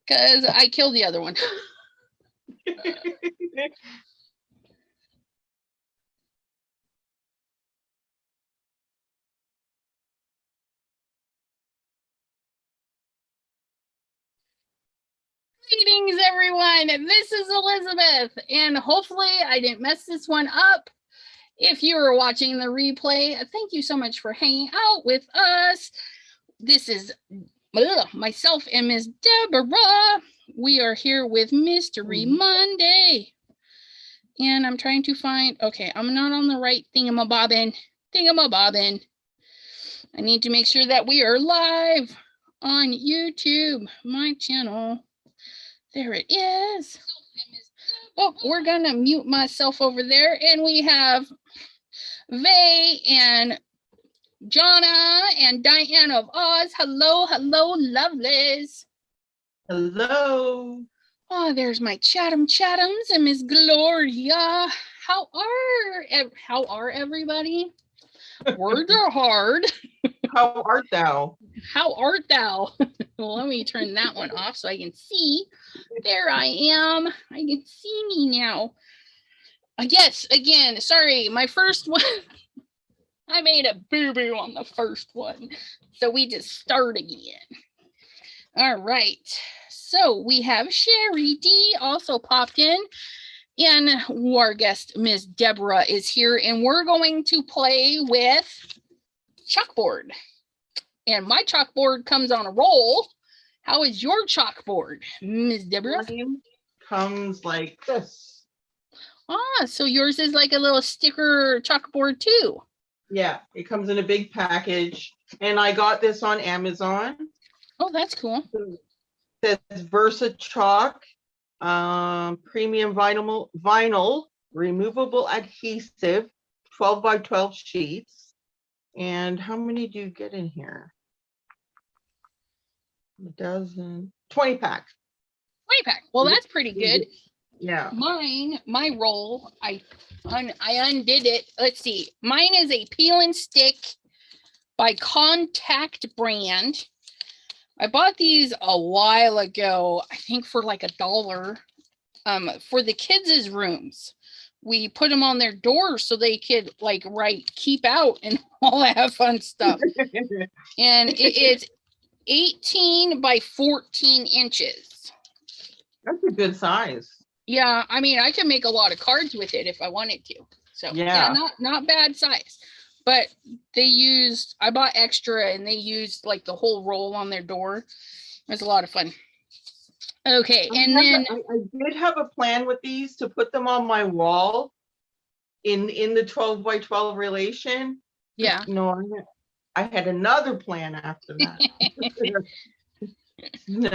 because I killed the other one. Greetings, everyone. This is Elizabeth, and hopefully I didn't mess this one up. If you are watching the replay, thank you so much for hanging out with us. This is myself and Miss Deborah. We are here with Mystery Monday. And I'm trying to find, okay, I'm not on the right thingamabobbin. I need to make sure that we are live on YouTube, my channel. There it is. Oh, we're gonna mute myself over there, and we have Vay and Jonna and Diane of Oz. Hello, hello, lovelies. Hello. Oh, there's my Chathams and Miss Gloria. How are everybody? Words are hard. How art thou? How art thou? Well, let me turn that one off so I can see. There I am. I can see me now. Yes, again, sorry, my first one. I made a boo-boo on the first one. So we just start again. All right. So we have Sherry D also popped in. And our guest, Miss Deborah, is here. And we're going to play with chalkboard. And my chalkboard comes on a roll. How is your chalkboard, Miss Deborah? Mine comes like this. Ah, so yours is like a little sticker chalkboard too. Yeah, it comes in a big package. And I got this on Amazon. Oh, that's cool. It says Versa Chalk, premium vinyl, removable adhesive, 12 by 12 sheets. And how many do you get in here? A dozen, 20 pack. 20 pack. Well, that's pretty good. Yeah. My roll, I undid it. Let's see. Mine is a peel and stick by Contact brand. I bought these a while ago, I think for like $1, for the kids' rooms. We put them on their doors so they could like write keep out and all that fun stuff. And it is 18 by 14 inches. That's a good size. Yeah, I mean, I can make a lot of cards with it if I wanted to. So yeah, not bad size. But I bought extra and they used like the whole roll on their door. It was a lot of fun. Okay, I did have a plan with these to put them on my wall in the 12 by 12 relation. Yeah. No, I had another plan after that. No.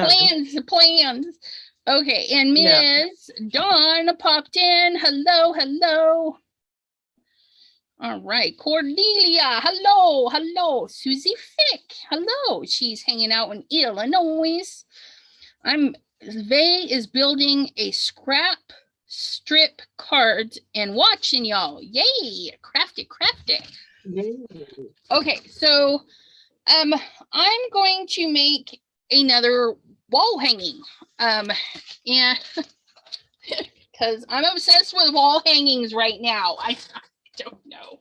Plans. Okay, and Miss Dawn popped in. Hello. All right, Cordelia, hello. Susie Fick, hello. She's hanging out in Illinois. Vay is building a scrap strip cards and watching y'all. Yay, crafty. Yay. Okay, so I'm going to make another wall hanging. And because I'm obsessed with wall hangings right now. I don't know.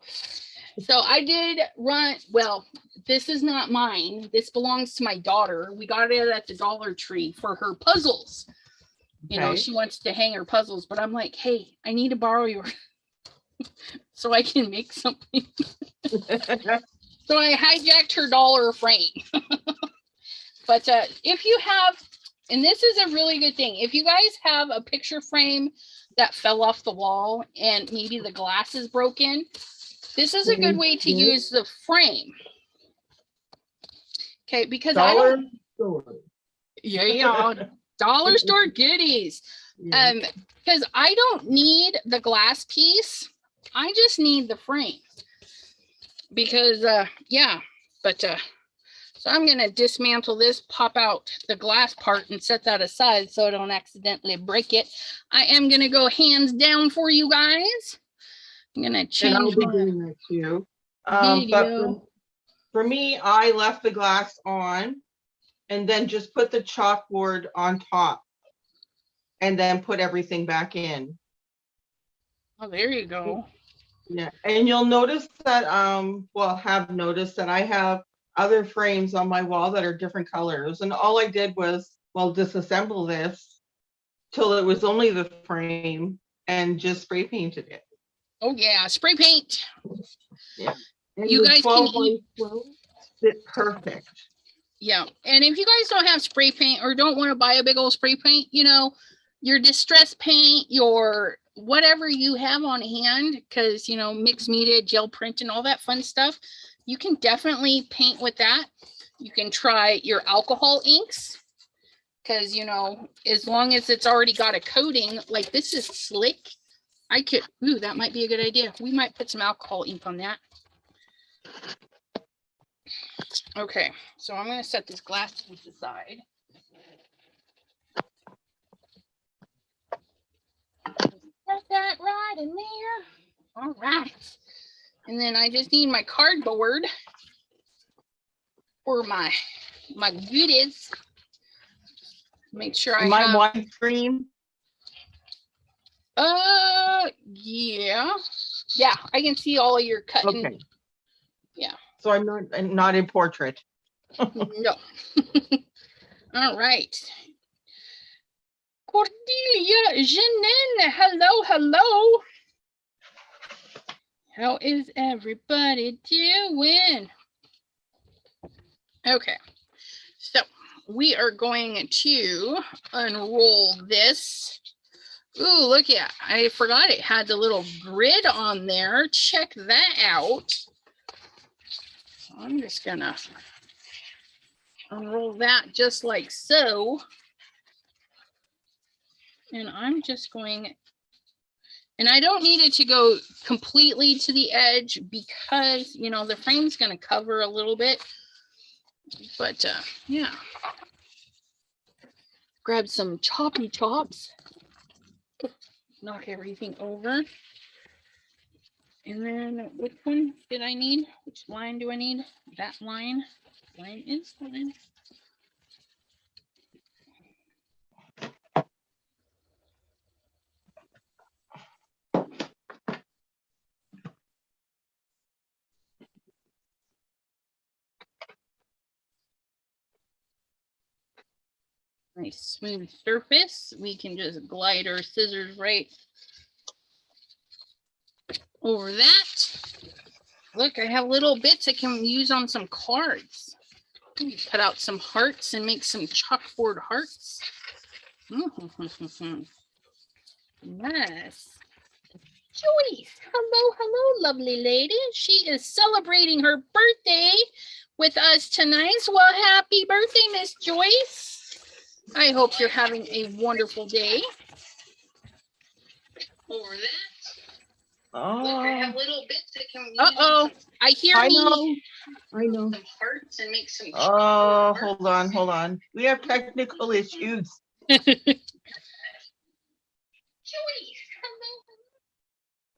So I did this is not mine. This belongs to my daughter. We got it at the Dollar Tree for her puzzles. You know, she wants to hang her puzzles, but I'm like, hey, I need to borrow yours so I can make something. So I hijacked her dollar frame. But if you have, and this is a really good thing, if you guys have a picture frame that fell off the wall and maybe the glass is broken, this is a good way to use the frame. Okay, because dollar store goodies. Because I don't need the glass piece. I just need the frame. Because so I'm going to dismantle this, pop out the glass part and set that aside so I don't accidentally break it. I am going to go hands down for you guys. I'm going to change and I'll be doing that too. But for me, I left the glass on and then just put the chalkboard on top and then put everything back in. Oh, there you go. Yeah, and you'll notice that, well, have noticed that I have other frames on my wall that are different colors. And all I did was, well, disassemble this till it was only the frame and just spray painted it. Oh yeah, spray paint. Yeah. And You the guys 12 can by 12 fit perfect. Yeah, and if you guys don't have spray paint or don't want to buy a big old spray paint, you know, your distress paint, your whatever you have on hand, because, you know, mixed media, gel print, and all that fun stuff, you can definitely paint with that. You can try your alcohol inks, because, you know, as long as it's already got a coating, like this is slick. I could, ooh, that might be a good idea. We might put some alcohol ink on that. Okay, so I'm going to set this glass to the side. Set that right in there. All right. And then I just need my cardboard for my goodies. Make sure I Am I have. widescreen? Yeah. Yeah, I can see all of your cutting. Okay. Yeah. So I'm not in portrait. No. All right. Cordelia, Janine, hello, hello. How is everybody doing? Okay, so we are going to unroll this. Ooh, look at, I forgot it had the little grid on there. Check that out. So I'm just gonna unroll that just like so. And I'm just going, and I don't need it to go completely to the edge because, you know, the frame's going to cover a little bit. But yeah. Grab some choppy chops. Knock everything over. And then which one did I need? Which line do I need? That line. Line is fine. Nice smooth surface. We can just glide our scissors right over that. Look, I have little bits I can use on some cards. Cut out some hearts and make some chalkboard hearts. Nice. Joyce, hello, hello, lovely lady. She is celebrating her birthday with us tonight. Well, happy birthday, Miss Joyce. I hope you're having a wonderful day. Over that. Oh, look, I have little bits that can. Uh-oh, I hear I me. know. I know. Some hearts and make some. Oh, hold on, hold on. We have technical issues.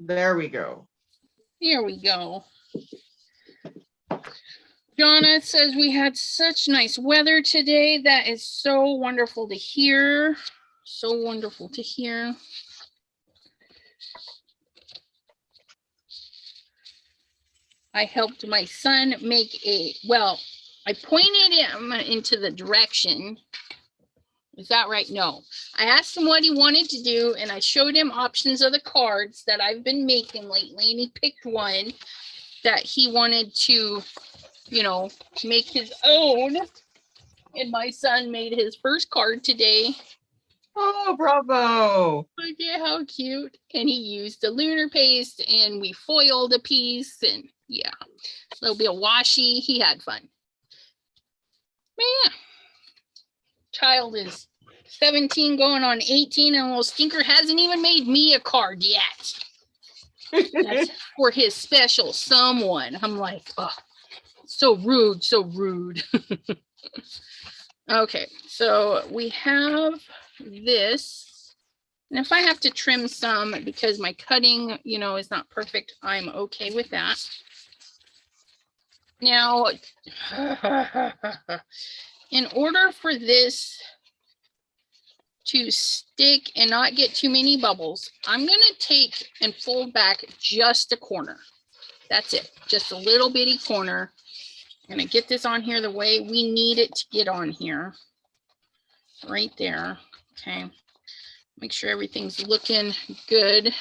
There we go. Here we go. Donna says we had such nice weather today. That is so wonderful to hear. So wonderful to hear. I helped my son make a, well, I pointed him into the direction. Is that right? No. I asked him what he wanted to do, and I showed him options of the cards that I've been making lately, and he picked one that he wanted to, you know, make his own. And my son made his first card today. Oh, bravo. Look at how cute. And he used the lunar paste, and we foiled a piece, and yeah, a little bit of washi. He had fun. Man, child is 17 going on 18, and little stinker hasn't even made me a card yet. That's for his special someone. I'm like, oh, so rude, so rude. Okay, so we have this. And if I have to trim some because my cutting, you know, is not perfect, I'm okay with that. Now, in order for this to stick and not get too many bubbles, I'm going to take and fold back just a corner. That's it, just a little bitty corner. I'm going to get this on here the way we need it to get on here. Right there. Okay. Make sure everything's looking good.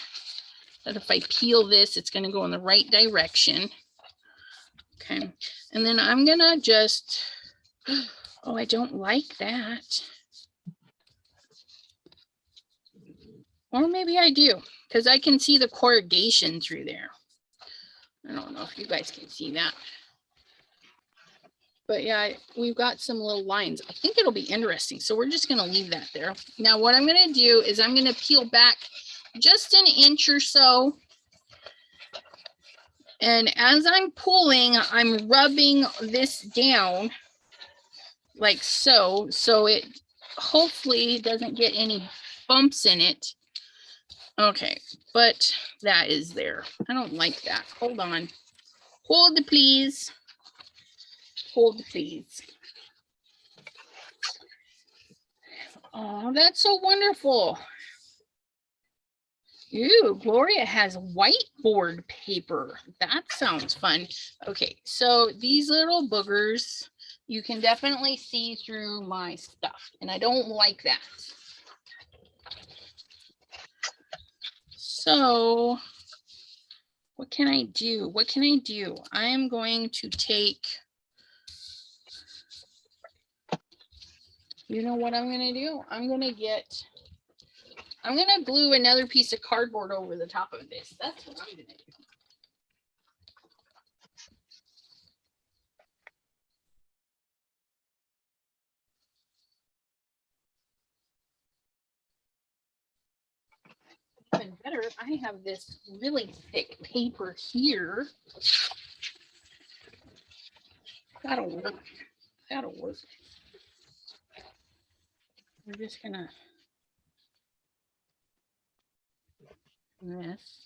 That if I peel this, it's going to go in the right direction. Okay. And then I'm going to just, oh, I don't like that. Or maybe I do, because I can see the corrugation through there. I don't know if you guys can see that. But yeah, we've got some little lines. I think it'll be interesting. So we're just going to leave that there. Now, what I'm going to do is I'm going to peel back just an inch or so. And as I'm pulling, I'm rubbing this down like so. So it hopefully doesn't get any bumps in it. Okay, but that is there. I don't like that. Hold on. Hold please. Hold please. Oh, that's so wonderful. Ooh, Gloria has whiteboard paper. That sounds fun. Okay, so these little boogers, you can definitely see through my stuff, and I don't like that. So what can I do? What can I do? I am going to take, you know what I'm going to do? I'm going to glue another piece of cardboard over the top of this. That's what I'm going to do. Even better, I have this really thick paper here. That'll work. That'll work. We're just gonna this.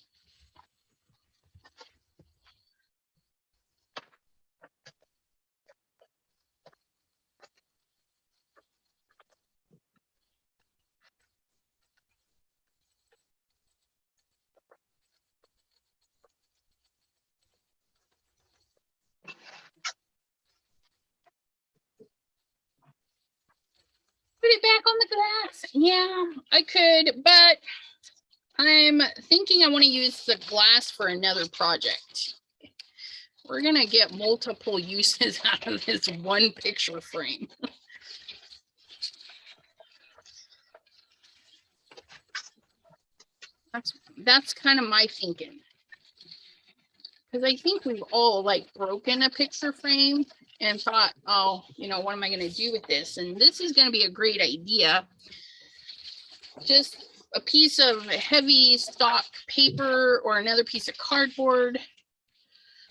Put it back on the glass. Yeah, I could, but I'm thinking I want to use the glass for another project. We're gonna get multiple uses out of this one picture frame. That's kind of my thinking. Because I think we've all like broken a picture frame and thought, oh, you know, what am I going to do with this? And this is going to be a great idea. Just a piece of heavy stock paper or another piece of cardboard,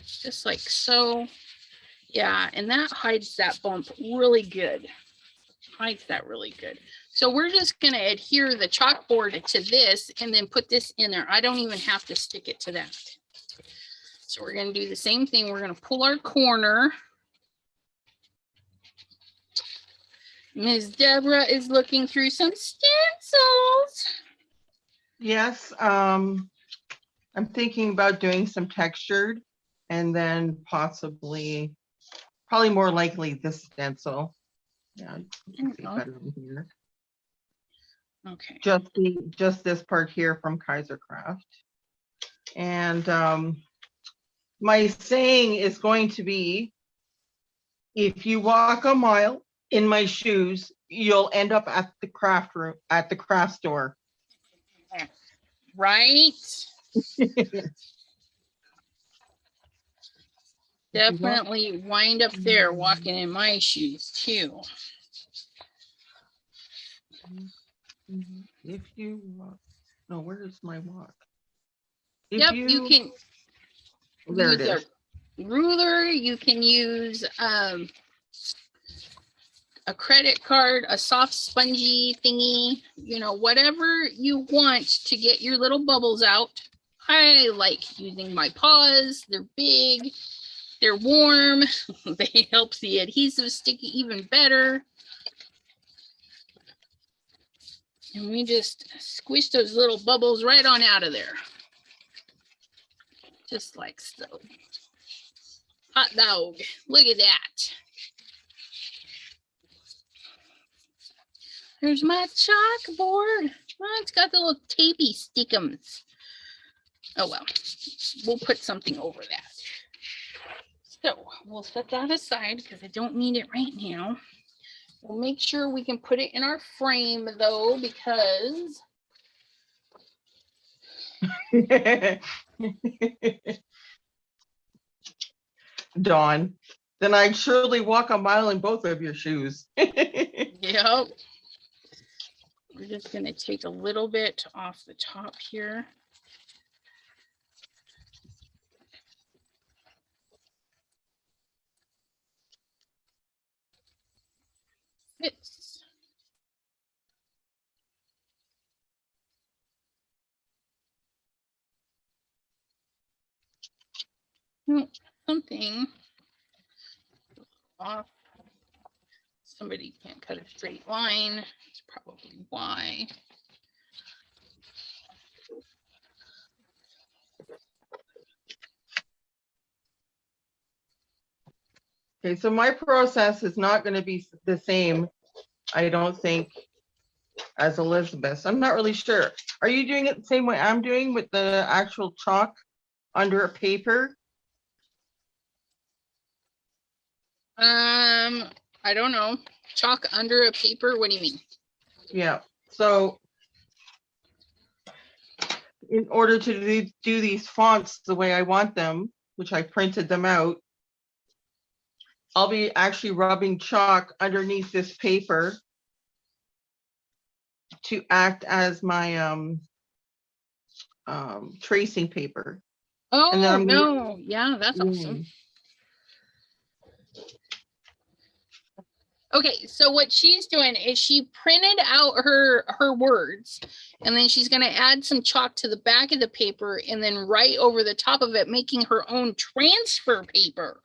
just like so. Yeah, and that hides that bump really good. Hides that really good. So we're just going to adhere the chalkboard to this and then put this in there. I don't even have to stick it to that. So we're going to do the same thing. We're going to pull our corner. Ms. Deborah is looking through some stencils. Yes, I'm thinking about doing some textured and then probably more likely this stencil. Yeah, better in here. Okay. Just this part here from Kaiser Craft. And my saying is going to be, if you walk a mile in my shoes, you'll end up at the craft room, at the craft store. Right? Definitely wind up there walking in my shoes too. If you walk, no, where is my walk? Yep, you can there it use is. a ruler. You can use a credit card, a soft spongy thingy, you know, whatever you want to get your little bubbles out. I like using my paws. They're big. They're warm. They help the adhesive stick even better. And we just squish those little bubbles right on out of there. Just like so. Hot dog. Look at that. There's my chalkboard. Oh, it's got the little tapey stickums. Oh well, we'll put something over that. So we'll set that aside because I don't need it right now. We'll make sure we can put it in our frame though, because Dawn, then I'd surely walk a mile in both of your shoes. yep. We're just gonna take a little bit off the top here. Fits. Something off. Somebody can't cut a straight line. That's probably why. Okay, so my process is not going to be the same, I don't think, as Elizabeth's. I'm not really sure. Are you doing it the same way I'm doing with the actual chalk under a paper? I don't know. Chalk under a paper? What do you mean? Yeah, so in order to do these fonts the way I want them, which I printed them out, I'll be actually rubbing chalk underneath this paper to act as my tracing paper. Oh, And then I'm no. Yeah, that's awesome. Okay, so what she's doing is she printed out her words, and then she's going to add some chalk to the back of the paper and then right over the top of it, making her own transfer paper.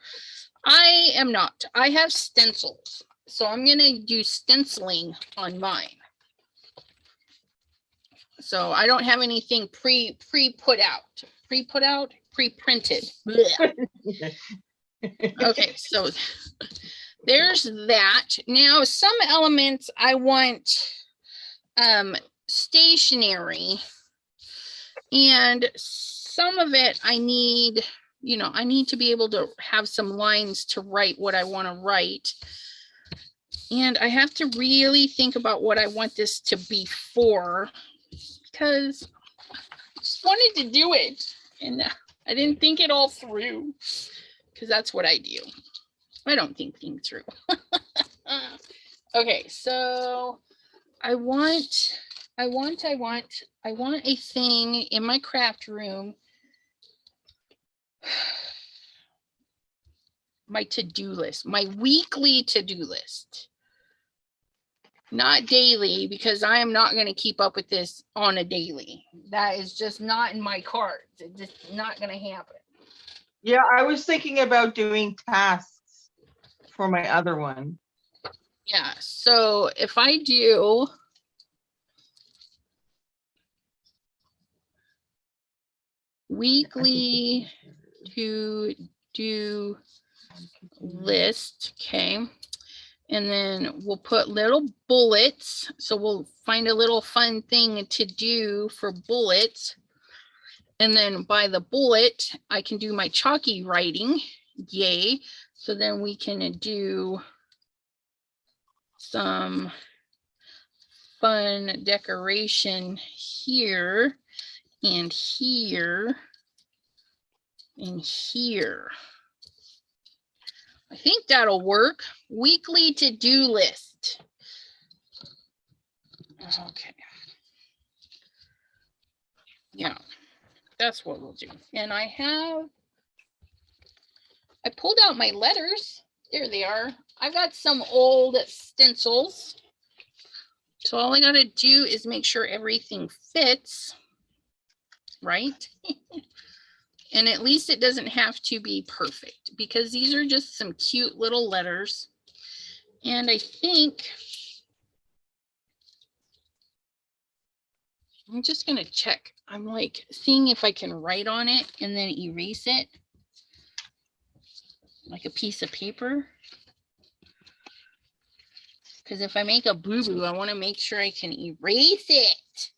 I am not. I have stencils, so I'm going to do stenciling on mine. So I don't have anything pre-put out. Pre-put out? Pre-printed. Okay, so there's that. Now, some elements I want stationary, and some of it I need, you know, I need to be able to have some lines to write what I want to write. And I have to really think about what I want this to be for, because I just wanted to do it and I didn't think it all through, because that's what I do. I don't think things through. Okay, so I want a thing in my craft room. My to-do list, my weekly to-do list. Not daily, because I am not going to keep up with this on a daily. That is just not in my cards. It's just not going to happen. Yeah, I was thinking about doing tasks for my other one. Yeah, so if I do weekly to do list, okay, and then we'll put little bullets, so we'll find a little fun thing to do for bullets, and then by the bullet I can do my chalky writing. Yay. So then we can do some fun decoration here and here and here. I think that'll work. Weekly to-do list. Okay. Yeah, that's what we'll do. And I pulled out my letters. There they are. I got some old stencils. So all I got to do is make sure everything fits, right? And at least it doesn't have to be perfect, because these are just some cute little letters. And I think I'm just going to check. I'm like seeing if I can write on it and then erase it like a piece of paper. Because if I make a boo-boo, I want to make sure I can erase it.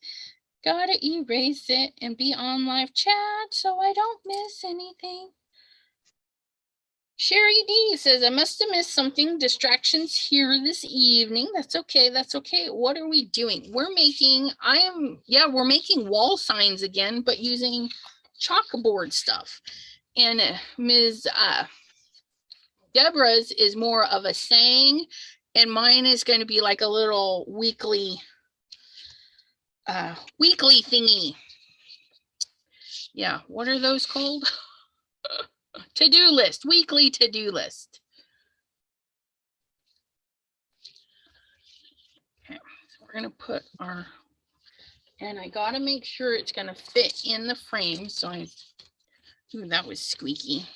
Gotta erase it and be on live chat so I don't miss anything. Sherry D says, I must have missed something. Distractions here this evening. That's okay. That's okay. What are we doing? We're making, we're making wall signs again, but using chalkboard stuff. And Ms. Deborah's is more of a saying, and mine is going to be like a little weekly thingy. Yeah, what are those called? To-do list, weekly to-do list. Okay, so we're gonna put our, and I gotta make sure it's gonna fit in the frame. So ooh, that was squeaky.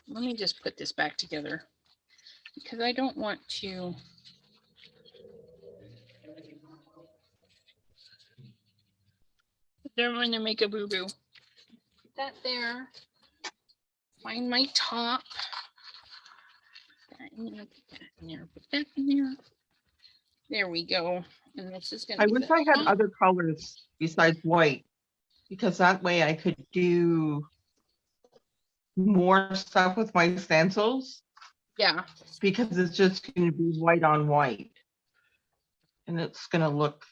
Let me just put this back together because I don't want to. Don't want to make a boo-boo. Put that there. Find my top. Put that in there, put that in there, put that in there. There we go. And this is going to I be wish I had other colors besides white, because that way I could do more stuff with my stencils. Yeah. Because it's just going to be white on white. And it's going to look,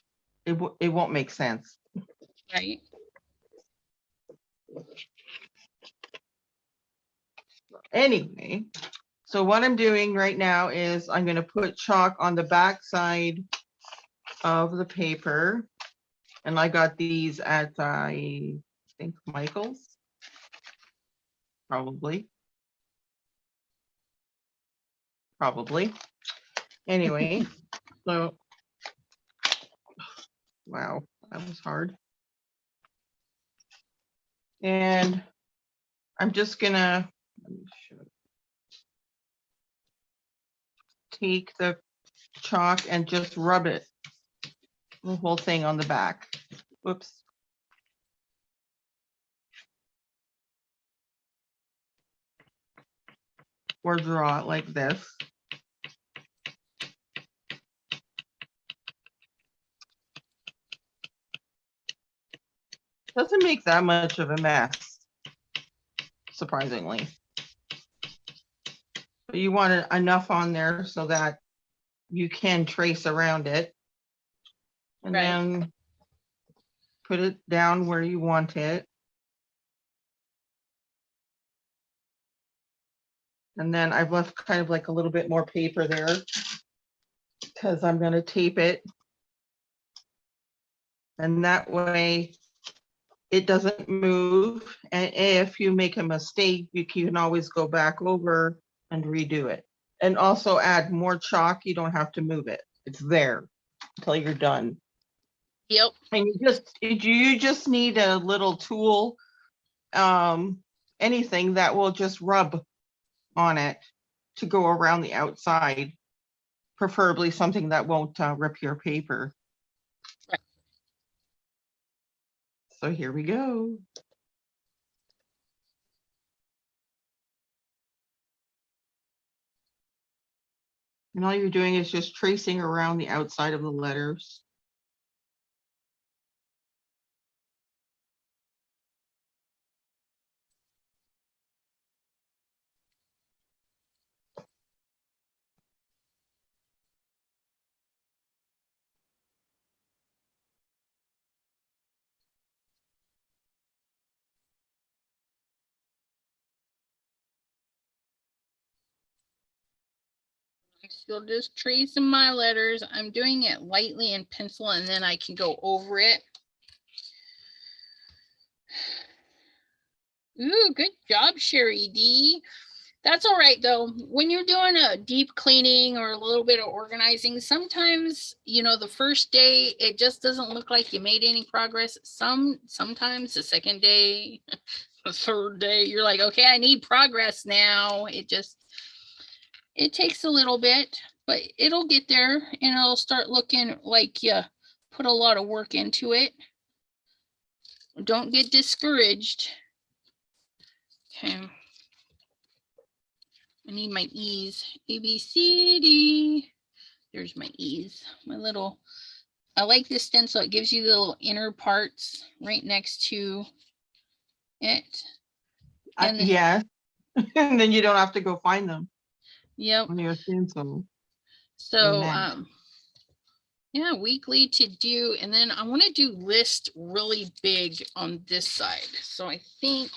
it won't make sense. Right. Anyway, so what I'm doing right now is I'm going to put chalk on the back side of the paper. And I got these at, I think, Michael's. Probably. Anyway, so, wow, that was hard. And I'm just gonna take the chalk and just rub it, the whole thing on the back. Whoops. Or draw it like this. Doesn't make that much of a mess, surprisingly. But you want enough on there so that you can trace around it. And then put it down where you want it. And then I've left kind of like a little bit more paper there because I'm going to tape it. And that way it doesn't move. And if you make a mistake, you can always go back over and redo it. And also add more chalk. You don't have to move it. It's there until you're done. Yep. And you just need a little tool, anything that will just rub on it to go around the outside, preferably something that won't rip your paper. Right. So here we go. And all you're doing is just tracing around the outside of the letters. I'm still just tracing my letters. I'm doing it lightly in pencil and then I can go over it. Ooh, good job, Sherry D. That's all right though. When you're doing a deep cleaning or a little bit of organizing, sometimes, you know, the first day it just doesn't look like you made any progress. Sometimes the second day, the third day, you're like, okay, I need progress now. It takes a little bit, but it'll get there and it'll start looking like you put a lot of work into it. Don't get discouraged. Okay. I need my E's. A, B, C, D. There's my E's. My little, I like this stencil. It gives you the little inner parts right next to it. And then, yes. And then you don't have to go find them. Yep. On your stencil. So, Amen. yeah, weekly to do. And then I want to do list really big on this side. So I think,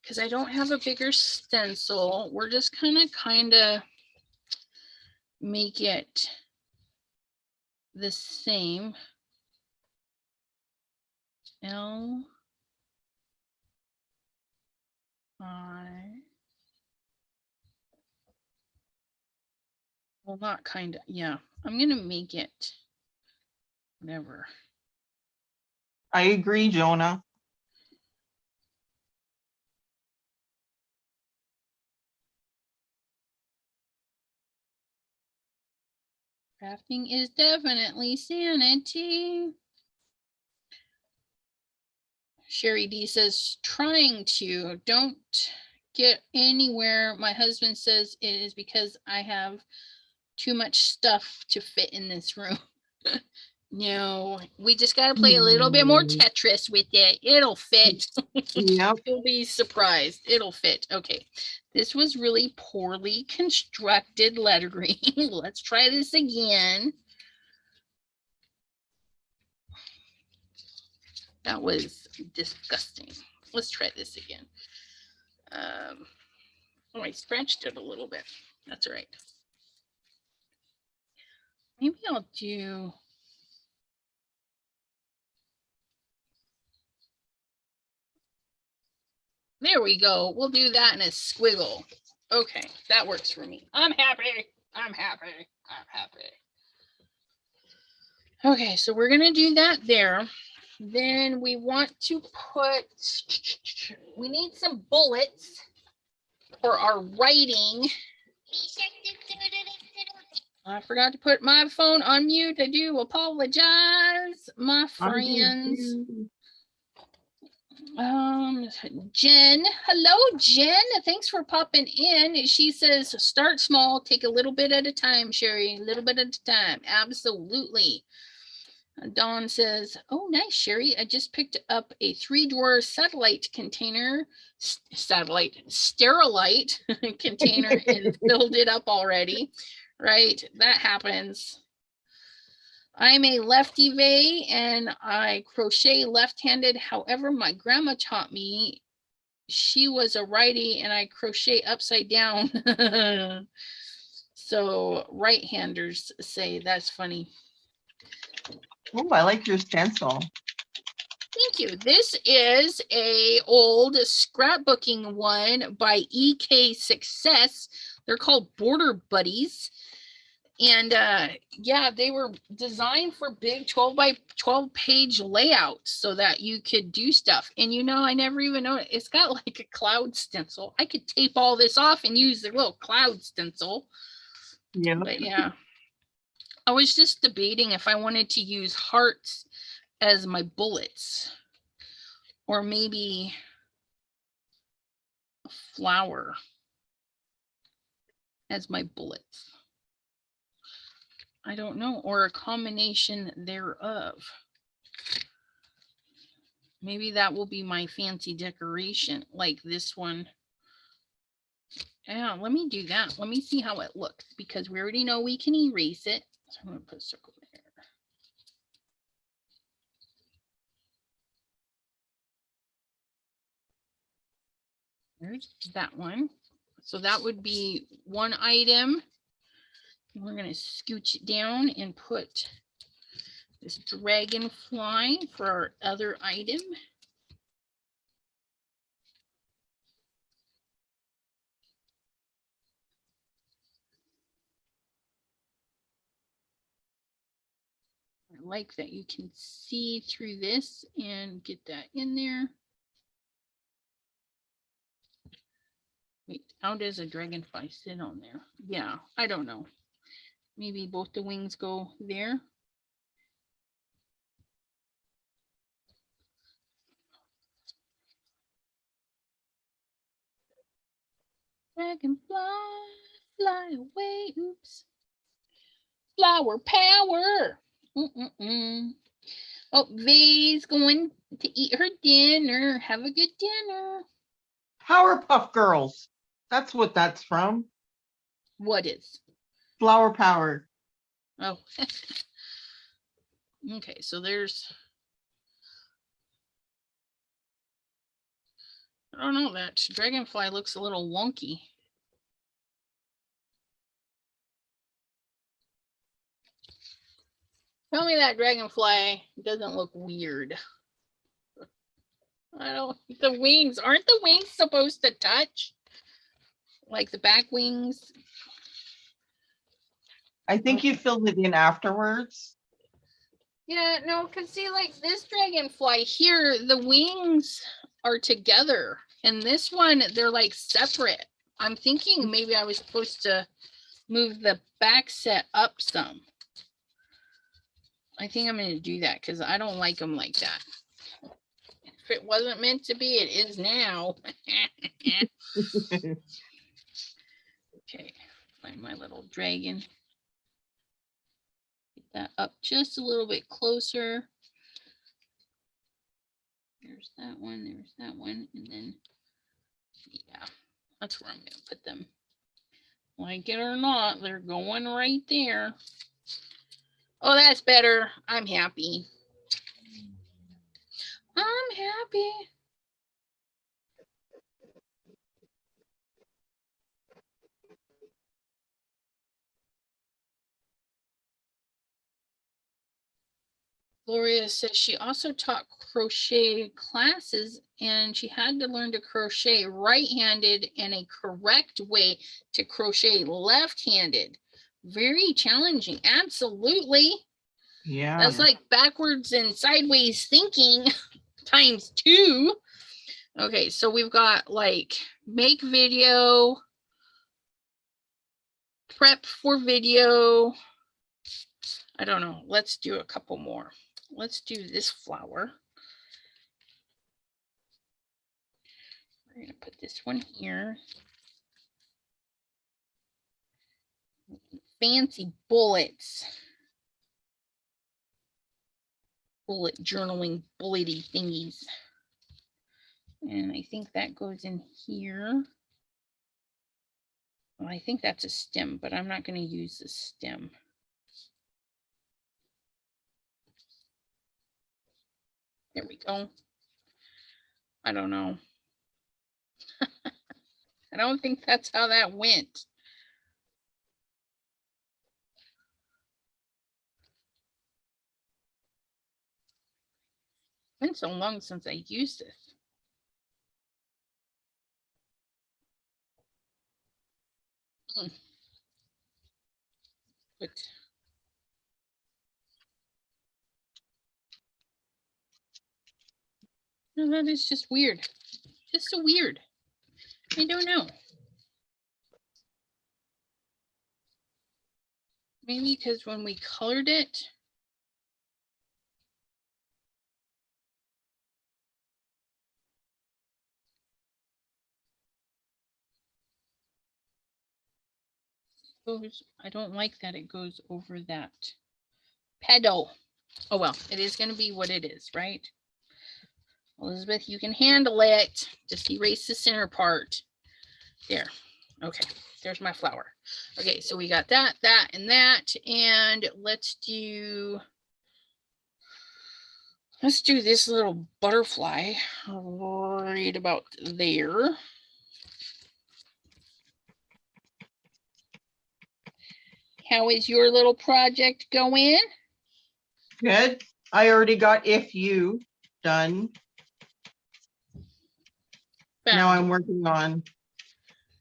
because I don't have a bigger stencil, we're just kind of make it the same. L I, well, not kind of, yeah, I'm gonna make it whatever. I agree, Jonah. Crafting is definitely sanity. Sherry D says, trying to, don't get anywhere. My husband says it is because I have too much stuff to fit in this room. No, we just got to play a little bit more Tetris with it. It'll fit. Yep. You'll be surprised. It'll fit. Okay. This was really poorly constructed lettering. Let's try this again. That was disgusting. Let's try this again. Oh, I scratched it a little bit. That's all right. Maybe I'll do. There we go. We'll do that in a squiggle. Okay, that works for me. I'm happy. I'm happy. I'm happy. Okay, so we're gonna do that there. Then we want to put, we need some bullets for our writing. I forgot to put my phone on mute. I do apologize, my friends. Jen, hello, Jen. Thanks for popping in. She says, start small, take a little bit at a time, Sherry. A little bit at a time. Absolutely. Dawn says, oh, nice, Sherry. I just picked up a 3-drawer satellite container, sterilite container and filled it up already. Right, that happens. I'm a lefty vey and I crochet left-handed. However, my grandma taught me she was a righty and I crochet upside down. So right-handers say that's funny. Oh, I like your stencil. Thank you. This is a old scrapbooking one by EK Success. They're called Border Buddies. And yeah, they were designed for big 12 by 12 page layouts so that you could do stuff. And you know, I never even know it's got like a cloud stencil. I could tape all this off and use the little cloud stencil. Yeah. But yeah, I was just debating if I wanted to use hearts as my bullets or maybe a flower as my bullets. I don't know, or a combination thereof. Maybe that will be my fancy decoration, like this one. Yeah, let me do that. Let me see how it looks, because we already know we can erase it. So I'm going to put a circle there. There's that one. So that would be one item. We're going to scooch it down and put this dragonfly for our other item. like that you can see through this and get that in there. Wait, how does a dragonfly sit on there? Yeah, I don't know. Maybe both the wings go there. Dragonfly, fly away. Oops. Flower power. Oh, Vay's going to eat her dinner. Have a good dinner. Powerpuff Girls. That's what that's from. What is? Flower Power. Oh. Okay, so there's, I don't know, that dragonfly looks a little wonky. Tell me that dragonfly doesn't look weird. I don't, the wings, aren't the wings supposed to touch? Like the back wings? I think you filled it in afterwards. Yeah, no, because see, like this dragonfly here, the wings are together. And this one, they're like separate. I'm thinking maybe I was supposed to move the back set up some. I think I'm going to do that because I don't like them like that. If it wasn't meant to be, it is now. Okay, find my little dragon. Get that up just a little bit closer. There's that one, and then, yeah, that's where I'm going to put them. Like it or not, they're going right there. Oh, that's better. I'm happy. I'm happy. Gloria says she also taught crochet classes and she had to learn to crochet right-handed and a correct way to crochet left-handed. Very challenging. Absolutely. Yeah. That's like backwards and sideways thinking times 2. Okay, so we've got like make video, prep for video. I don't know. Let's do a couple more. Let's do this flower. We're going to put this one here. Fancy bullets. Bullet journaling, bullety thingies. And I think that goes in here. Well, I think that's a stem, but I'm not going to use the stem. There we go. I don't know. I don't think that's how that went. It's been so long since I used this. But no, that is just weird. Just so weird. I don't know. Maybe because when we colored it, I don't like that it goes over that pedal. Oh well, it is going to be what it is, right? Elizabeth, you can handle it. Just erase the center part. There. Okay, there's my flower. Okay, so we got that, and that. And let's do this little butterfly right about there. How is your little project going? Good. I already got if you done. Now I'm working on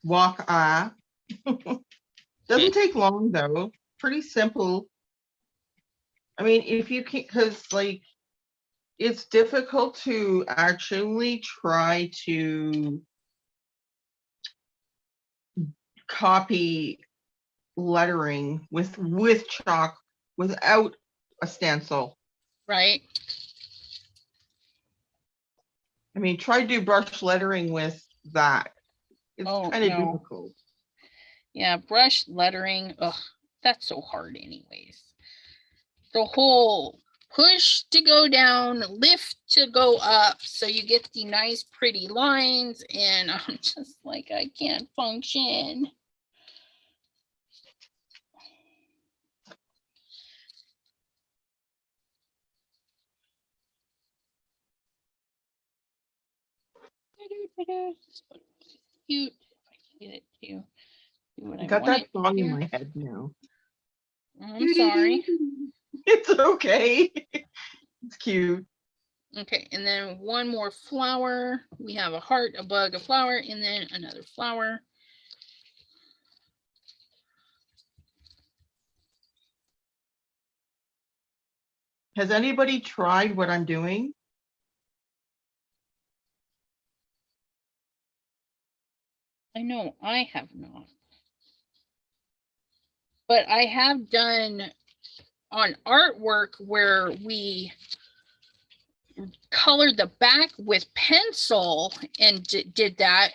walk ah. Doesn't take long though. Pretty simple. I mean, if you can, because like it's difficult to actually try to copy lettering with chalk without a stencil. Right. I mean, try to do brush lettering with that. It's kind of difficult. Yeah, brush lettering. Ugh, that's so hard anyways. The whole push to go down, lift to go up, so you get the nice pretty lines, and I'm just like, I can't function. Cute. If I can get it to do what I Got want that it song to. in my head now. I'm sorry. It's okay. It's cute. Okay, and then one more flower. We have a heart, a bug, a flower, and then another flower. Has anybody tried what I'm doing? I know I have not. But I have done on artwork where we colored the back with pencil and did that.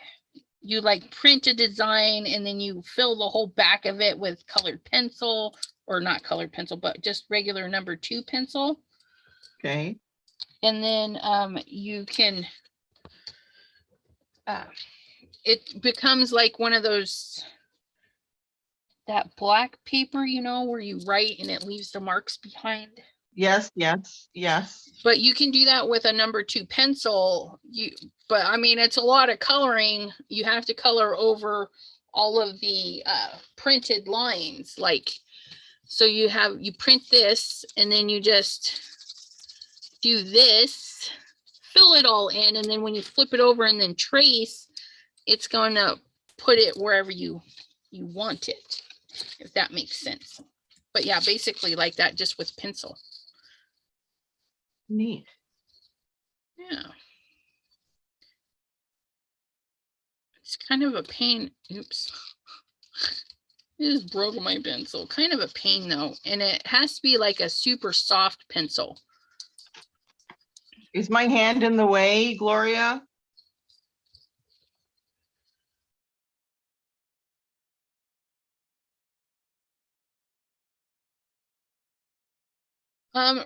You like print a design and then you fill the whole back of it with colored pencil, or not colored pencil, but just regular #2 pencil. Okay. And then you can, it becomes like one of those, that black paper, you know, where you write and it leaves the marks behind. Yes, yes, yes. But you can do that with a #2 pencil. But I mean, it's a lot of coloring. You have to color over all of the printed lines. Like, so you print this and then you just do this, fill it all in. And then when you flip it over and then trace, it's going to put it wherever you want it, if that makes sense. But yeah, basically like that, just with pencil. Neat. Yeah. It's kind of a pain. Oops. It just broke my pencil. Kind of a pain though. And it has to be like a super soft pencil. Is my hand in the way, Gloria?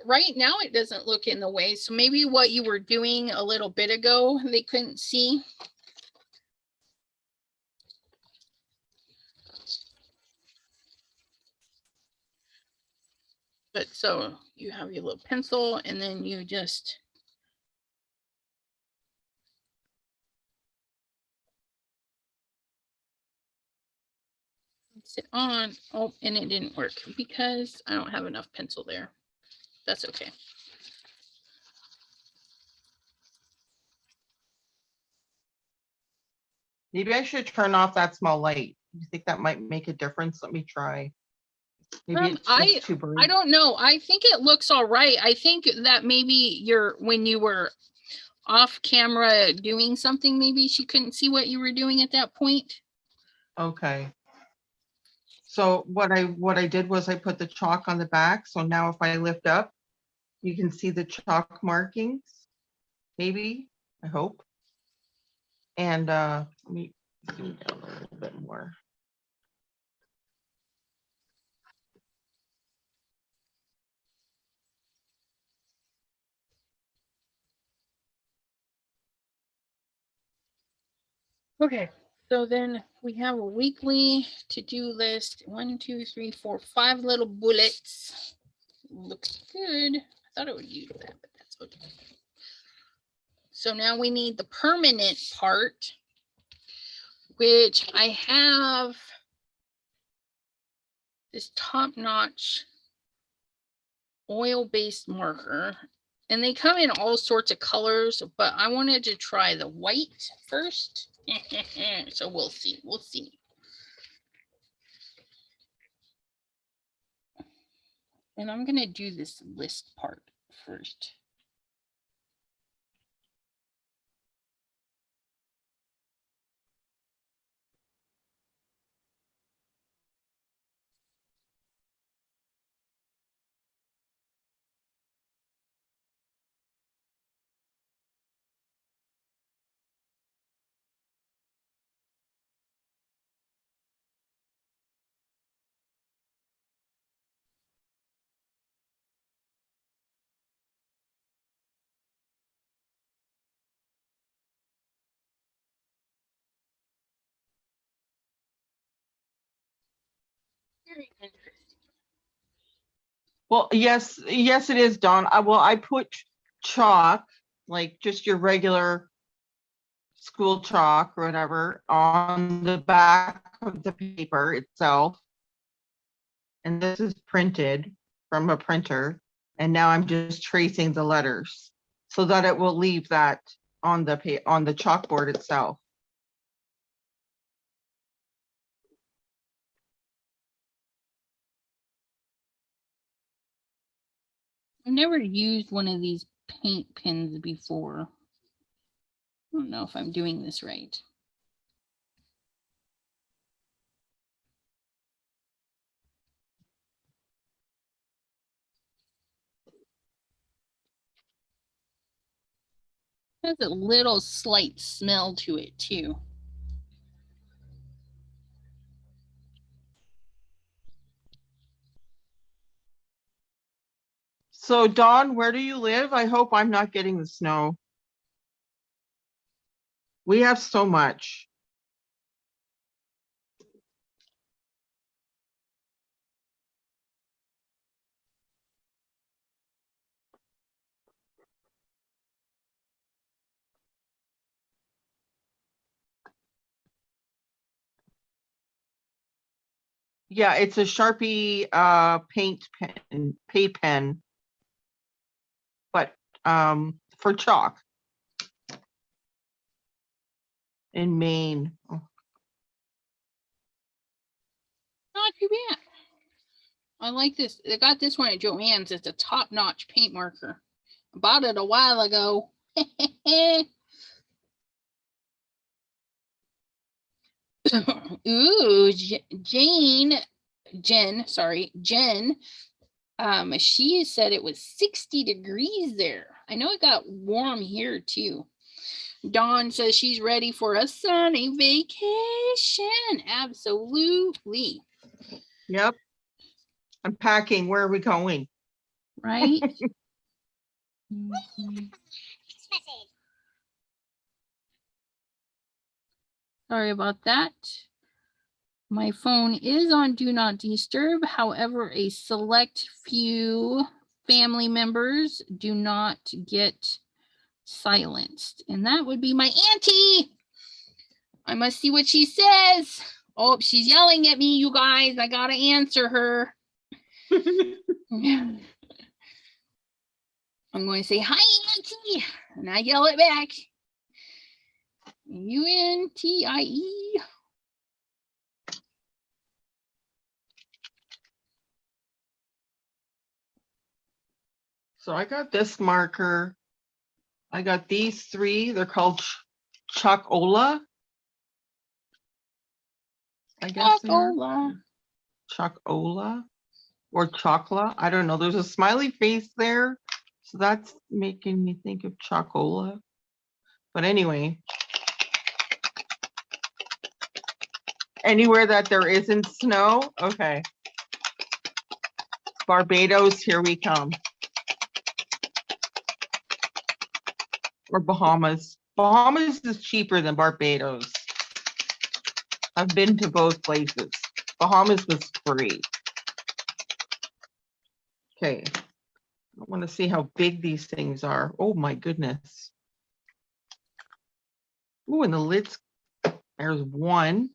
Right now it doesn't look in the way. So maybe what you were doing a little bit ago, they couldn't see. But so you have your little pencil and then you just sit on. Oh, and it didn't work because I don't have enough pencil there. That's okay. Maybe I should turn off that small light. You think that might make a difference? Let me try. Maybe it's just too bright. I don't know. I think it looks all right. I think that maybe when you were off camera doing something, maybe she couldn't see what you were doing at that point. Okay. So what I did was I put the chalk on the back. So now if I lift up, you can see the chalk markings. Maybe, I hope. And let me zoom down a little bit more. Okay, so then we have a weekly to-do list. 1, 2, 3, 4, 5 little bullets. Looks good. I thought it would use that, but that's okay. So now we need the permanent part, which I have this top-notch oil-based marker, and they come in all sorts of colors, but I wanted to try the white first. So we'll see. And I'm going to do this list part first. Very interesting. Well, yes, it is, Dawn. I put chalk, like just your regular school chalk or whatever, on the back of the paper itself. And this is printed from a printer. And now I'm just tracing the letters so that it will leave that on the chalkboard itself. I've never used one of these paint pens before. I don't know if I'm doing this right. It has a little slight smell to it too. So Dawn, where do you live? I hope I'm not getting the snow. We have so much. Yeah, it's a Sharpie paint pen, but for chalk in Maine. Oh. Not too bad. I like this. I got this one at Joann's. It's a top-notch paint marker. I bought it a while ago. Ooh, Jen, she said it was 60 degrees there. I know it got warm here too. Dawn says she's ready for a sunny vacation. Absolutely. Yep. I'm packing. Where are we going? Right? Sorry about that. My phone is on Do Not Disturb. However, a select few family members do not get silenced. And that would be my auntie. I must see what she says. Oh, she's yelling at me, you guys. I got to answer her. I'm going to say, hi, auntie. And I yell it back. UNTIE. So I got this marker. I got these three. They're called Chalkola. I guess Chalkola or Chocla. I don't know. There's a smiley face there. So that's making me think of Chalkola. But anyway, anywhere that there isn't snow, okay. Barbados, here we come. Or Bahamas. Bahamas is cheaper than Barbados. I've been to both places. Bahamas was free. Okay. I want to see how big these things are. Oh my goodness. Oh, and the lids, there's one.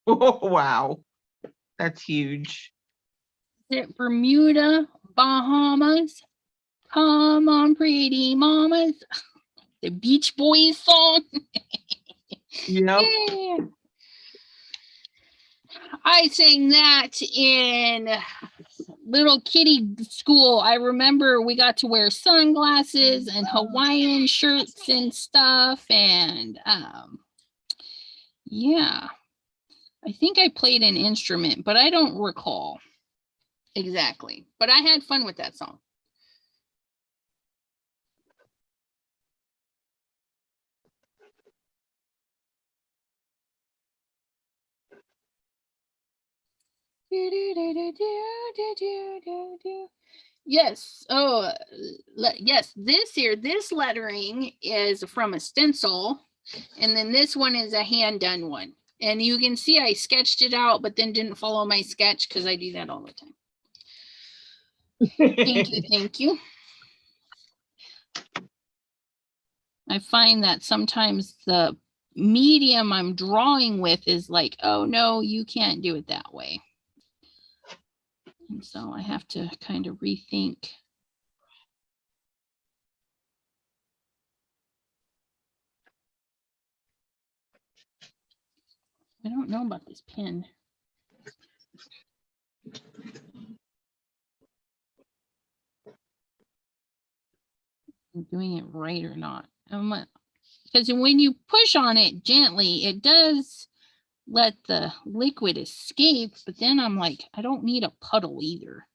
Oh, wow. That's huge. Is it Bermuda, Bahamas? Come on, pretty mamas. The Beach Boys song. Yep. Yeah. I sang that in little kiddie school. I remember we got to wear sunglasses and Hawaiian shirts and stuff. And yeah, I think I played an instrument, but I don't recall exactly. But I had fun with that song. Yes. Oh, yes. This lettering is from a stencil, and then this one is a hand done one. And you can see I sketched it out, but then didn't follow my sketch because I do that all the time. Thank you. Thank you. I find that sometimes the medium I'm drawing with is like, oh no, you can't do it that way. And so I have to kind of rethink. I don't know about this pen. I'm doing it right or not. Because when you push on it gently, it does let the liquid escape, but then I'm like, I don't need a puddle either.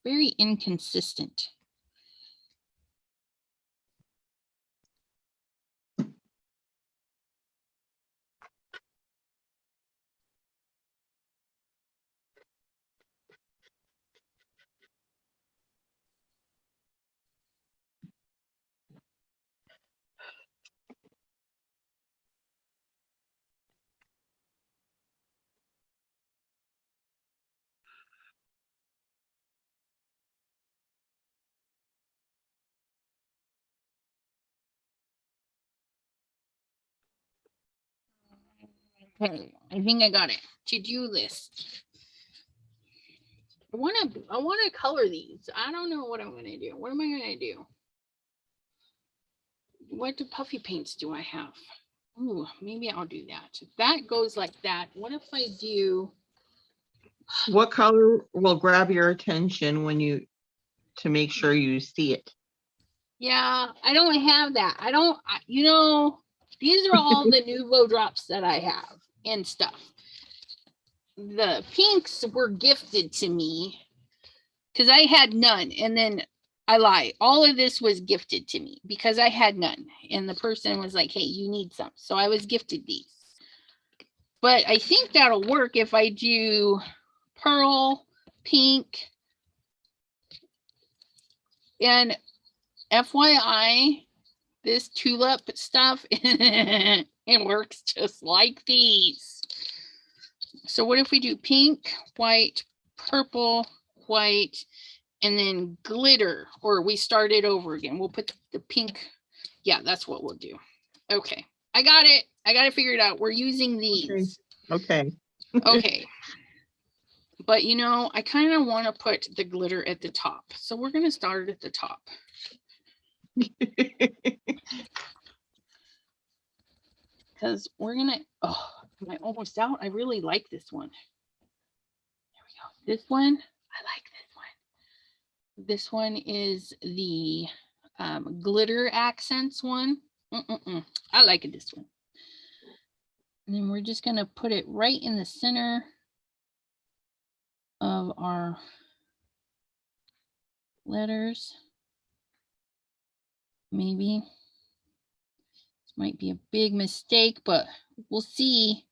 Very inconsistent. Okay, I think I got it. To-do list. I want to color these. I don't know what I'm going to do. What am I going to do? What puffy paints do I have? Ooh, maybe I'll do that. If that goes like that, what if I do? What color will grab your attention when you, to make sure you see it? Yeah, I don't have that. You know, these are all the Nuvo drops that I have and stuff. The pinks were gifted to me because I had none. And then I lie. All of this was gifted to me because I had none. And the person was like, hey, you need some. So I was gifted these. But I think that'll work if I do pearl, pink, and FYI, this tulip stuff, it works just like these. So what if we do pink, white, purple, white, and then glitter, or we start it over again? We'll put the pink. Yeah, that's what we'll do. Okay, I got it. I got it figured out. We're using these. Okay. Okay. But you know, I kind of want to put the glitter at the top. So we're going to start at the top. Because we're going to, oh, am I almost out? I really like this one. There we go. This one, I like this one. This one is the glitter accents one. I like this one. And then we're just going to put it right in the center of our letters. Maybe. This might be a big mistake, but we'll see.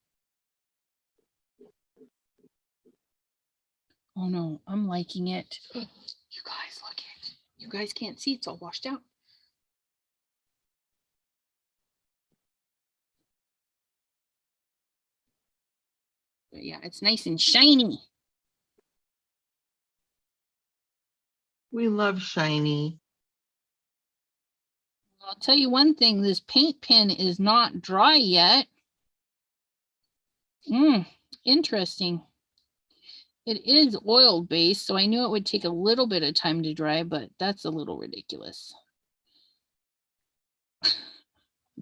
Oh no, I'm liking it. You guys, look it. You guys can't see, it's all washed out. But yeah, it's nice and shiny. We love shiny. I'll tell you one thing, this paint pen is not dry yet. Interesting. It is oil based, so I knew it would take a little bit of time to dry, but that's a little ridiculous.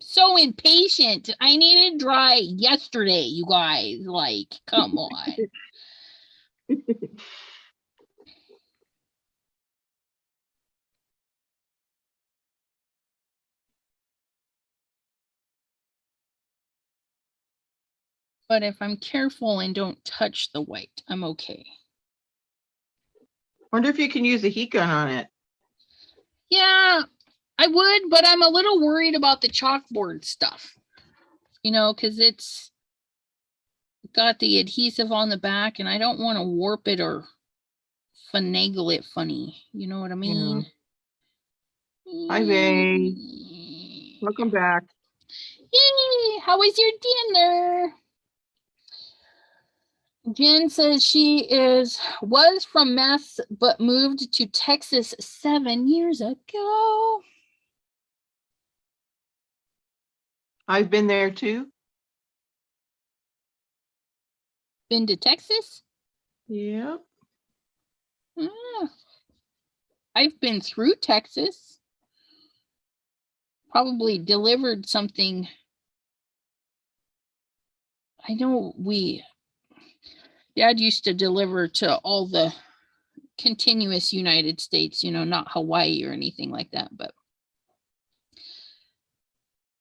so impatient. I needed dry yesterday, you guys. Like, come on. But if I'm careful and don't touch the white, I'm okay. Wonder if you can use a heat gun on it. Yeah, I would, but I'm a little worried about the chalkboard stuff, you know, because it's got the adhesive on the back and I don't want to warp it or finagle it funny. You know what I mean? Yeah. Hi, Vay. Welcome back. Yay! How was your dinner? Jen says she was from Mass but moved to Texas 7 years ago. I've been there too. Been to Texas? Yeah. I've been through Texas. Probably delivered something. I know Dad used to deliver to all the continuous United States, you know, not Hawaii or anything like that, but.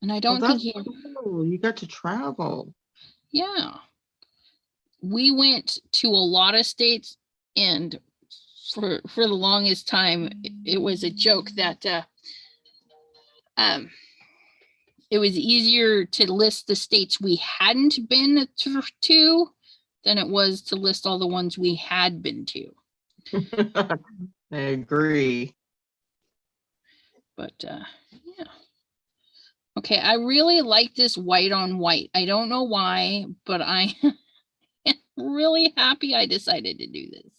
And I don't think cool. You got to travel. Yeah. We went to a lot of states, and for the longest time, it was a joke that it was easier to list the states we hadn't been to than it was to list all the ones we had been to. I agree. But yeah. Okay, I really like this white on white. I don't know why, but I am really happy I decided to do this.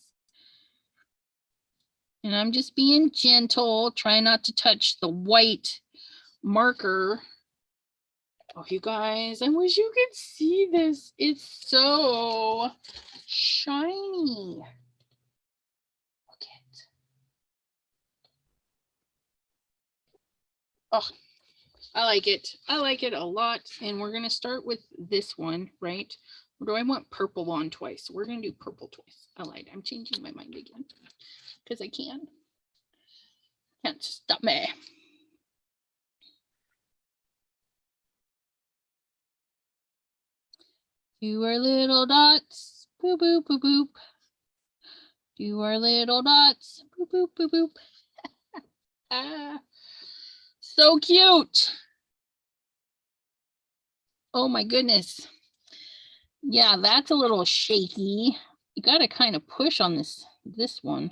And I'm just being gentle, trying not to touch the white marker. Oh, you guys, I wish you could see this. It's so shiny. Look at it. Oh, I like it. I like it a lot. And we're going to start with this one, right? Or do I want purple on twice? We're going to do purple twice. I lied. I'm changing my mind again because I can. Can't stop me. Do our little dots. Boop, boop, boop, boop. Do our little dots. Boop, boop, boop, boop. Ah, so cute. Oh my goodness. Yeah, that's a little shaky. You got to kind of push on this one.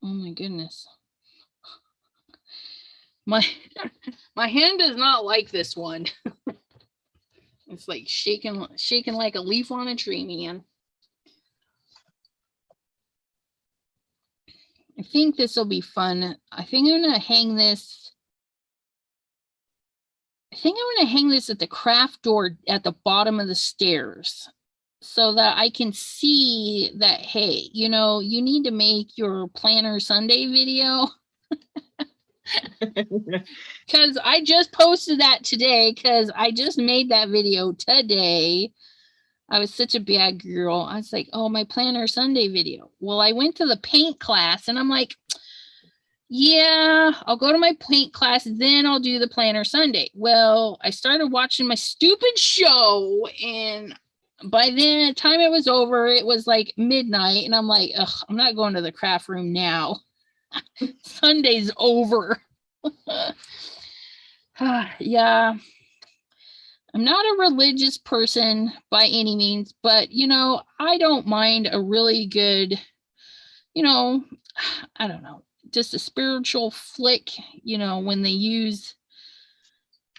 Oh my goodness. My hand does not like this one. It's like shaking like a leaf on a tree, man. I think this will be fun. I think I'm going to hang this. I think I'm going to hang this at the craft door at the bottom of the stairs so that I can see that, hey, you know, you need to make your Planner Sunday video. Because I just posted that today because I just made that video today. I was such a bad girl. I was like, oh, my Planner Sunday video. Well, I went to the paint class and I'm like, yeah, I'll go to my paint class, then I'll do the Planner Sunday. Well, I started watching my stupid show, and by the time it was over, it was like midnight, and I'm like, ugh, I'm not going to the craft room now. Sunday's over. Yeah. I'm not a religious person by any means, but, you know, I don't mind a really good, you know, I don't know, just a spiritual flick, you know, when they use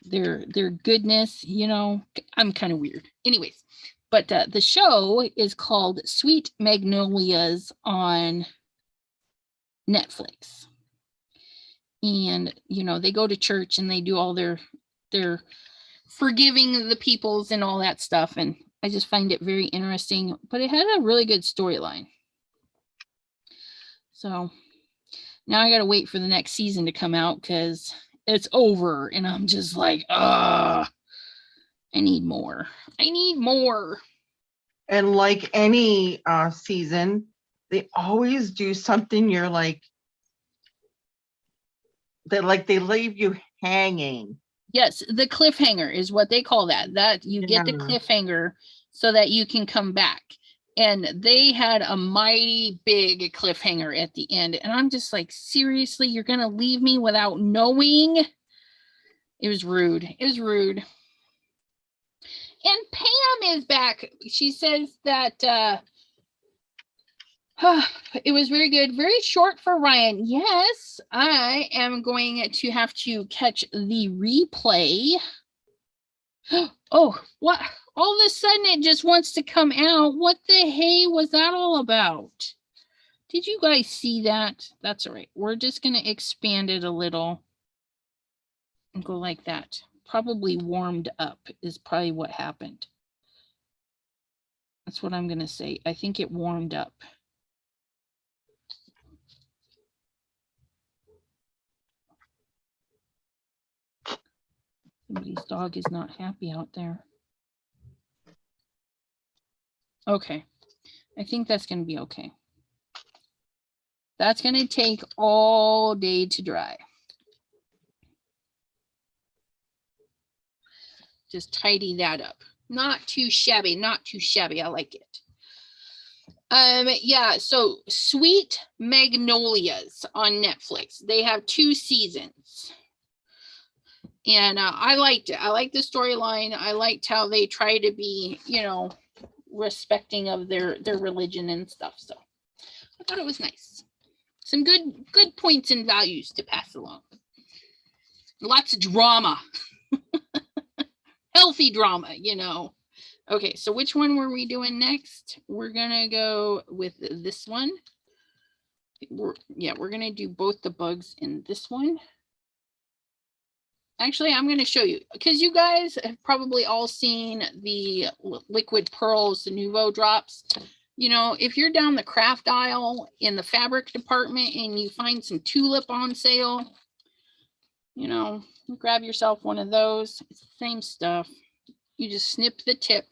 their goodness, you know. I'm kind of weird. Anyways, but the show is called Sweet Magnolias on Netflix. And, you know, they go to church and they do all their forgiving the peoples and all that stuff. And I just find it very interesting, but it had a really good storyline. So Now I gotta wait for the next season to come out because it's over, and I'm just like, I need more. I need more. And like any season, they always do something you're like, that like they leave you hanging. Yes, the cliffhanger is what they call that. That you get the Yeah. cliffhanger so that you can come back. And they had a mighty big cliffhanger at the end. And I'm just like, seriously, you're going to leave me without knowing? It was rude. It was rude. And Pam is back. She says that it was very good. Very short for Ryan. Yes, I am going to have to catch the replay. Oh, what? All of a sudden it just wants to come out. What the hey was that all about? Did you guys see that? That's all right. We're just going to expand it a little and go like that. Probably warmed up is probably what happened. That's what I'm going to say. I think it warmed up. Somebody's dog is not happy out there. Okay. I think that's going to be okay. That's going to take all day to dry. Just tidy that up. Not too shabby, not too shabby. I like it. Yeah, so Sweet Magnolias on Netflix. They have 2 seasons. And I liked it. I liked the storyline. I liked how they try to be, you know, respecting of their religion and stuff. So I thought it was nice. Some good points and values to pass along. Lots of drama. Healthy drama, you know. Okay, so which one were we doing next? We're gonna go with this one. We're gonna do both the bugs in this one. Actually, I'm gonna show you because you guys have probably all seen the liquid pearls, the Nouveau drops. You know, if you're down the craft aisle in the fabric department and you find some tulip on sale, you know, grab yourself one of those. It's the same stuff. You just snip the tip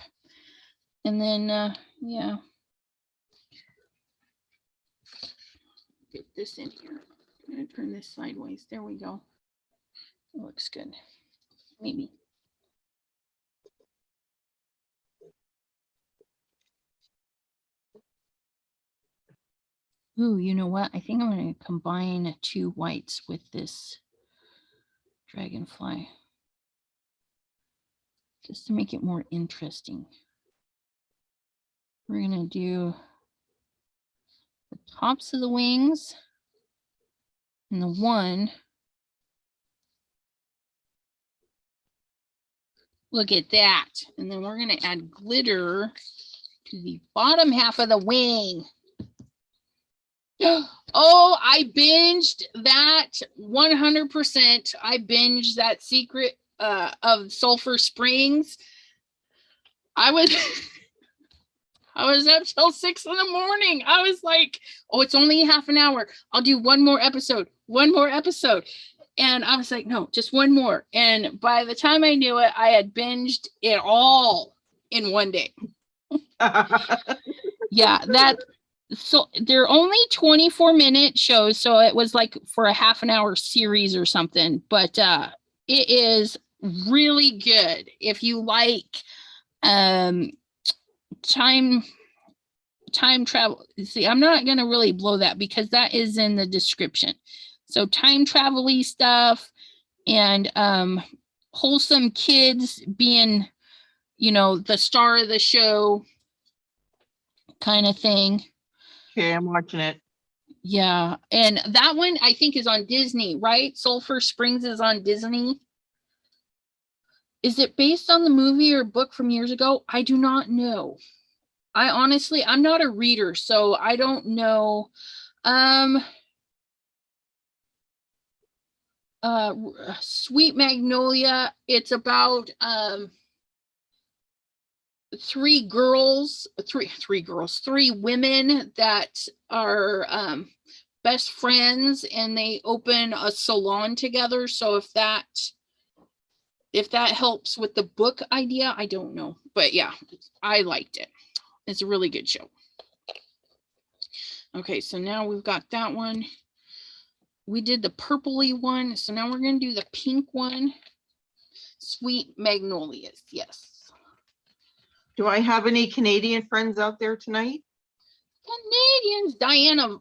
and then, yeah. Get this in here. I'm gonna turn this sideways. There we go. It looks good. Maybe. Ooh, you know what? I think I'm going to combine 2 whites with this dragonfly just to make it more interesting. We're going to do the tops of the wings and the one. Look at that. And then we're going to add glitter to the bottom half of the wing. Oh, I binged that 100%. I binged that Secret of Sulphur Springs. I was up till 6 in the morning. I was like, oh, it's only half an hour. I'll do one more episode. And I was like, no, just one more. And by the time I knew it, I had binged it all in one day. Yeah, so they're only 24-minute shows, so it was like for a half an hour series or something, but it is really good if you like time travel. See, I'm not going to really blow that because that is in the description. So time travel-y stuff and wholesome kids being, you know, the star of the show kind of thing. Okay, I'm watching it. Yeah, and that one I think is on Disney, right? Sulphur Springs is on Disney. Is it based on the movie or book from years ago? I do not know. I'm not a reader, so I don't know. Sweet Magnolia, it's about 3 women that are best friends and they open a salon together. So if that helps with the book idea, I don't know. But yeah, I liked it. It's a really good show. Okay, so now we've got that one. We did the purpley one. So now we're going to do the pink one. Sweet Magnolias. Yes. Do I have any Canadian friends out there tonight? Canadians. Diana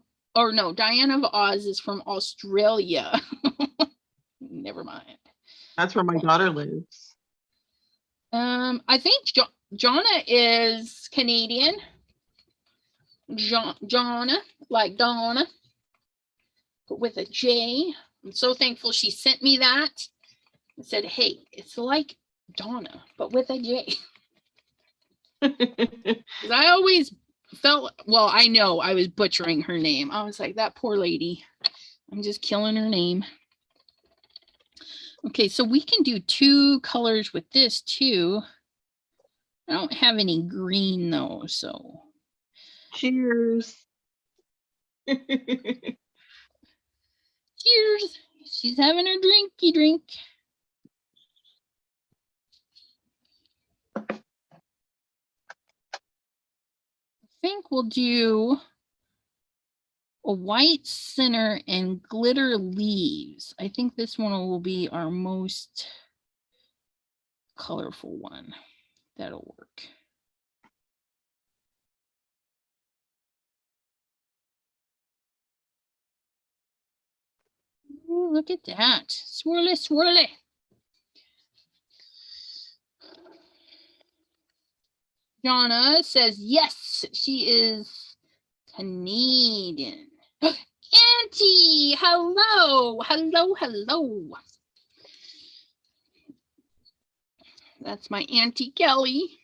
of Oz is from Australia. Never mind. That's where my daughter lives. I think Jonna is Canadian. Jonna, like Donna, but with a J. I'm so thankful she sent me that and said, hey, it's like Donna, but with a J. Because I always felt, well, I know I was butchering her name. I was like, that poor lady. I'm just killing her name. Okay, so we can do 2 colors with this too. I don't have any green though, so. Cheers. Cheers. She's having her drinky drink. I think we'll do a white center and glitter leaves. I think this one will be our most colorful one. That'll work. Ooh, look at that. Swirly, swirly. Jonna says, yes, she is Canadian. Auntie, hello, hello, hello. That's my Auntie Kelly.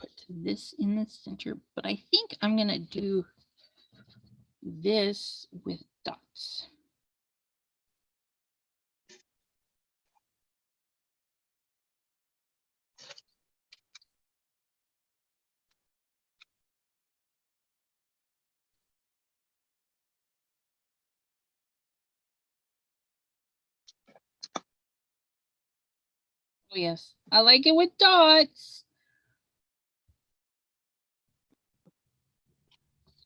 Put this in the center, but I think I'm gonna do this with dots. Oh yes, I like it with dots.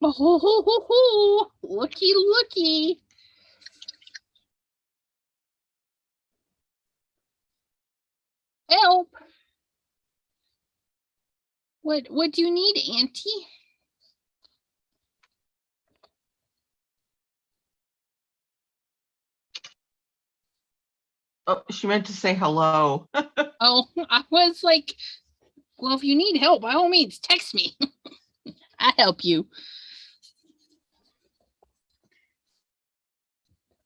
Oh, ho, ho, ho, ho. Looky, looky. Help. What do you need, Auntie? Oh, she meant to say hello. Oh, I was like, well, if you need help, by all means, text me. I'll help you.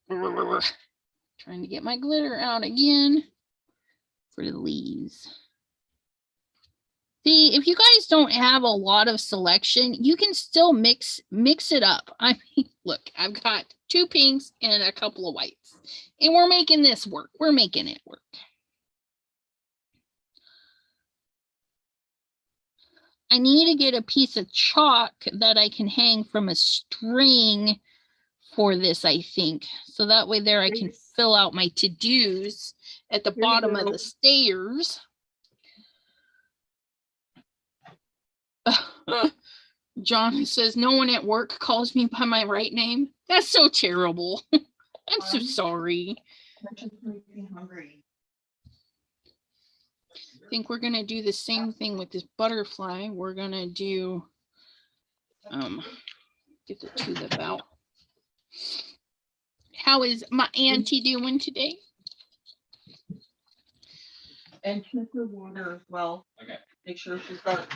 Trying to get my glitter out again for the leaves. See, if you guys don't have a lot of selection, you can still mix it up. I mean, look, I've got 2 pinks and a couple of whites, and we're making this work. We're making it work. I need to get a piece of chalk that I can hang from a string for this, I think. So that way there I can fill out my to-dos at the bottom of the stairs. John says, no one at work calls me by my right name. That's so terrible. I'm so sorry. I'm just really hungry. I think we're gonna do the same thing with this butterfly. We're gonna do get the tube about. How is my auntie doing today? And check her water as well. Okay. Make sure she's got.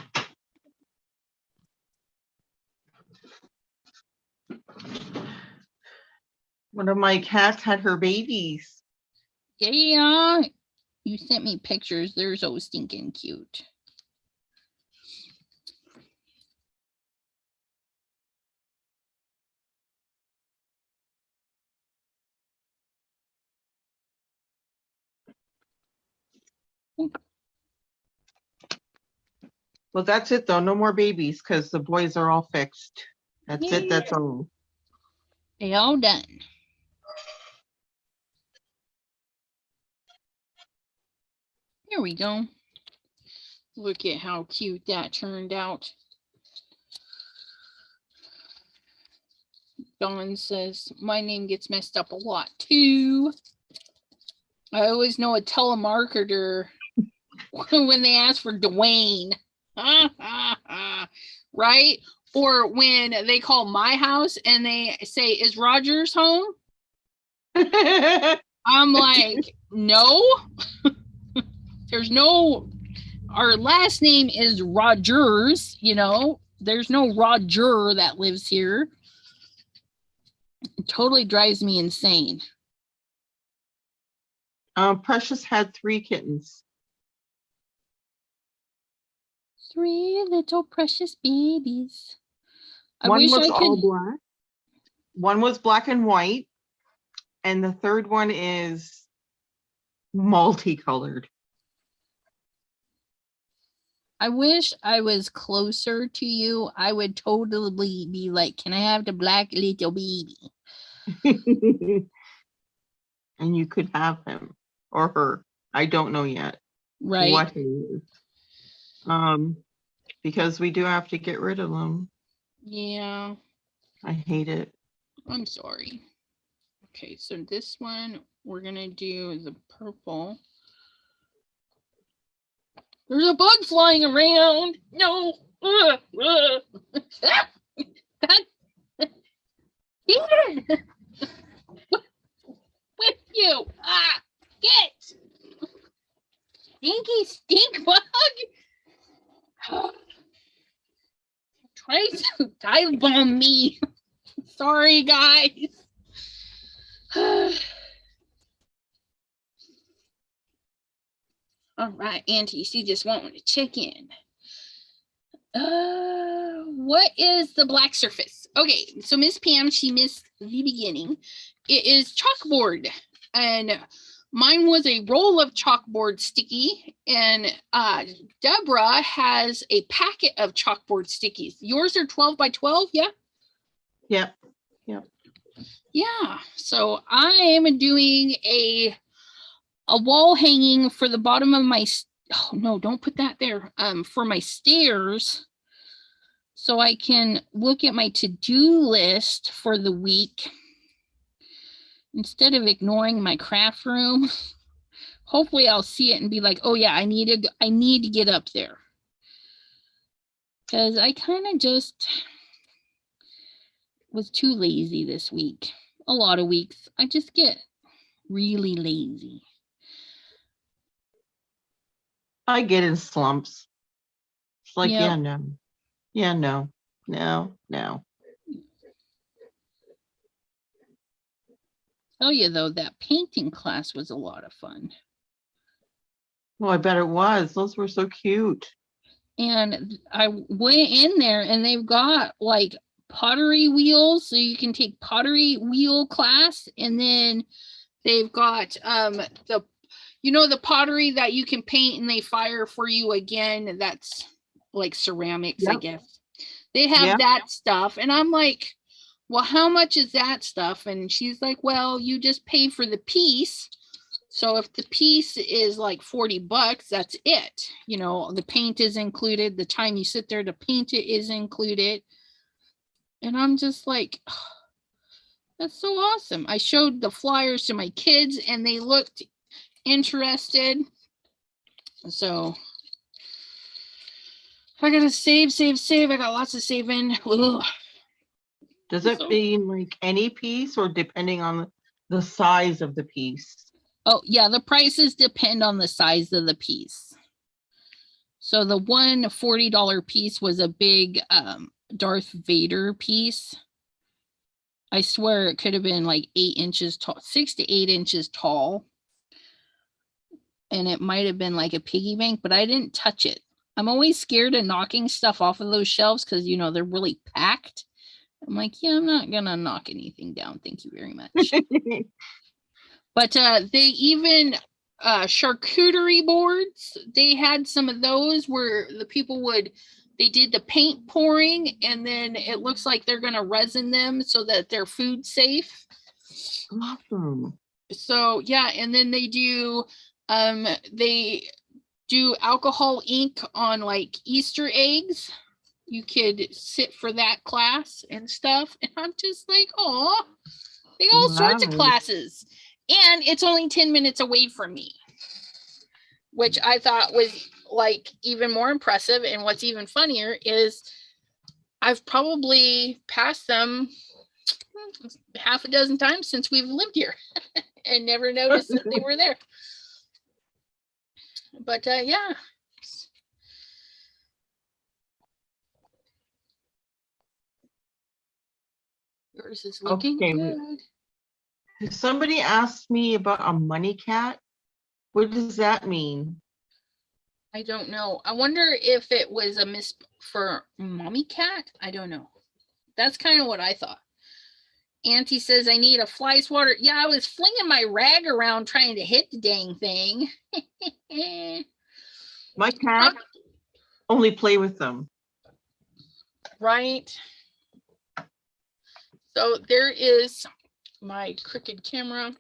One of my cats had her babies. Yeah, you sent me pictures. They're so stinking cute. Well, that's it though. No more babies because the boys are all fixed. That's it. Yeah. That's all. They all done. Here we go. Look at how cute that turned out. Dawn says, my name gets messed up a lot too. I always know a telemarketer when they ask for Dwayne. Right? Or when they call my house and they say, is Rogers home? I'm like, no. There's no, our last name is Rogers, you know. There's no Roger that lives here. It totally drives me insane. Precious had 3 kittens. 3 little precious babies. One was all black. One was black and white. And the third one is multicolored. I wish I was closer to you. I would totally be like, can I have the black little baby? And you could have him or her. I don't know yet. Right. What he is. Because we do have to get rid of them. Yeah. I hate it. I'm sorry. Okay, so this one, we're going to do the purple. There's a bug flying around. No. Ethan! With you. Get. Stinky stink bug. Try to dive bomb me. Sorry, guys. All right, Auntie, she just wanted to check in. What is the black surface? Okay, so Miss Pam, she missed the beginning. It is chalkboard, and mine was a roll of chalkboard sticky, and Deborah has a packet of chalkboard stickies. Yours are 12 by 12, yeah? Yep. Yeah, so I am doing a wall hanging for the bottom of my, oh no, don't put that there, for my stairs, so I can look at my to-do list for the week instead of ignoring my craft room. Hopefully I'll see it and be like, oh yeah, I need to get up there, because I kind of just was too lazy this week. A lot of weeks I just get really lazy. I get in slumps. It's like, Yep. no. Tell you though, that painting class was a lot of fun. Well, I bet it was. Those were so cute. And I went in there and they've got like pottery wheels, so you can take pottery wheel class, and then they've got the pottery that you can paint and they fire for you again. That's like ceramics, I guess. They have that stuff, and I'm like, well, how much is that stuff? And she's like, well, you just pay for the piece. So if the piece is like $40, that's it. You know, the paint is included. The time you sit there to paint it is included. And I'm just like, oh, that's so awesome. I showed the flyers to my kids and they looked interested. So I gotta save. I got lots of saving. Ugh. Does it mean like any piece or depending on the size of the piece? Oh yeah, the prices depend on the size of the piece. So the one $40 piece was a big Darth Vader piece. I swear it could have been like 8 inches tall, 6 to 8 inches tall. And it might have been like a piggy bank, but I didn't touch it. I'm always scared of knocking stuff off of those shelves because, you know, they're really packed. I'm like, yeah, I'm not going to knock anything down. Thank you very much. But they even charcuterie boards. They had some of those where the people they did the paint pouring, and then it looks like they're going to resin them so that they're food safe. Awesome. So yeah, and then they do alcohol ink on like Easter eggs. You could sit for that class and stuff. And I'm just like, oh, they got all sorts of classes. And it's only 10 minutes away from me, which I thought was like even more impressive. And what's even funnier is I've probably passed them half a dozen times since we've lived here and never noticed that they were there. But yeah. Yours is looking good. Somebody asked me about a money cat. What does that mean? I don't know. I wonder if it was a miss for mommy cat. I don't know. That's kind of what I thought. Auntie says I need a fly swatter. Yeah, I was flinging my rag around trying to hit the dang thing. My cat only play with them. Right. So there is my crooked camera.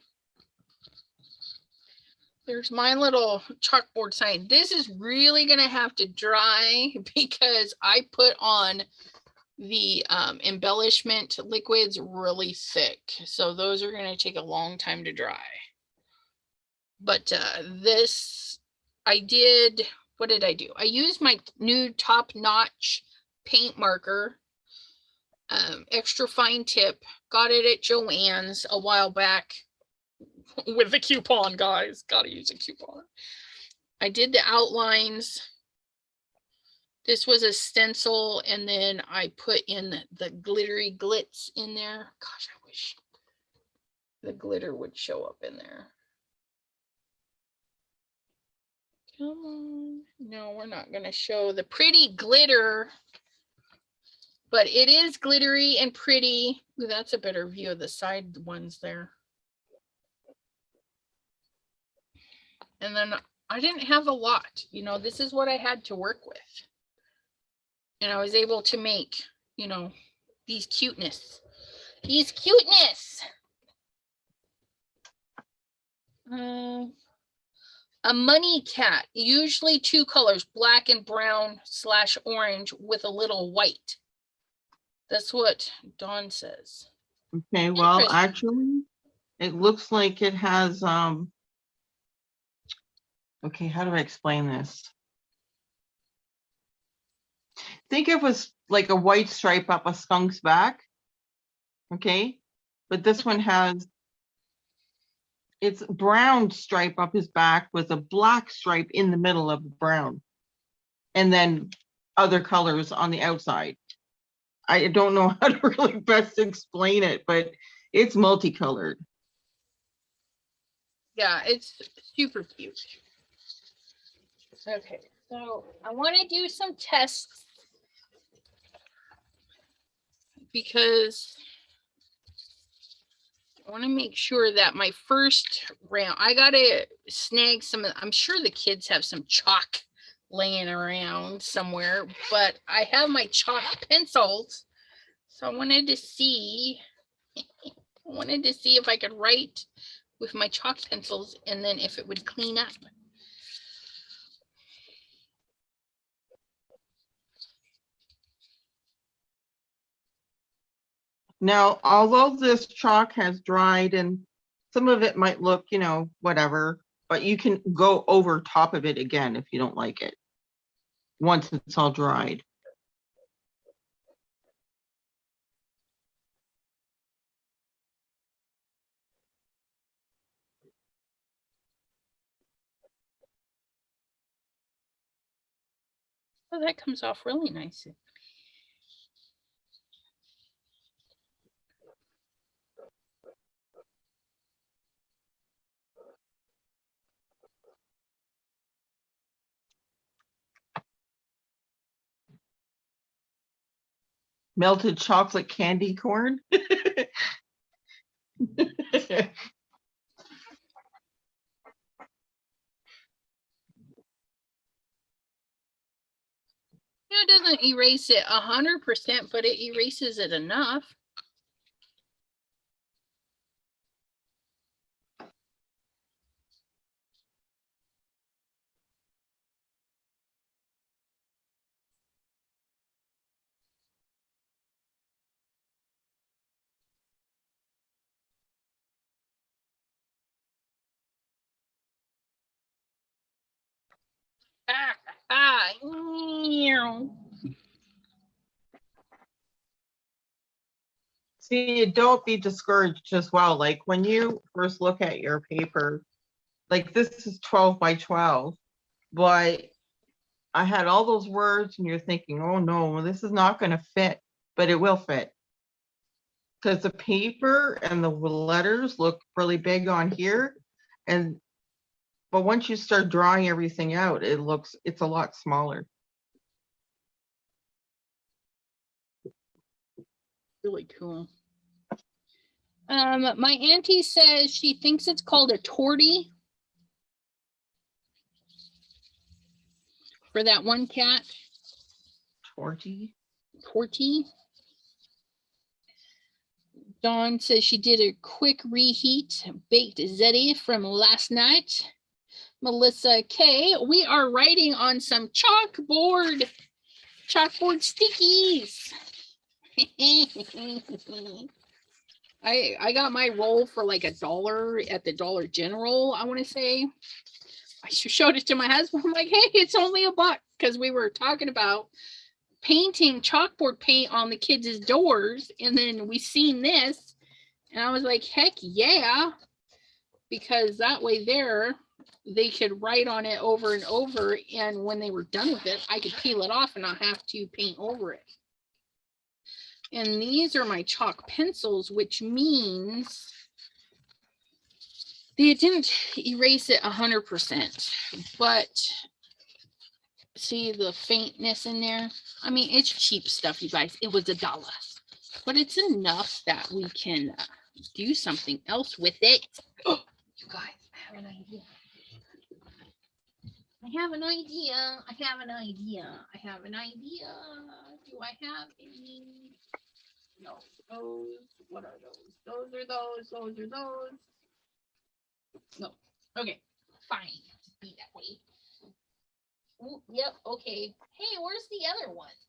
There's my little chalkboard sign. This is really going to have to dry because I put on the embellishment liquids really thick. So those are going to take a long time to dry. But this, what did I do? I used my new top-notch paint marker, extra fine tip, got it at Joann's a while back with the coupon, guys. Gotta use a coupon. I did the outlines. This was a stencil, and then I put in the glittery glitz in there. Gosh, I wish the glitter would show up in there. Come on. No, we're not going to show the pretty glitter, but it is glittery and pretty. Ooh, that's a better view of the side ones there. And then I didn't have a lot, you know, this is what I had to work with. And I was able to make, you know, these cuteness. A money cat, usually two colors, black and brown / orange with a little white. That's what Dawn says. Okay, well, actually, it looks like it has, okay, how do I explain this? Think it was like a white stripe up a skunk's back, okay? But this one has, it's brown stripe up his back with a black stripe in the middle of the brown. And then other colors on the outside. I don't know how to really best explain it, but it's multicolored. Yeah, it's super cute. Okay, so I want to do some tests because I want to make sure that my first round, I got to snag some, I'm sure the kids have some chalk laying around somewhere, but I have my chalk pencils. So I wanted to see if I could write with my chalk pencils and then if it would clean up. Now, although this chalk has dried and some of it might look, you know, whatever, but you can go over top of it again if you don't like it, once it's all dried. Oh, that comes off really nice. Melted chocolate candy corn. it doesn't erase it 100%, but it erases it enough. See, don't be discouraged as well. Like when you first look at your paper, like this is 12 by 12, but I had all those words and you're thinking, oh no, this is not going to fit, but it will fit. Because the paper and the letters look really big on here. But once you start drawing everything out, it's a lot smaller. Really cool. My auntie says she thinks it's called a tortie for that one cat. Tortie. Dawn says she did a quick reheat, baked ziti from last night. Melissa K, we are writing on some chalkboard stickies. I got my roll for like $1 at the Dollar General, I want to say. I showed it to my husband. I'm like, hey, it's only $1, because we were talking about painting chalkboard paint on the kids' doors, and then we seen this, and I was like, heck yeah, because that way they could write on it over and over, and when they were done with it, I could peel it off and not have to paint over it. And these are my chalk pencils, which means they didn't erase it 100%, but see the faintness in there? I mean, it's cheap stuff, you guys. It was $1, but it's enough that we can do something else with it. Oh, you guys, I have an idea. Do I have any? No, those, what are those? Those are those. No, okay, fine, be that way. Ooh, yep, okay. Hey, where's the other ones?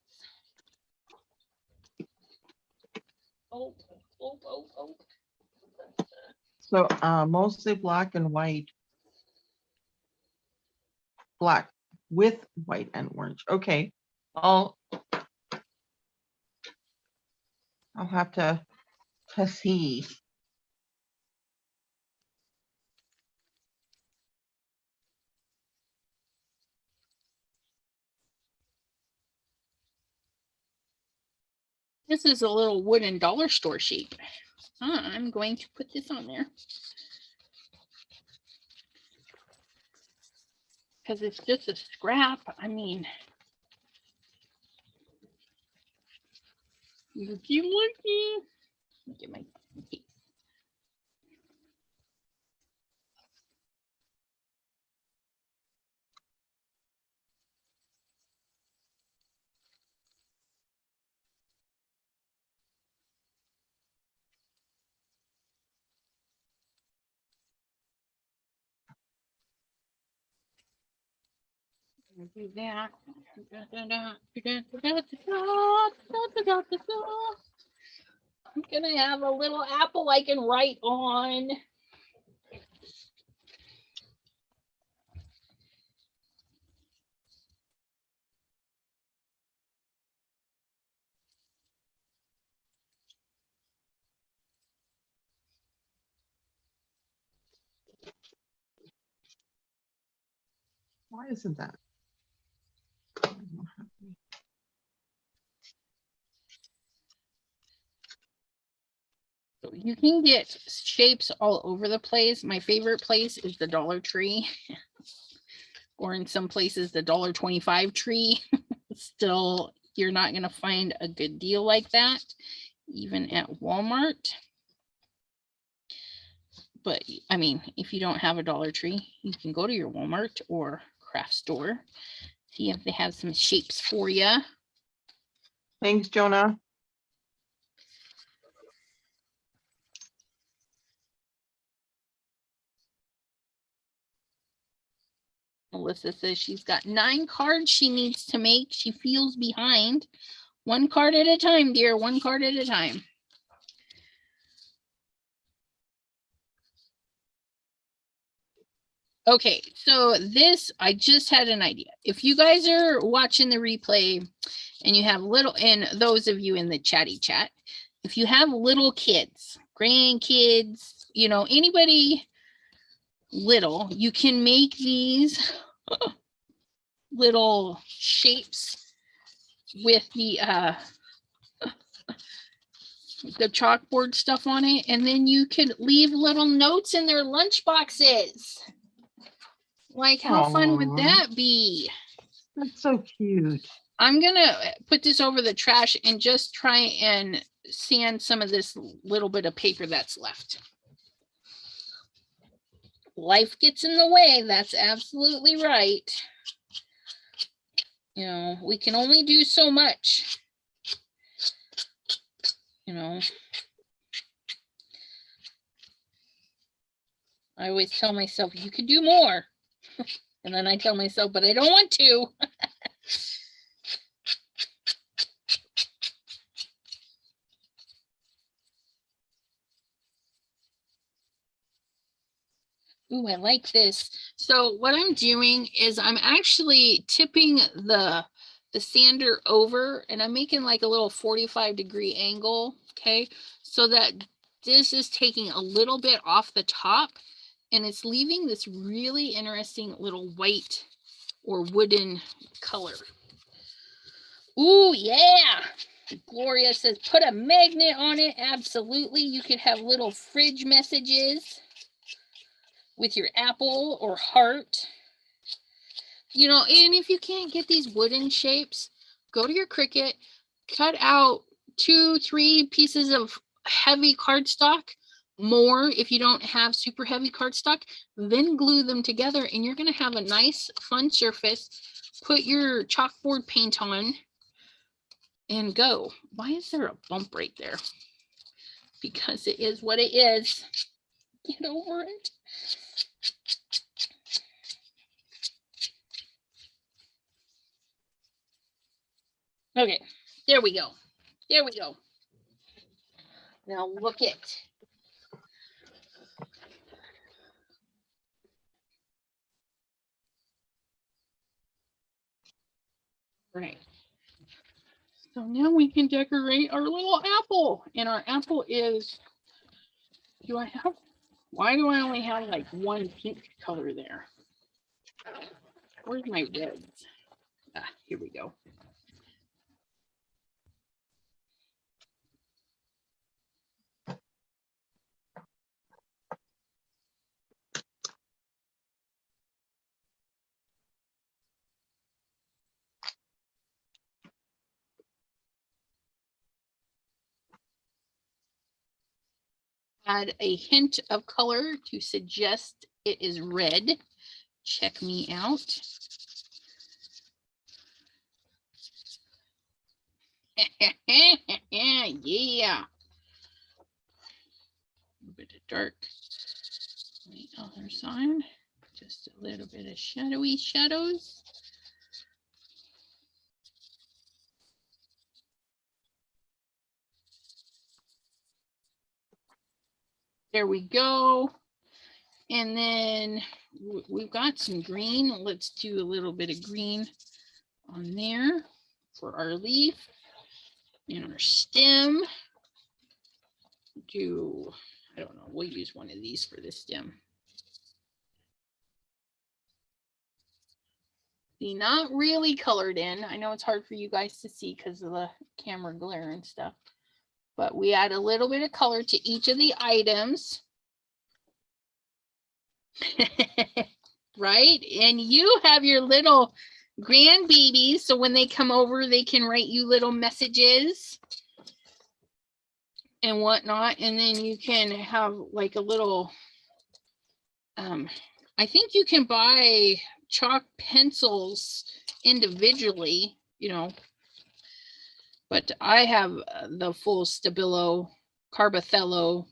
Oh. So mostly black and white. Black with white and orange. Okay. I'll have to see. This is a little wooden dollar store sheet. I'm going to put this on there, because it's just a scrap. I mean, looky. Look at my. Do that. I'm gonna have a little apple I can write on. Why isn't that? So you can get shapes all over the place. My favorite place is the Dollar Tree, or in some places the $1.25 tree. Still, you're not going to find a good deal like that, even at Walmart. But I mean, if you don't have a Dollar Tree, you can go to your Walmart or craft store, see if they have some shapes for you. Thanks, Jonah. Melissa says she's got 9 cards she needs to make. She feels behind. 1 card at a time, dear. 1 card at a time. Okay, so this, I just had an idea. If you guys are watching the replay and you have little, and those of you in the chatty chat, if you have little kids, grandkids, you know, anybody little, you can make these little shapes with the chalkboard stuff on it, and then you can leave little notes in their lunch boxes. Like, how fun would that be? That's so cute. I'm gonna put this over the trash and just try and sand some of this little bit of paper that's left. Life gets in the way. That's absolutely right. You know, we can only do so much. You know, I always tell myself, you could do more. And then I tell myself, but I don't want to. Ooh, I like this. So what I'm doing is I'm actually tipping the sander over, and I'm making like a little 45-degree angle, okay? So that this is taking a little bit off the top, and it's leaving this really interesting little white or wooden color. Ooh, yeah. Gloria says, put a magnet on it. Absolutely. You could have little fridge messages with your apple or heart. You know, and if you can't get these wooden shapes, go to your Cricut, cut out 2-3 pieces of heavy cardstock, more if you don't have super heavy cardstock, then glue them together, and you're going to have a nice fun surface. Put your chalkboard paint on and go. Why is there a bump right there? Because it is what it is. Get over it. Okay, there we go. There we go. Now look it. Right. So now we can decorate our little apple. And our apple is, why do I only have like 1 pink color there? Where's my reds? Ah, here we go. Add a hint of color to suggest it is red. Check me out. Yeah. A bit of dark on the other side. Just a little bit of shadowy shadows. There we go. And then we've got some green. Let's do a little bit of green on there for our leaf and our stem. I don't know, we'll use one of these for the stem. See, not really colored in. I know it's hard for you guys to see because of the camera glare and stuff, but we add a little bit of color to each of the items. Right? And you have your little grandbabies, so when they come over, they can write you little messages and whatnot. And then you can have like a little, I think you can buy chalk pencils individually, you know, But I have the full Stabilo Carbothello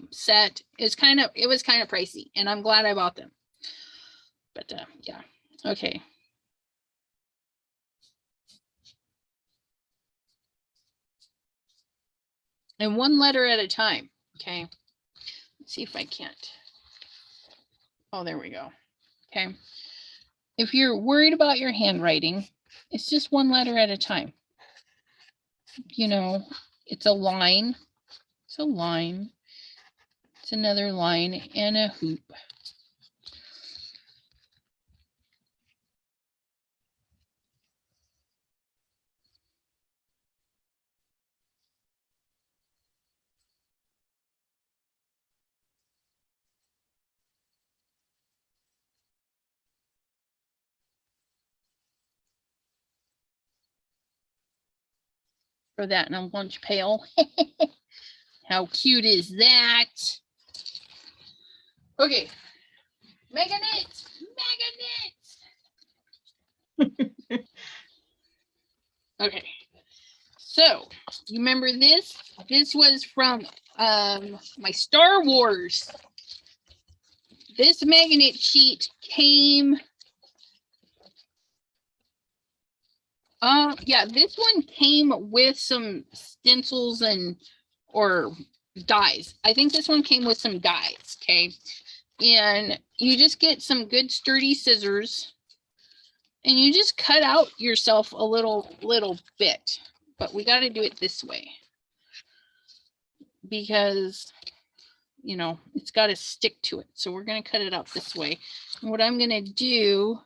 set. It was kind of pricey, and I'm glad I bought them. But yeah, okay. And one letter at a time. Okay. Let's see if I can't. Oh, there we go. Okay. If you're worried about your handwriting, it's just one letter at a time. You know, it's a line. It's a line. It's another line and a hoop. For that in a lunch pail. How cute is that? Okay. Meganit! Meganit! Okay. So, you remember this? This was from my Star Wars. This Meganit sheet came yeah, this one came with some stencils or dies. I think this one came with some dies, okay? And you just get some good sturdy scissors and you just cut out yourself a little bit. But we got to do it this way because, you know, it's got to stick to it. So we're going to cut it out this way. And what I'm going to do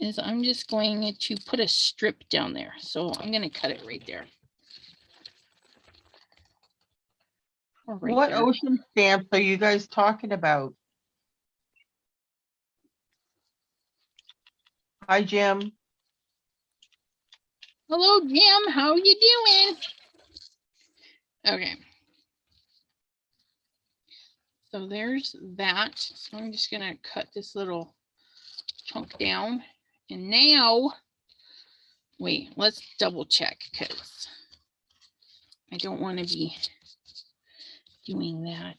is I'm just going to put a strip down there. So I'm going to cut it right there. Right what there. ocean stamps are you guys talking about? Hi, Jim. Hello, Jim. How you doing? Okay. So there's that. So I'm just going to cut this little chunk down. And now, wait, let's double check because I don't want to be doing that.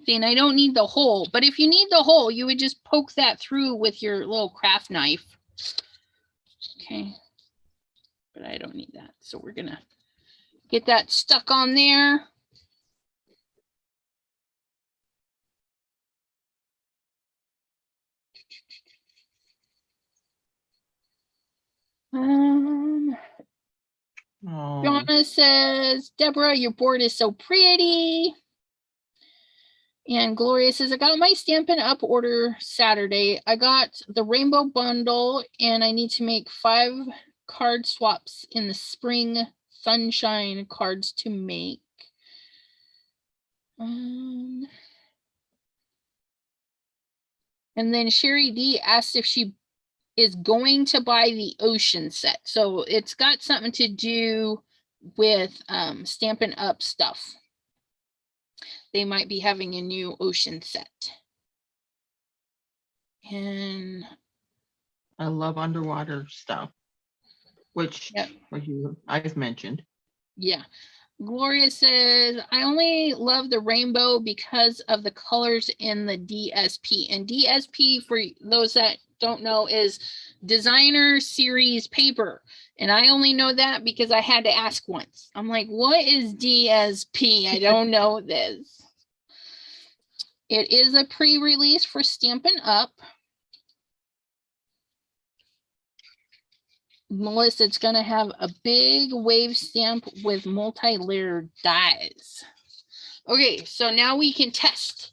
See, and I don't need the hole, but if you need the hole, you would just poke that through with your little craft knife. Okay. But I don't need that. So we're going to get that stuck on there. Donna says, Deborah, your board is so pretty. And Gloria says, I got my Stampin' Up! Order Saturday. I got the rainbow bundle and I need to make 5 card swaps in the spring sunshine cards to make. And then Sherry D asked if she is going to buy the ocean set. So it's got something to do with Stampin' Up! Stuff. They might be having a new ocean set. And I love underwater stuff, which I've mentioned. Yeah. Gloria says, I only love the rainbow because of the colors in the DSP. And DSP, for those that don't know, is designer series paper. And I only know that because I had to ask once. I'm like, what is DSP? I don't know this. It is a pre-release for Stampin' Up! Melissa, it's going to have a big wave stamp with multi-layered dies. Okay, so now we can test.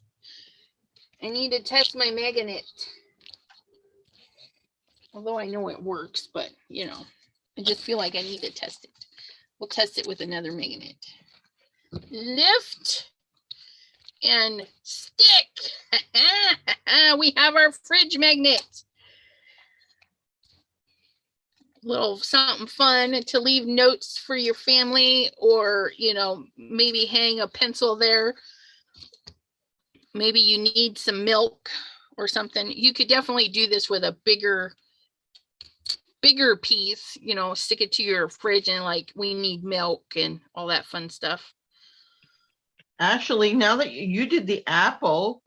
I need to test my Magnet. Although I know it works, but, you know, I just feel like I need to test it. We'll test it with another Magnet. Lift and stick. We have our fridge magnet. Little something fun to leave notes for your family, or, you know, maybe hang a pencil there. Maybe you need some milk or something. You could definitely do this with a bigger bigger piece, you know, stick it to your fridge and like we need milk and all that fun stuff. Actually, now that you did the apple,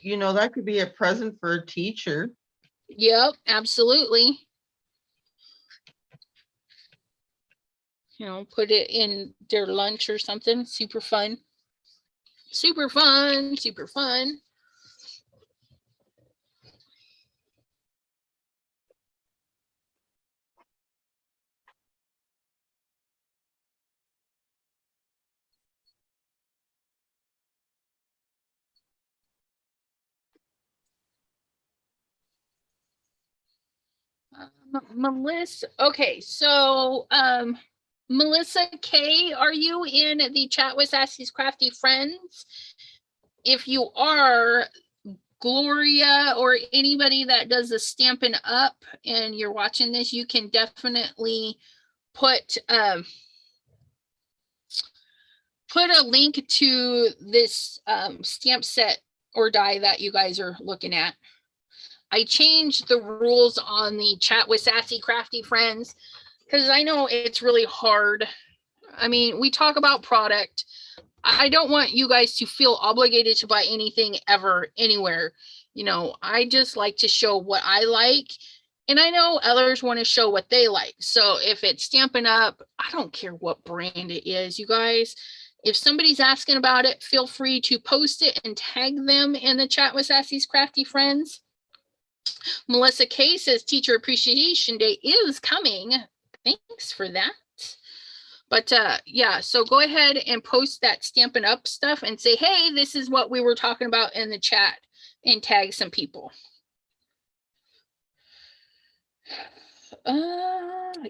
you know, that could be a present for a teacher. Yep, absolutely. You know, put it in their lunch or something. Super fun. Super fun. Super fun. Melissa, okay, so Melissa K, are you in the chat with Sassy's Crafty Friends? If you are, Gloria or anybody that does the Stampin' Up and you're watching this, you can definitely put a link to this stamp set or die that you guys are looking at. I changed the rules on the chat with Sassy Crafty Friends because I know it's really hard. I mean, we talk about product. I don't want you guys to feel obligated to buy anything ever, anywhere. You know, I just like to show what I like. And I know others want to show what they like. So if it's Stampin' Up, I don't care what brand it is, you guys. If somebody's asking about it, feel free to post it and tag them in the chat with Sassy's Crafty Friends. Melissa K says Teacher Appreciation Day is coming. Thanks for that. But yeah, so go ahead and post that Stampin' Up stuff and say, hey, this is what we were talking about in the chat, and tag some people.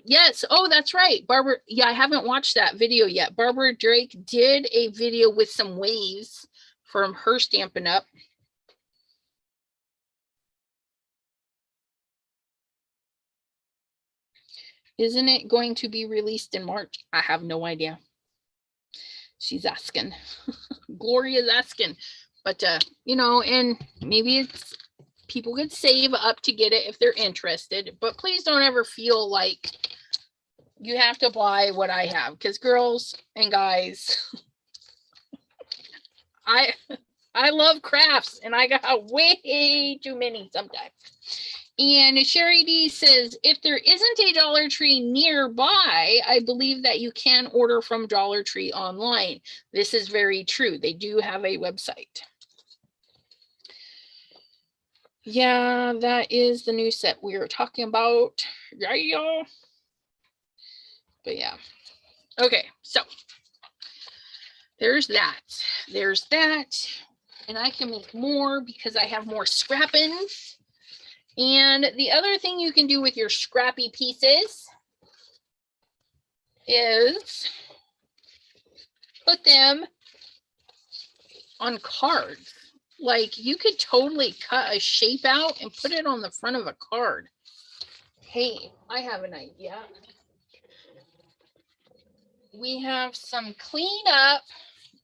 Yes. Oh, that's right. Barbara. Yeah, I haven't watched that video yet. Barbara Drake did a video with some waves from her Stampin' Up. Isn't it going to be released in March? I have no idea. She's asking. Gloria's asking. But, you know, and maybe it's people could save up to get it if they're interested. But please don't ever feel like you have to buy what I have. Because girls and guys, I love crafts and I got way too many sometimes. And Sherry D says, if there isn't a Dollar Tree nearby, I believe that you can order from Dollar Tree online. This is very true. They do have a website. Yeah, that is the new set we were talking about. Yeah. But yeah. Okay, so there's that. There's that. And I can make more because I have more scrappings. And the other thing you can do with your scrappy pieces is put them on cards. Like you could totally cut a shape out and put it on the front of a card. Hey, I have an idea. We have some cleanup.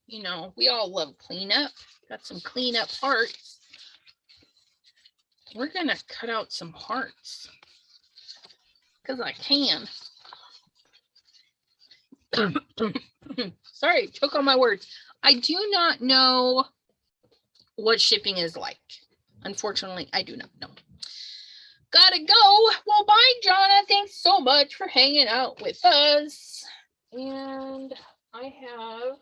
You know, we all love cleanup. Got some cleanup hearts. We're going to cut out some hearts because I can. Sorry, took all my words. I do not know what shipping is like. Unfortunately, I do not know. Gotta go. Well, bye, Jonna. Thanks so much for hanging out with us. And I have...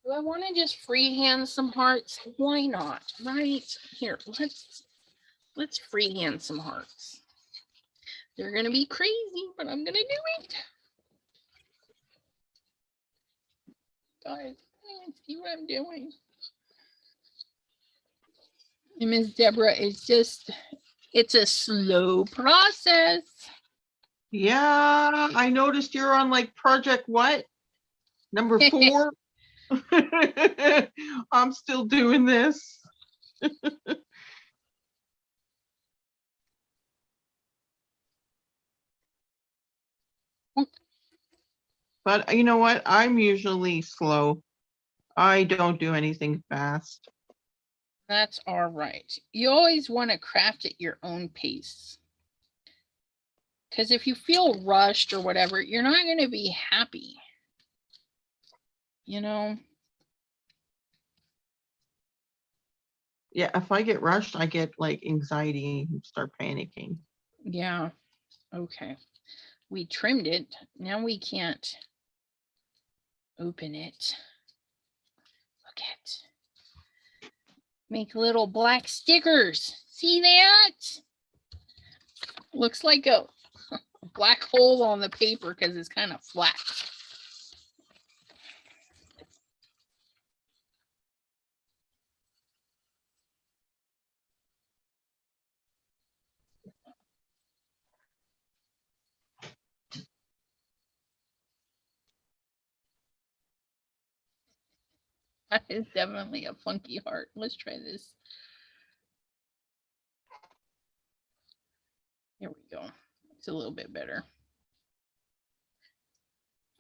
Do I want to just freehand some hearts? Why not? Right here, let's freehand some hearts. They're gonna be crazy, but I'm gonna do it. Guys, see what I'm doing. And Miss Deborah, it's a slow process. Yeah, I noticed you're on like project what? Number 4? I'm still doing this. But you know what? I'm usually slow. I don't do anything fast. That's all right. You always want to craft at your own pace. Because if you feel rushed or whatever, you're not going to be happy. You know? Yeah, if I get rushed, I get like anxiety and start panicking. Yeah. Okay. We trimmed it. Now we can't open it. Look at. Make little black stickers. See that? Looks like a black hole on the paper because it's kind of flat. That is definitely a funky heart. Let's try this. Here we go. It's a little bit better.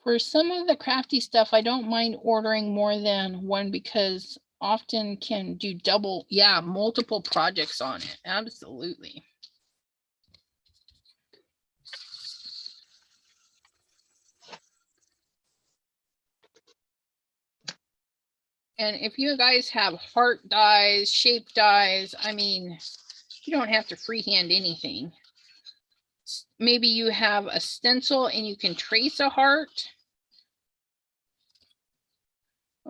For some of the crafty stuff, I don't mind ordering more than one because often can do double, yeah, multiple projects on it. Absolutely. And if you guys have heart dies, shape dies, I mean, you don't have to freehand anything. Maybe you have a stencil and you can trace a heart.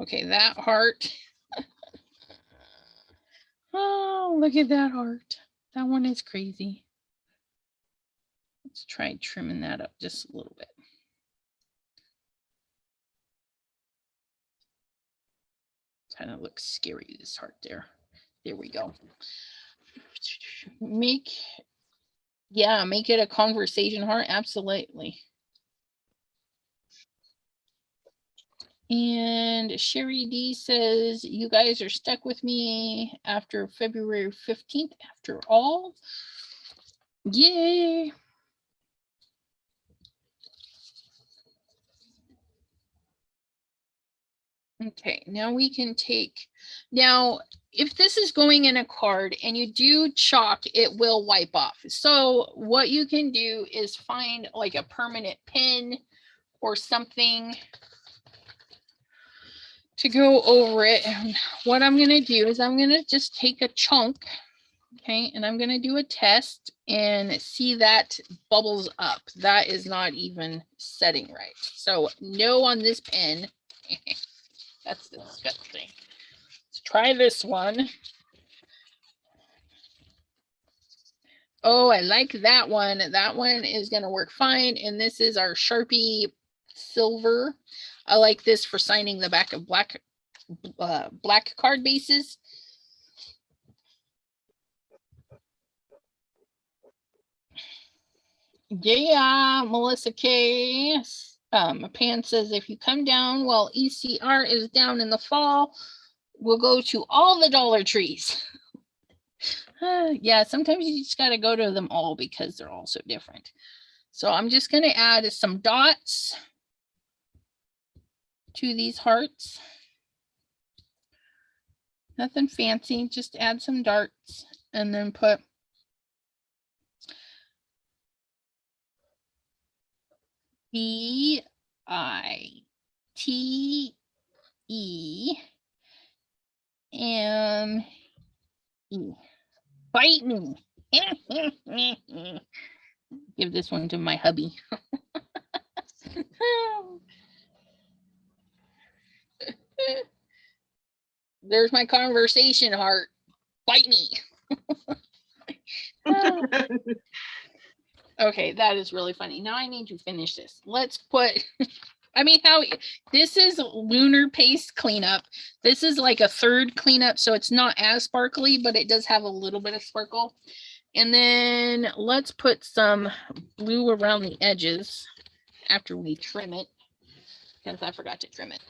Okay, that heart. Oh, look at that heart. That one is crazy. Let's try trimming that up just a little bit. Kind of looks scary, this heart there. There we go. Make it a conversation heart. Absolutely. And Sherry D says, you guys are stuck with me after February 15th after all. Yay. Okay, now we can take, now if this is going in a card and you do chalk, it will wipe off. So what you can do is find like a permanent pin or something to go over it. And what I'm going to do is I'm going to just take a chunk, okay, and I'm going to do a test and see that bubbles up. That is not even setting right. So no on this pen. That's disgusting. Let's try this one. Oh, I like that one. That one is going to work fine. And this is our Sharpie silver. I like this for signing the back of black card bases. Yeah, Melissa K. Pan says, if you come down while ECR is down in the fall, we'll go to all the Dollar Trees. Yeah, sometimes you just got to go to them all because they're all so different. So I'm just going to add some dots to these hearts. Nothing fancy, just add some darts and then put BITE. Bite me. Give this one to my hubby. There's my conversation heart. Bite me. Okay, that is really funny. Now I need to finish this. Let's put, I mean, how this is lunar paste cleanup. This is like a third cleanup, so it's not as sparkly, but it does have a little bit of sparkle. And then let's put some blue around the edges after we trim it, because I forgot to trim it.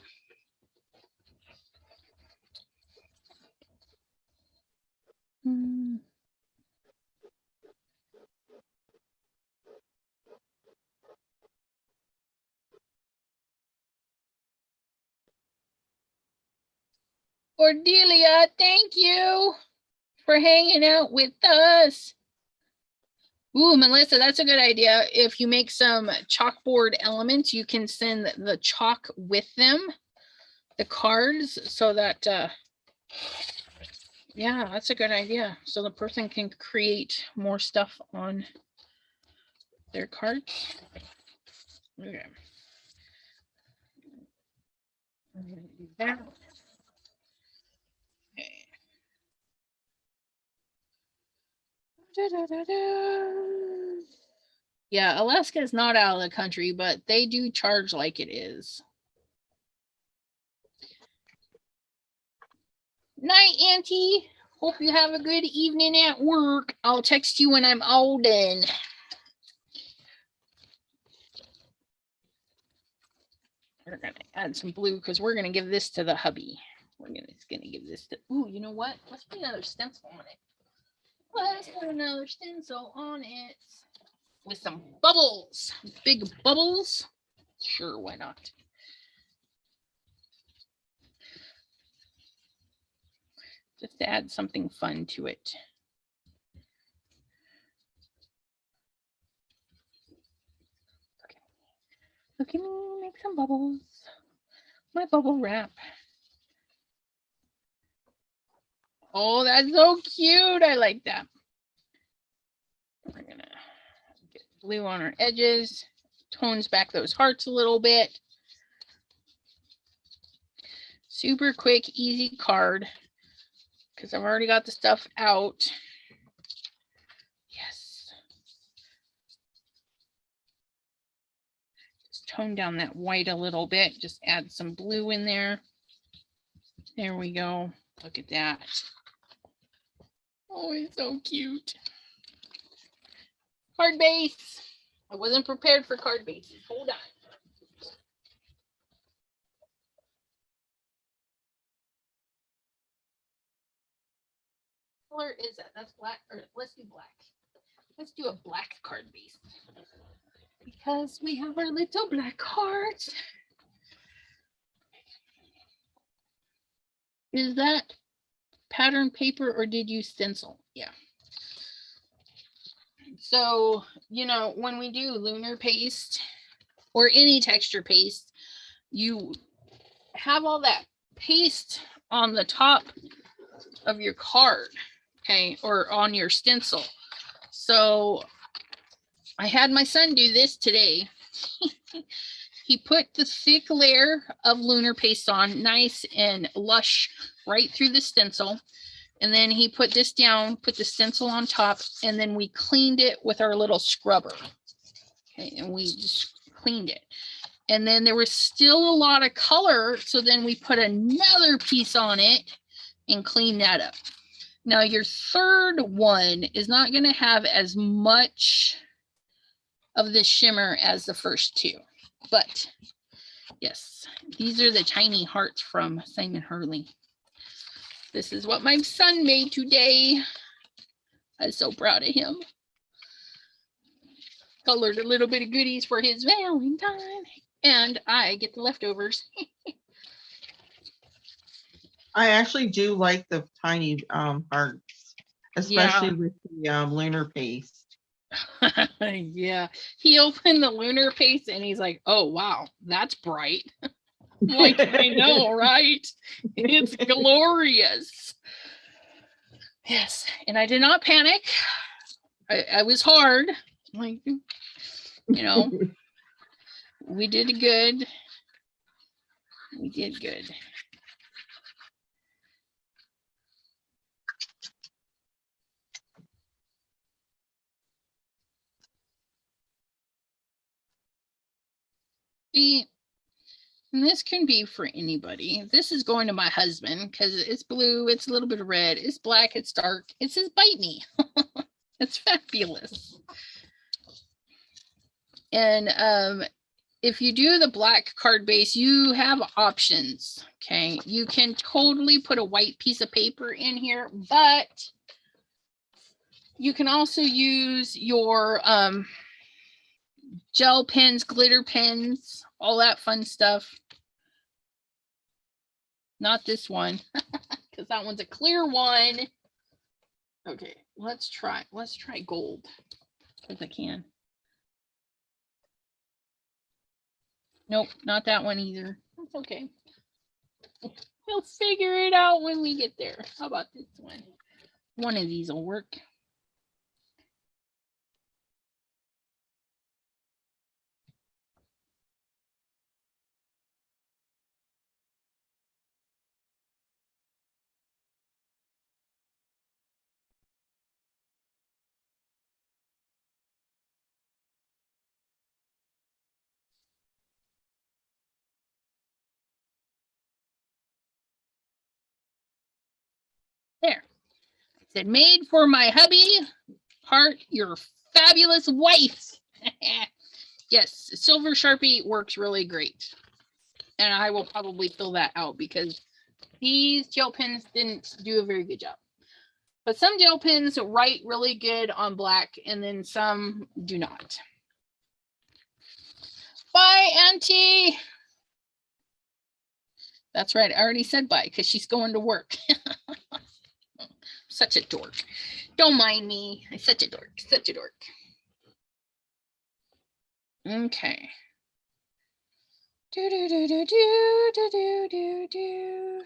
Cordelia, thank you for hanging out with us. Ooh, Melissa, that's a good idea. If you make some chalkboard elements, you can send the chalk with them, the cards, so that, yeah, that's a good idea. So the person can create more stuff on their cards. Okay. I'm gonna do that. Okay. Yeah, Alaska is not out of the country, but they do charge like it is. Night, Auntie. Hope you have a good evening at work. I'll text you when I'm all done. We're gonna add some blue because we're gonna give this to the hubby. We're gonna give this to. Ooh, you know what? Let's put another stencil on it. Let's put another stencil on it with some bubbles, big bubbles. Sure, why not? Just to add something fun to it. Okay. Look at me make some bubbles. My bubble wrap. Oh, that's so cute. I like that. We're gonna get blue on our edges, tones back those hearts a little bit. Super quick, easy card because I've already got the stuff out. Yes. Just tone down that white a little bit. Just add some blue in there. There we go. Look at that. Oh, it's so cute. Card base. I wasn't prepared for card bases. Hold on. What color is that? That's black. Or let's do black. Let's do a black card base. Because we have our little black cards. Is that pattern paper or did you stencil? Yeah. So, you know, when we do lunar paste or any texture paste, you have all that paste on the top of your card, okay, or on your stencil. So I had my son do this today. He put the thick layer of lunar paste on, nice and lush, right through the stencil. And then he put this down, put the stencil on top, and then we cleaned it with our little scrubber. Okay, and we just cleaned it. And then there was still a lot of color, so then we put another piece on it and clean that up. Now your third one is not going to have as much of the shimmer as the first two, but yes, these are the tiny hearts from Simon Hurley. This is what my son made today. I'm so proud of him. Colored a little bit of goodies for his Valentine, and I get the leftovers. I actually do like the tiny hearts, especially with the lunar paste. Yeah, he opened the lunar paste and he's like, oh wow, that's bright. Like, I know, right? It's glorious. Yes, and I did not panic. I was hard. Like, you know, we did good. We did good. See, and this can be for anybody. This is going to my husband because it's blue, it's a little bit of red, it's black, it's dark. It says bite me. It's fabulous. And if you do the black card base, you have options. Okay, you can totally put a white piece of paper in here, but you can also use your gel pens, glitter pens, all that fun stuff. Not this one. because that one's a clear one. Okay, let's try gold if I can. Nope, not that one either. That's okay. We'll figure it out when we get there. How about this one? One of these will work. There. I said, made for my hubby, Heart, your fabulous wife. Yes, silver Sharpie works really great. And I will probably fill that out because these gel pens didn't do a very good job. But some gel pens write really good on black and then some do not. Bye, Auntie. That's right. I already said bye because she's going to work. Such a dork. Don't mind me. I'm such a dork. Such a dork. Okay. Do do do do do do do do do.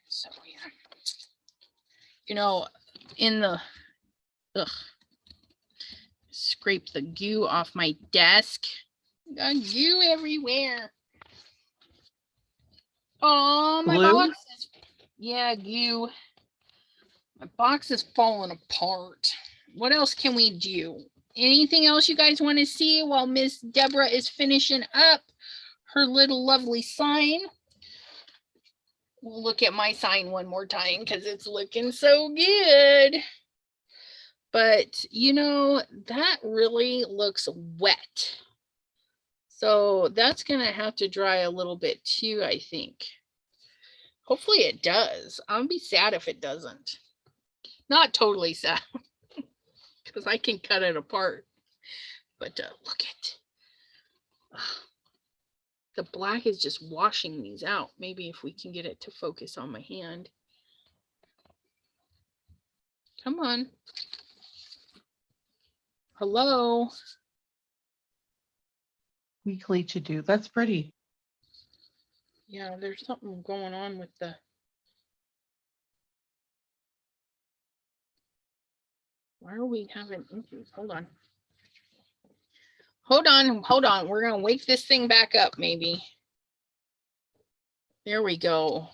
So yeah. You know, in the scrape the goo off my desk. Got goo everywhere. Oh, my box is, yeah, goo. My box is falling apart. What else can we do? Anything else you guys want to see while Miss Deborah is finishing up her little lovely sign? We'll look at my sign one more time because it's looking so good. But, you know, that really looks wet. So that's going to have to dry a little bit too, I think. Hopefully it does. I'll be sad if it doesn't. Not totally sad because I can cut it apart. But look at the black is just washing these out. Maybe if we can get it to focus on my hand. Come on. Hello. Weekly to do. That's pretty. Yeah, there's something going on with the. Why are we having issues? Hold on. Hold on. We're going to wake this thing back up, maybe. There we go.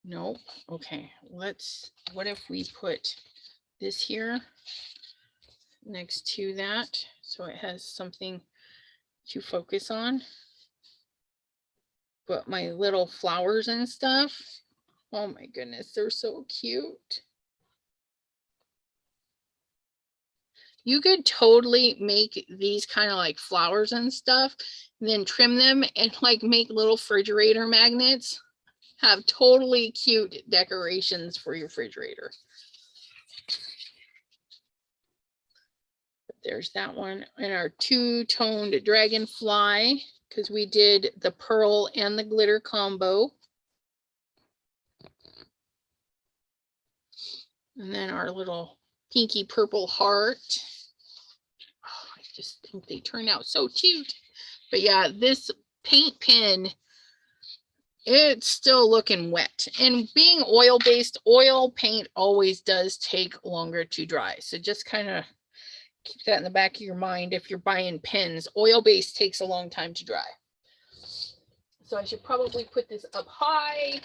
Nope. Okay. What if we put this here next to that so it has something to focus on? But my little flowers and stuff. Oh my goodness, they're so cute. You could totally make these kind of like flowers and stuff, and then trim them and like make little refrigerator magnets. Have totally cute decorations for your refrigerator. There's that one. And our two-toned dragonfly, because we did the pearl and the glitter combo. And then our little pinky purple heart. Oh, I just think they turn out so cute. But yeah, this paint pen, it's still looking wet. And being oil-based, oil paint always does take longer to dry. So just kind of keep that in the back of your mind. If you're buying pens, oil-based takes a long time to dry. So I should probably put this up high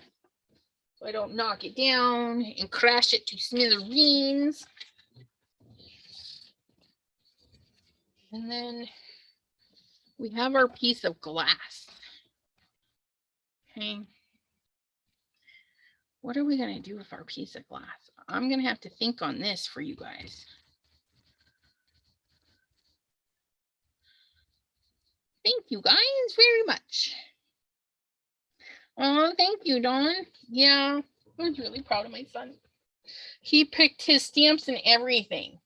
so I don't knock it down and crash it to smithereens. And then we have our piece of glass. Okay. What are we going to do with our piece of glass? I'm going to have to think on this for you guys. Thank you guys very much. Oh, thank you, Dawn. Yeah, I was really proud of my son. He picked his stamps and everything.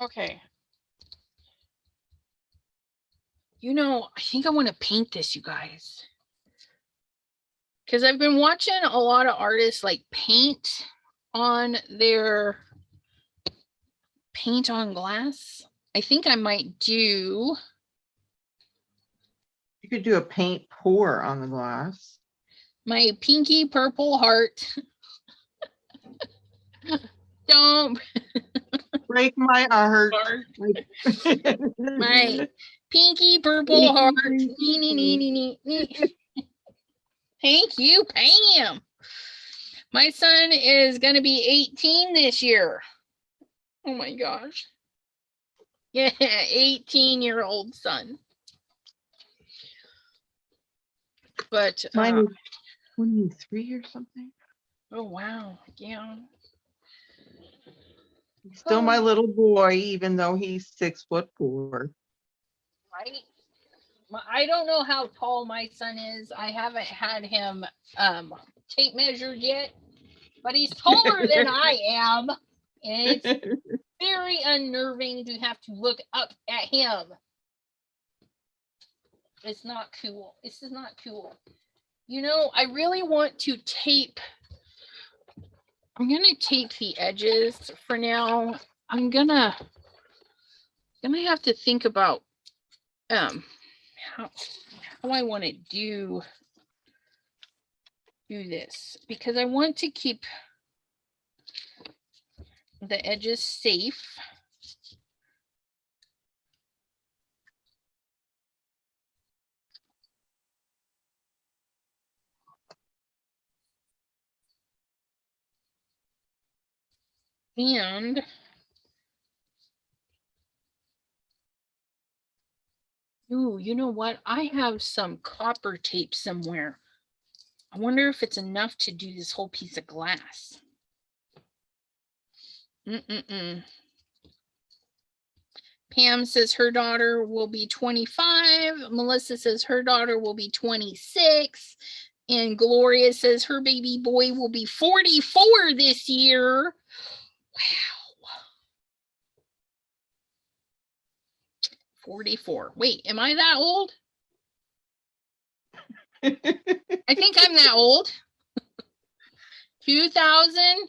Okay. You know, I think I want to paint this, you guys. Because I've been watching a lot of artists like paint on their paint on glass. I think I might do. You could do a paint pour on the glass. My pinky purple heart. Don't Break my heart. my pinky purple heart. Thank you, Pam. My son is going to be 18 this year. Oh my gosh. Yeah, 18-year-old son. But mine is 23 or something. oh wow, yeah. He's still my little boy, even though he's 6'4". Right. I don't know how tall my son is. I haven't had him tape measured yet, but he's taller than I am. And it's very unnerving to have to look up at him. It's not cool. This is not cool. You know, I really want to tape. I'm going to tape the edges for now. I'm gonna have to think about how I want to do this, because I want to keep the edges safe. And ooh, you know what? I have some copper tape somewhere. I wonder if it's enough to do this whole piece of glass. Pam says her daughter will be 25. Melissa says her daughter will be 26. And Gloria says her baby boy will be 44 this year. Wow. 44. Wait, am I that old? I think I'm that old. 2000.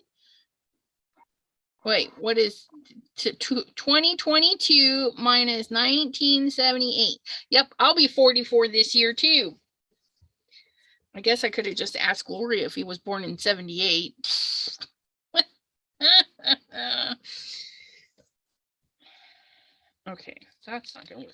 Wait, what is 2022 minus 1978? Yep, I'll be 44 this year too. I guess I could have just asked Gloria if he was born in 78. Okay, that's not gonna work.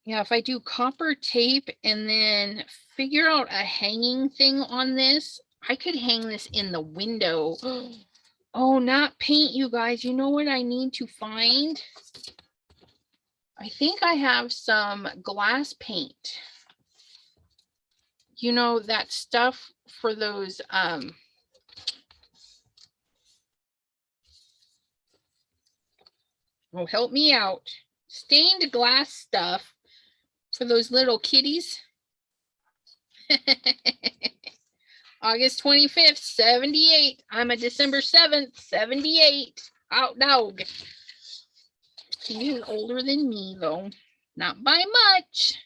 Yeah, if I do copper tape and then figure out a hanging thing on this, I could hang this in the window. Oh, not paint, you guys. You know what I need to find? I think I have some glass paint. You know, that stuff for those oh, help me out. Stained glass stuff for those little kitties. August 25th, 78. I'm a December 7th, 78. Out dog. He is older than me, though. Not by much.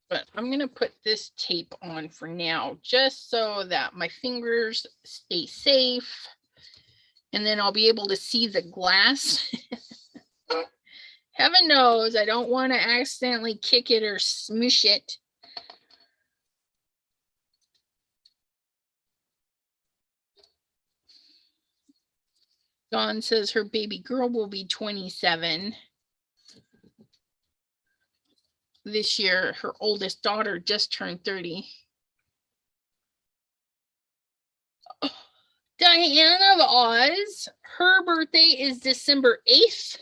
But I'm going to put this tape on for now, just so that my fingers stay safe. And then I'll be able to see the glass. Heaven knows I don't want to accidentally kick it or smoosh it. Dawn says her baby girl will be 27. This year, her oldest daughter just turned 30. Oh, Diane of Oz, her birthday is December 8th,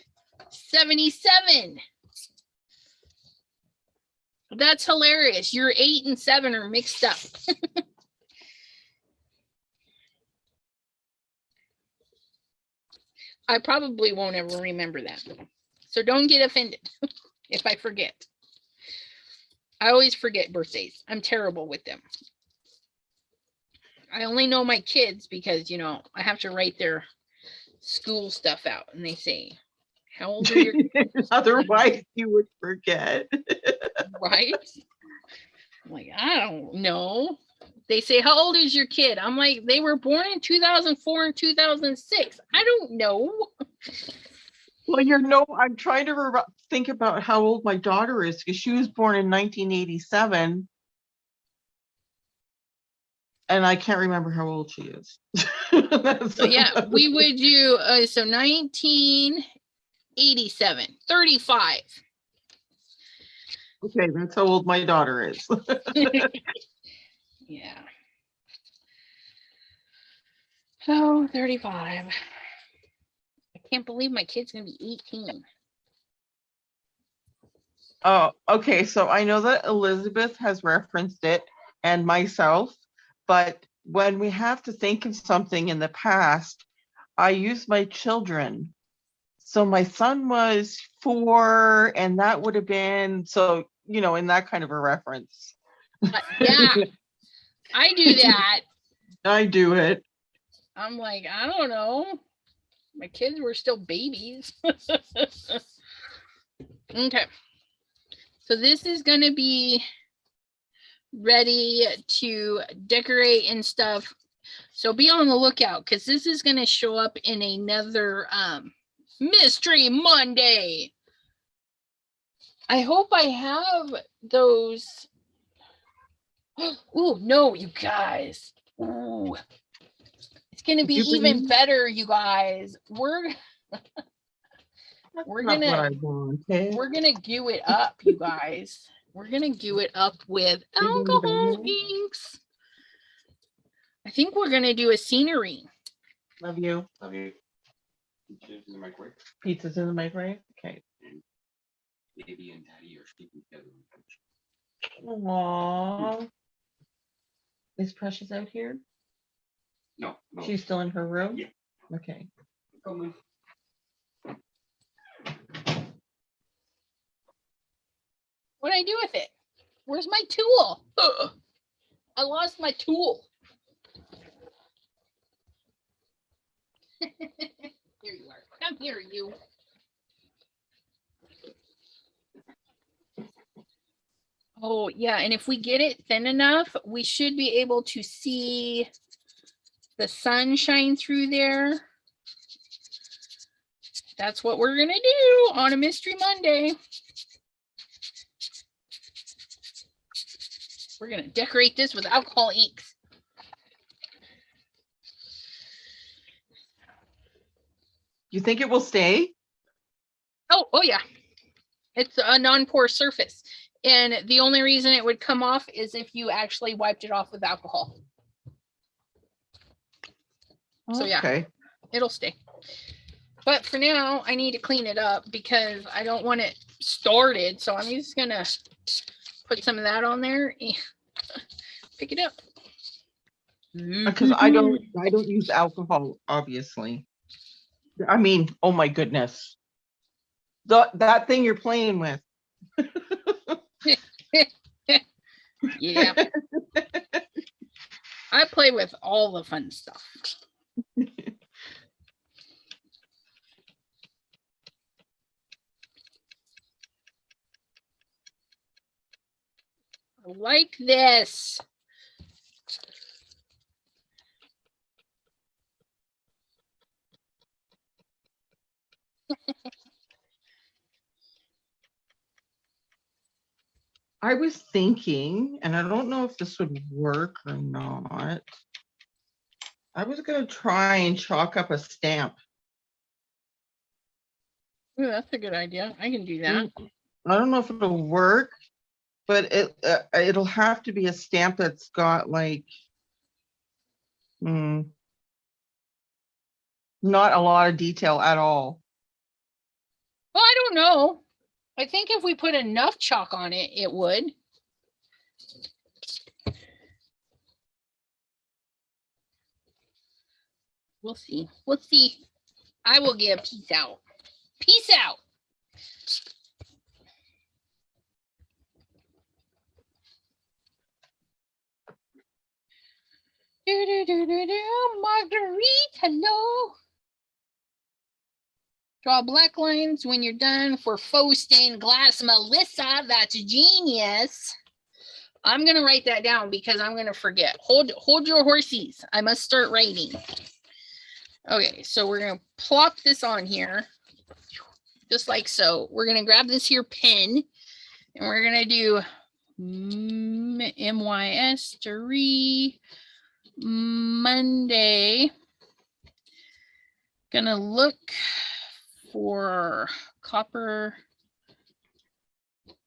77. That's hilarious. Your 8 and 7 are mixed up. I probably won't ever remember that. So don't get offended if I forget. I always forget birthdays. I'm terrible with them. I only know my kids because, you know, I have to write their school stuff out and they say, how old are your kids? Otherwise you would forget. Right? I'm like, I don't know. They say, how old is your kid? I'm like, they were born in 2004 and 2006. I don't know. Well, you know, I'm trying to think about how old my daughter is because she was born in 1987. And I can't remember how old she is. So yeah, we would do, so 1987, 35. Okay, that's how old my daughter is. Yeah. So 35. I can't believe my kid's gonna be 18. Oh, okay. So I know that Elizabeth has referenced it and myself, but when we have to think of something in the past, I use my children. So my son was 4, and that would have been, so, you know, in that kind of a reference. Yeah, I do that. I do it. I'm like, I don't know. My kids were still babies. Okay. So this is going to be ready to decorate and stuff. So be on the lookout because this is going to show up in another Mystery Monday. I hope I have those. Oh, no, you guys. Ooh. It's going to be even better, you guys. We're gonna goo it up, you guys. We're gonna goo it up with alcohol inks. I think we're gonna do a scenery. Love you. Love you. Pizza's in the microwave. Pizza's in the microwave. Okay. And baby and daddy are sleeping together. Aww. Is Precious out here? No, no. She's still in her room? Yeah. Okay. Coming. What do I do with it? Where's my tool? Ugh. I lost my tool. Here you are. Come here, you. Oh, yeah. And if we get it thin enough, we should be able to see the sun shine through there. That's what we're going to do on a Mystery Monday. We're going to decorate this with alcohol inks. You think it will stay? Oh yeah. It's a non-porous surface. And the only reason it would come off is if you actually wiped it off with alcohol. So yeah, Okay. it'll stay. But for now, I need to clean it up because I don't want it started. So I'm just going to put some of that on there and pick it up. Because I don't use alcohol, obviously. I mean, oh my goodness. That thing you're playing with. Yeah. I play with all the fun stuff. Like this. I was thinking, and I don't know if this would work or not. I was going to try and chalk up a stamp. Ooh, that's a good idea. I can do that. I don't know if it'll work, but it'll have to be a stamp that's got like not a lot of detail at all. Well, I don't know. I think if we put enough chalk on it, it would. We'll see. We'll see. I will give peace out. Peace out. Marguerite, hello. Draw black lines when you're done for faux stained glass. Melissa, that's genius. I'm going to write that down because I'm going to forget. Hold your horses. I must start writing. Okay, so we're going to plop this on here. Just like so. We're going to grab this here pen and we're going to do MYS 3 Monday. Gonna look for copper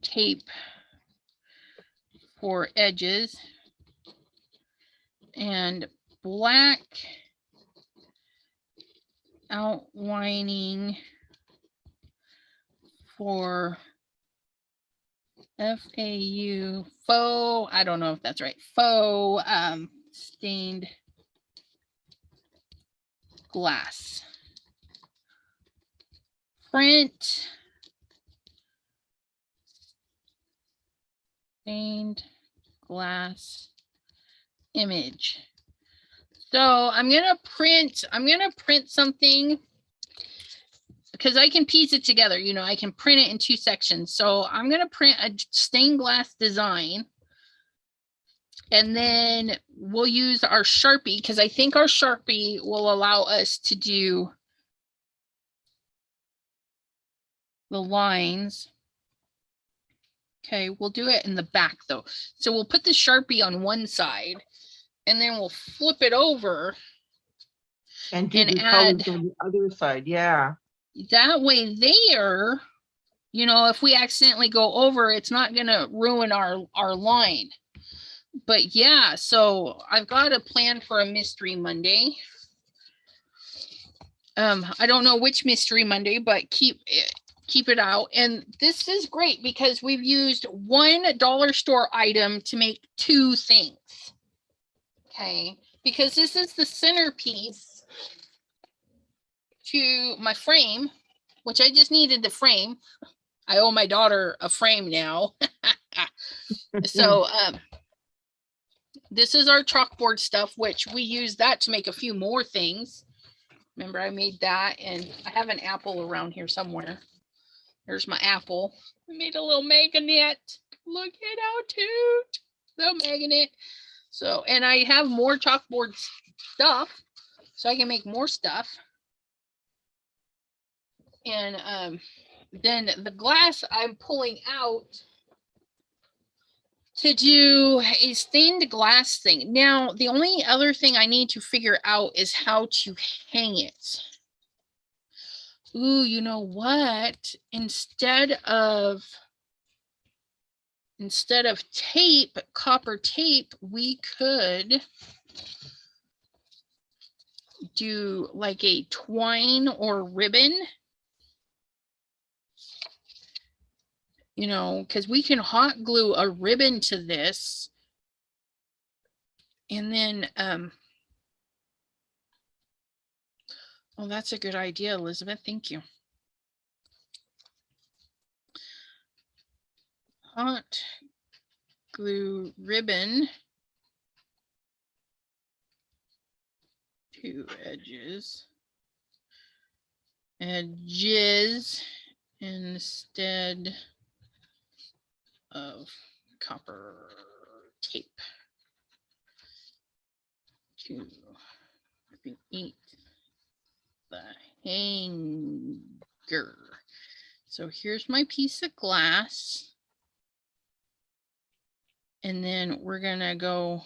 tape for edges and black outlining for FAU faux, I don't know if that's right, faux stained glass. Print stained glass image. So I'm gonna print something because I can piece it together. You know, I can print it in 2 sections. So I'm gonna print a stained glass design. And then we'll use our Sharpie because I think our Sharpie will allow us to do the lines. Okay, we'll do it in the back though. So we'll put the Sharpie on one side and then we'll flip it over And do and the add colors on the other side. Yeah. that way there, you know, if we accidentally go over, it's not gonna ruin our line. But yeah, so I've got a plan for a Mystery Monday. I don't know which Mystery Monday, but keep it out. And this is great because we've used one dollar store item to make 2 things. Okay, because this is the centerpiece to my frame, which I just needed the frame. I owe my daughter a frame now. So this is our chalkboard stuff, which we use that to make a few more things. Remember, I made that, and I have an apple around here somewhere. There's my apple. I made a little magnet. Look at how cute. The magnet. So, and I have more chalkboard stuff, so I can make more stuff. And then the glass I'm pulling out to do a stained glass thing. Now, the only other thing I need to figure out is how to hang it. Ooh, you know what? Instead of tape, copper tape, we could do like a twine or ribbon. You know, because we can hot glue a ribbon to this. And then, oh, that's a good idea, Elizabeth. Thank you. Hot glue ribbon to edges instead of copper tape to create the hanger. So here's my piece of glass. And then we're gonna go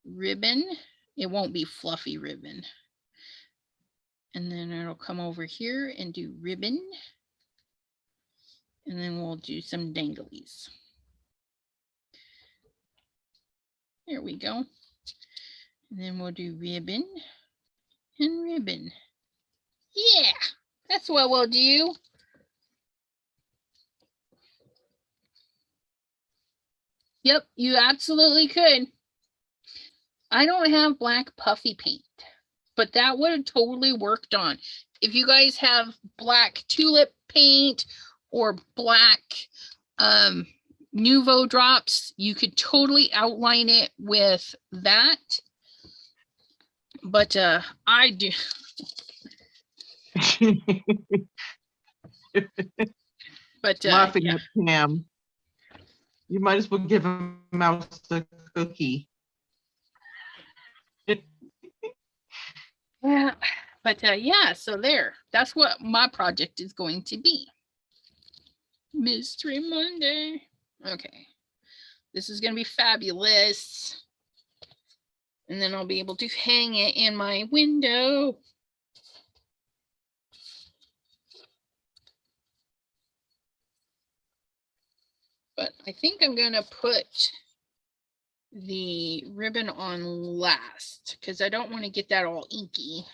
ribbon. It won't be fluffy ribbon. And then it'll come over here and do ribbon. And then we'll do some danglies. There we go. And then we'll do ribbon and ribbon. Yeah, that's what we'll do. Yep, you absolutely could. I don't have black puffy paint. but that would have totally worked on. If you guys have black tulip paint or black Nuvo drops, you could totally outline it with that. But I do. But Laughing yeah. at Pam. You might as well give him a mouse a cookie. Yeah, but yeah, so there. That's what my project is going to be. Mystery Monday. Okay. This is going to be fabulous. And then I'll be able to hang it in my window. But I think I'm going to put the ribbon on last because I don't want to get that all inky.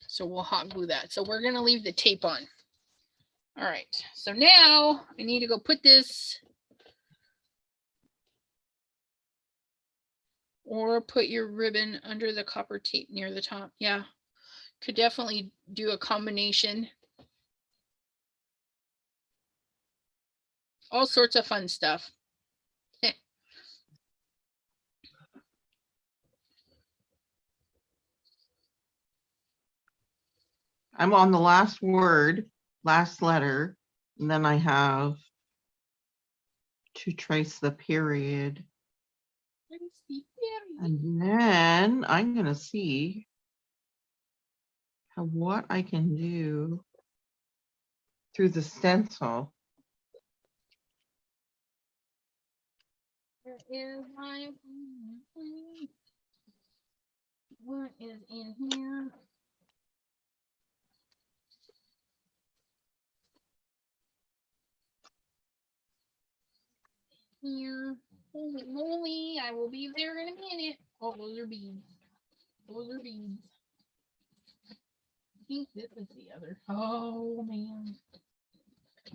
So we'll hot glue that. So we're going to leave the tape on. All right. So now I need to go put this or put your ribbon under the copper tape near the top. Yeah. Could definitely do a combination. All sorts of fun stuff. I'm on the last word, last letter, and then I have to trace the period. And then I'm going to see what I can do through the stencil. Where is my, what is in here? Here. Holy moly, I will be there in a minute. Oh, those are beads. Those are beads. I think this is the other. Oh man.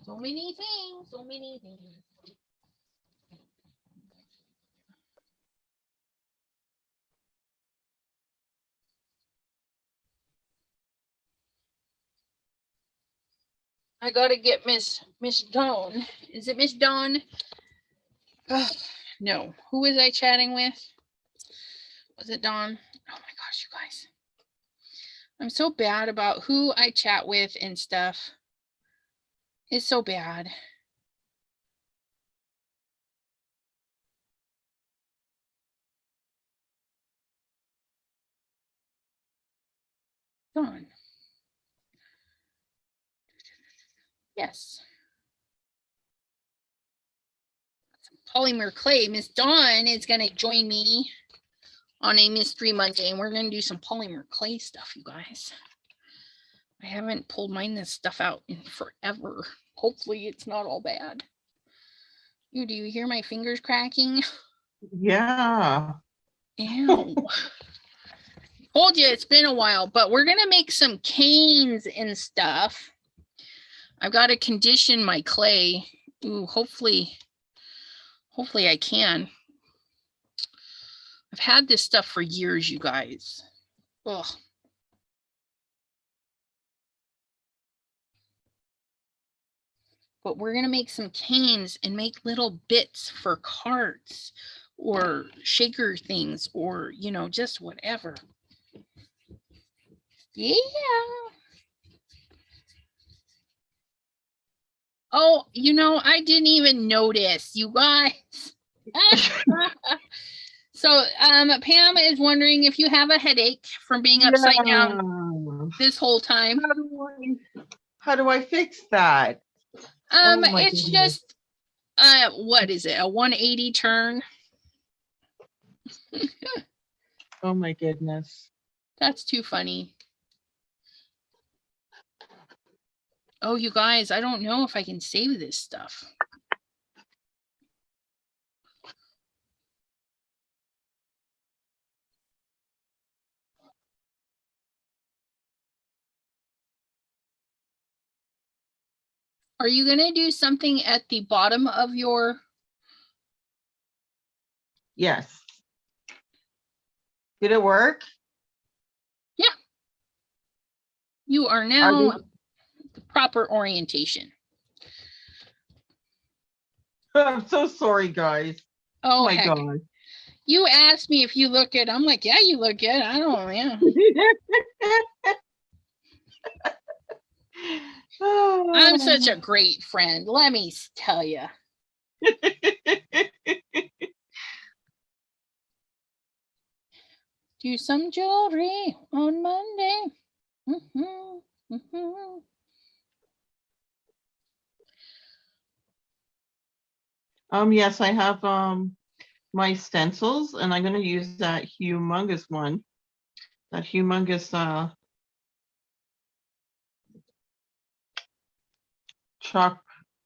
So many things, so many things. I gotta get Miss Dawn. Is it Miss Dawn? Oh, no. Who was I chatting with? Was it Dawn? Oh my gosh, you guys. I'm so bad about who I chat with and stuff. It's so bad. Dawn. Yes. Polymer clay. Miss Dawn is going to join me on a Mystery Monday, and we're going to do some polymer clay stuff, you guys. I haven't pulled this stuff out in forever. Hopefully it's not all bad. Do you hear my fingers cracking? Yeah. Ew. Told you it's been a while, but we're going to make some canes and stuff. I've got to condition my clay. Ooh, hopefully I can. I've had this stuff for years, you guys. Ugh. But we're going to make some canes and make little bits for carts or shaker things or, you know, just whatever. Yeah. Oh, you know, I didn't even notice, you guys. So Pam is wondering if you have a headache from being upside down this whole time. How do I fix that? It's goodness. Just what is it, a 180 turn? Oh my goodness. That's too funny. Oh, you guys, I don't know if I can save this stuff. Are you going to do something at the bottom of your? Yes. Did it work? You are now the proper orientation. I'm so sorry, guys. Oh, My heck. God. You asked me if you look good. I'm like, yeah, you look good. I don't know, yeah. I'm such a great friend. Let me tell you. Do some jewelry on Monday. Yes, I have my stencils, and I'm going to use that humongous one. That humongous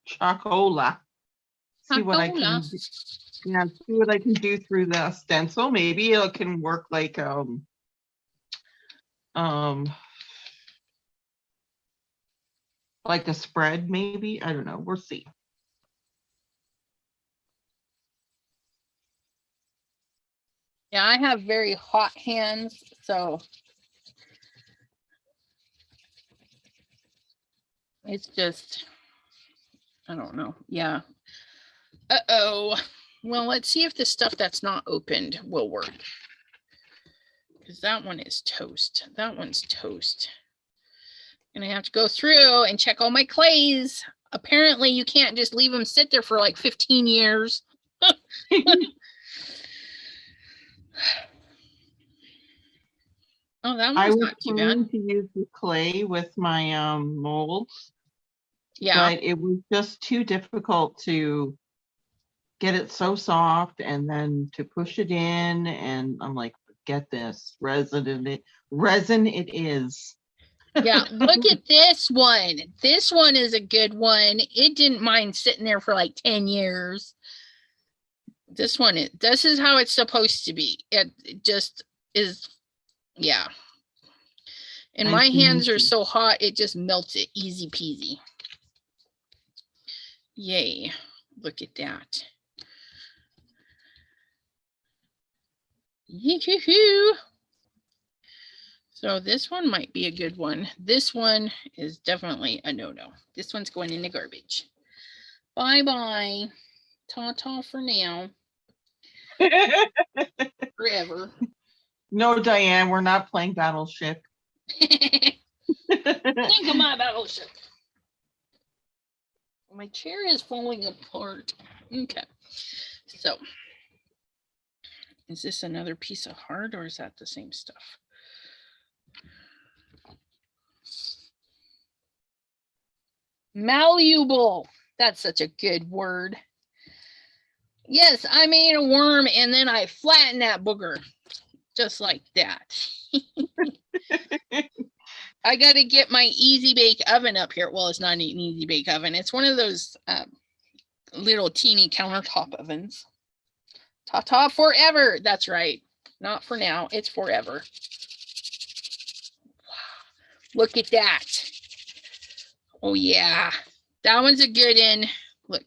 chocola. See what I can do. Yeah, see what I can do through the stencil. Maybe it can work like like a spread, maybe. I don't know. We'll see. Yeah, I have very hot hands, so it's just, I don't know. Yeah. Uh-oh. Well, let's see if the stuff that's not opened will work. Because that one is toast. That one's toast. And I have to go through and check all my clays. Apparently, you can't just leave them sit there for like 15 years. Oh, that I one's was not too planning bad. to use the clay with my molds, Yeah. but it was just too difficult to get it so soft and then to push it in, and I'm like, get this resin it is. Yeah, look at this one. This one is a good one. It didn't mind sitting there for like 10 years. This one, this is how it's supposed to be. It just is, yeah. And my hands are so hot, it just melts it, easy peasy. Yay, look at that. Yee-hoo-hoo. So this one might be a good one. This one is definitely a no-no. This one's going in the garbage. Bye-bye. Ta-ta for now. Forever. No, Diane, we're not playing Battleship. Think of my battleship. My chair is falling apart. Okay. So, is this another piece of heart, or is that the same stuff? Malleable. That's such a good word. Yes, I made a worm and then I flattened that booger. Just like that. I got to get my easy bake oven up here. Well, it's not an easy bake oven. It's one of those little teeny countertop ovens. Ta-ta forever. That's right. Not for now. It's forever. Look at that. Oh, yeah. That one's a good one. Look.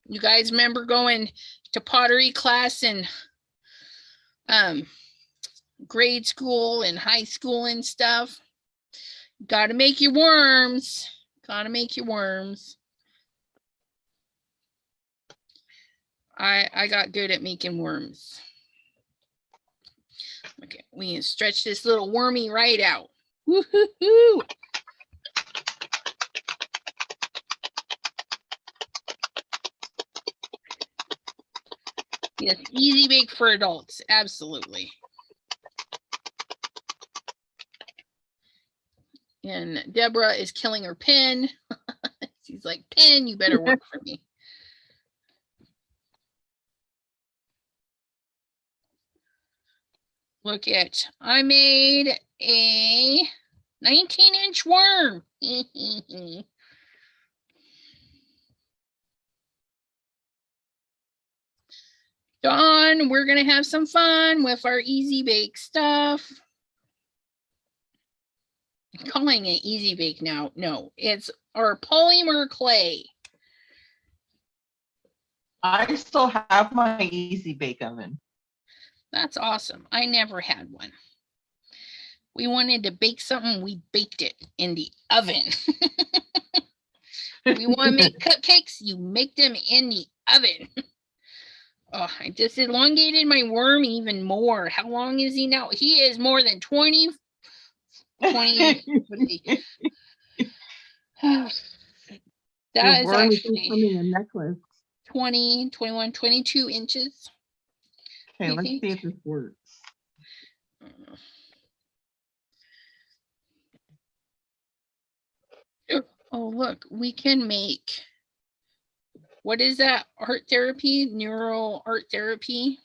You guys remember going to pottery class in grade school and high school and stuff? Got to make your worms. Got to make your worms. I got good at making worms. Okay, we can stretch this little wormy right out. Woo-hoo-hoo. Yes, easy bake for adults. Absolutely. And Deborah is killing her pen. She's like, pen, you better work for me. Look at, I made a 19-inch worm. Dawn, we're going to have some fun with our easy bake stuff. I'm calling it easy bake now. No, it's our polymer clay. I still have my easy bake oven. That's awesome. I never had one. We wanted to bake something, we baked it in the oven. We want to make cupcakes, you make them in the oven. Oh, I just elongated my worm even more. How long is he now? He is more than 20. That Your is worm is actually becoming a necklace. 20, 21, 22 inches. Okay, You let's think? see if this works. Oh, look, we can make, what is that? Art therapy, neural art therapy.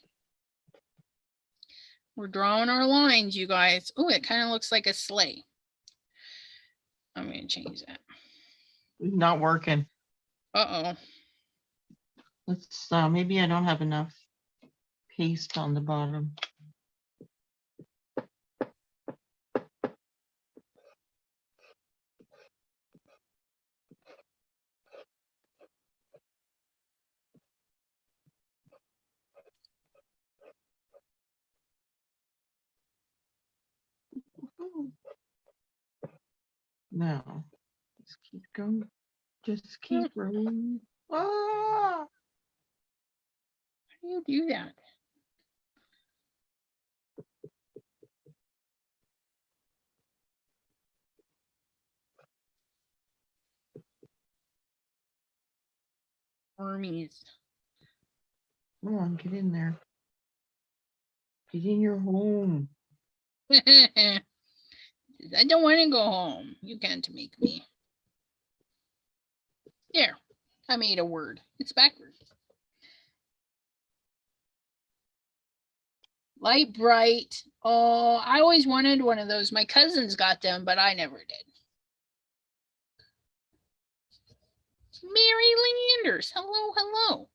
We're drawing our lines, you guys. Oh, it kind of looks like a sleigh. I'm going to change that. It's not working. Uh-oh. Let's, maybe I don't have enough paste on the bottom. No, just keep going. Just keep rolling. Ah! How do you do that? Wormies. Come on, get in there. Get in your home. I don't want to go home. You can't make me. There. I made a word. It's backwards. Light bright. Oh, I always wanted one of those. My cousins got them, but I never did. Mary Landers. Hello, hello.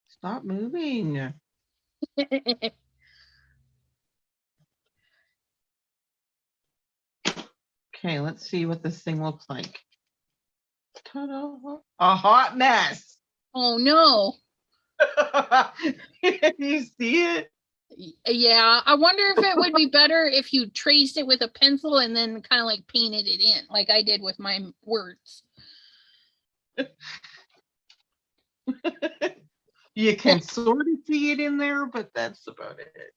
Stop moving. Okay, let's see what this thing looks like. Ta-da. A hot mess. Oh no. You see it? Yeah, I wonder if it would be better if you traced it with a pencil and then kind of like painted it in, like I did with my words. You can sort of see it in there, but that's about it.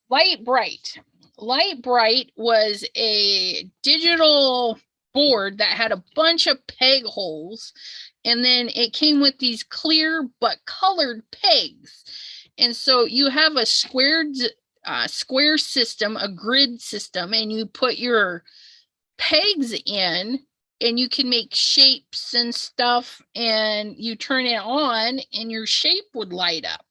Light Bright. Light Bright was a digital board that had a bunch of peg holes, and then it came with these clear but colored pegs. And so you have a square system, a grid system, and you put your pegs in and you can make shapes and stuff, and you turn it on and your shape would light up.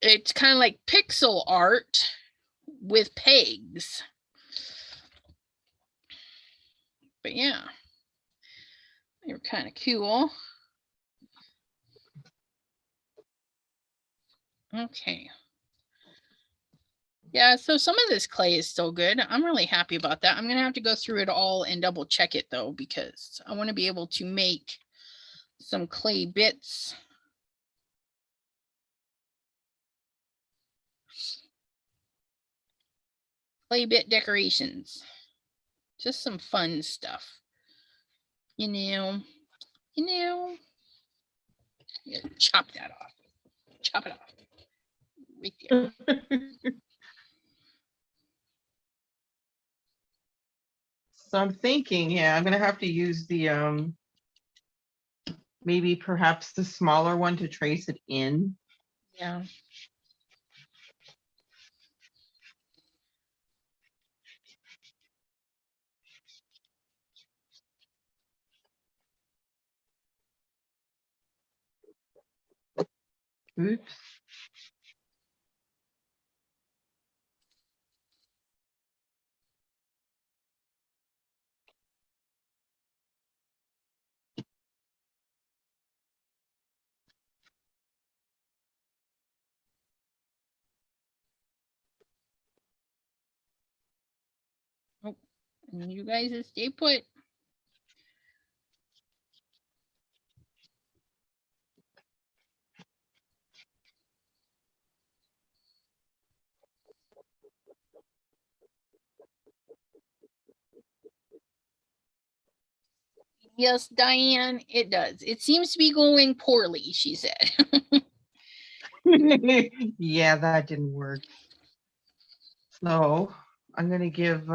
It's kind of like pixel art with pegs. But yeah, they're kind of cool. Okay. Yeah, so some of this clay is still good. I'm really happy about that. I'm going to have to go through it all and double check it though, because I want to be able to make some clay bits. Clay bit decorations. Just some fun stuff. You know. Yeah, chop that off. Chop it off. Right there. So I'm thinking, yeah, I'm gonna have to use the maybe perhaps the smaller one to trace it in. Yeah. Oops. Oh, and you guys stay put. Yes, Diane, it does. It seems to be going poorly, she said. Yeah, that didn't work. So I'm gonna give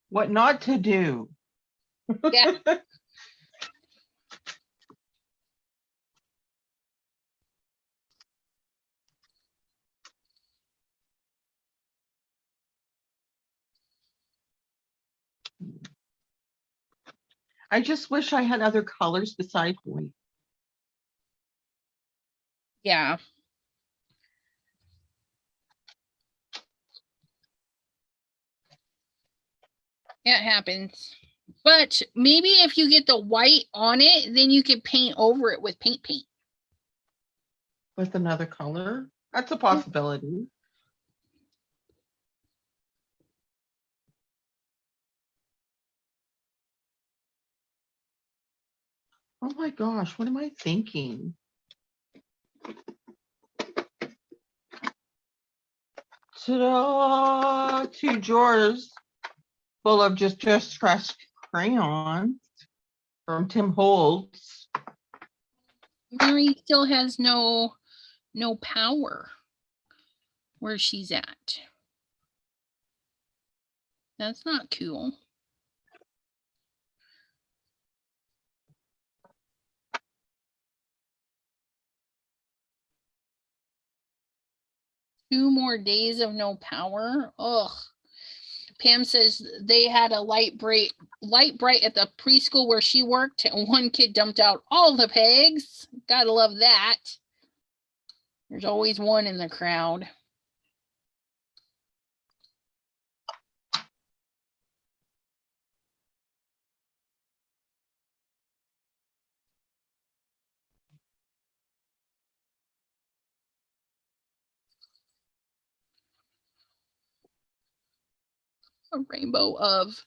what not to do. Yeah. I just wish I had other colors besides white. Yeah. It happens. But maybe if you get the white on it, then you could paint over it with paint. With another color. That's a possibility. Oh my gosh, what am I thinking? Ta-da! 2 drawers full of just distressed crayons from Tim Holtz. Mary still has no power where she's at. That's not cool. Two more days of no power. Ugh. Pam says they had a light bright at the preschool where she worked, and one kid dumped out all the pegs. Gotta love that. There's always one in the crowd. A rainbow of,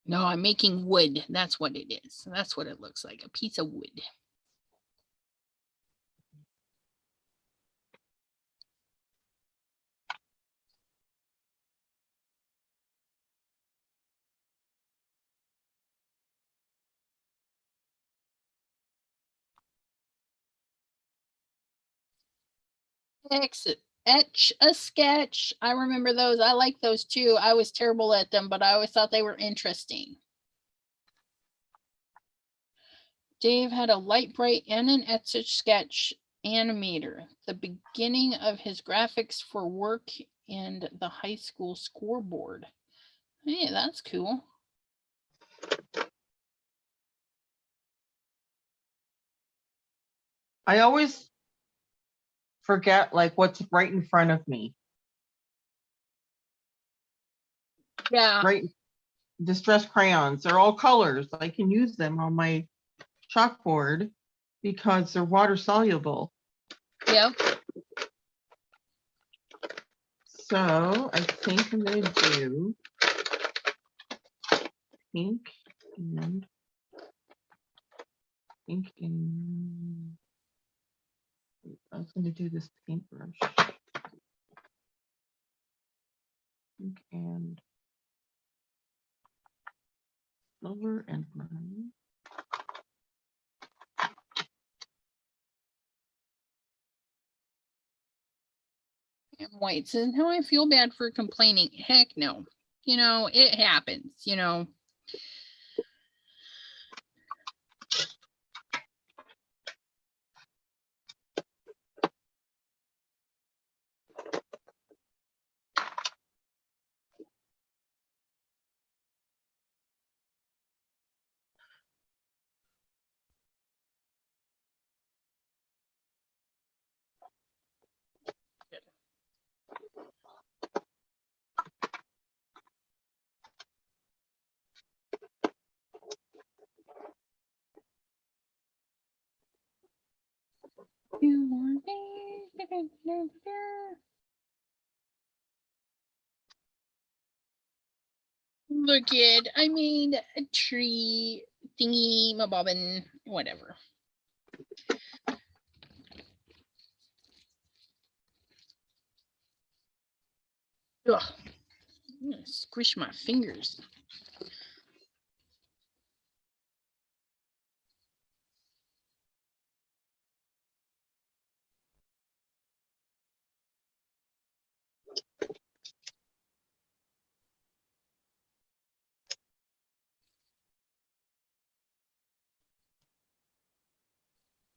no, I'm making wood. That's what it is. That's what it looks like, a piece of wood. Etch a sketch. I remember those. I like those too. I was terrible at them, but I always thought they were interesting. Dave had a light bright and an Etch a sketch animator, the beginning of his graphics for work and the high school scoreboard. Hey, that's cool. I always forget like what's right in front of me. Yeah. Right. Distressed crayons. They're all colors. I can use them on my chalkboard because they're water soluble. Yep. So I think I'm going to do pink and I was going to do this paintbrush. Pink and silver and brown. And White says, no, I feel bad for complaining. Heck no. You know, it happens, you know. Look it, I made a tree thingy, my bobbin, whatever. Ugh. I'm gonna squish my fingers.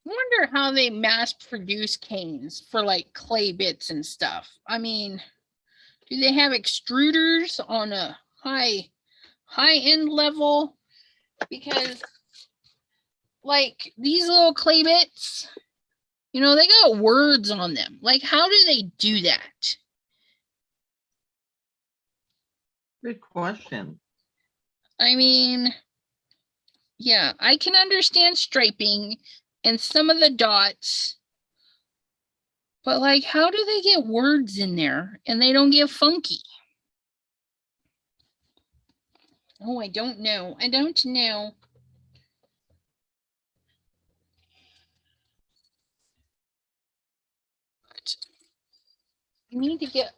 I wonder how they mass produce canes for like clay bits and stuff. I mean, do they have extruders on a high end level? Because like these little clay bits, you know, they got words on them. Like, how do they do that? Good question. I mean, yeah, I can understand striping and some of the dots, but like, how do they get words in there and they don't get funky? Oh, I don't know. I don't know. But I need to get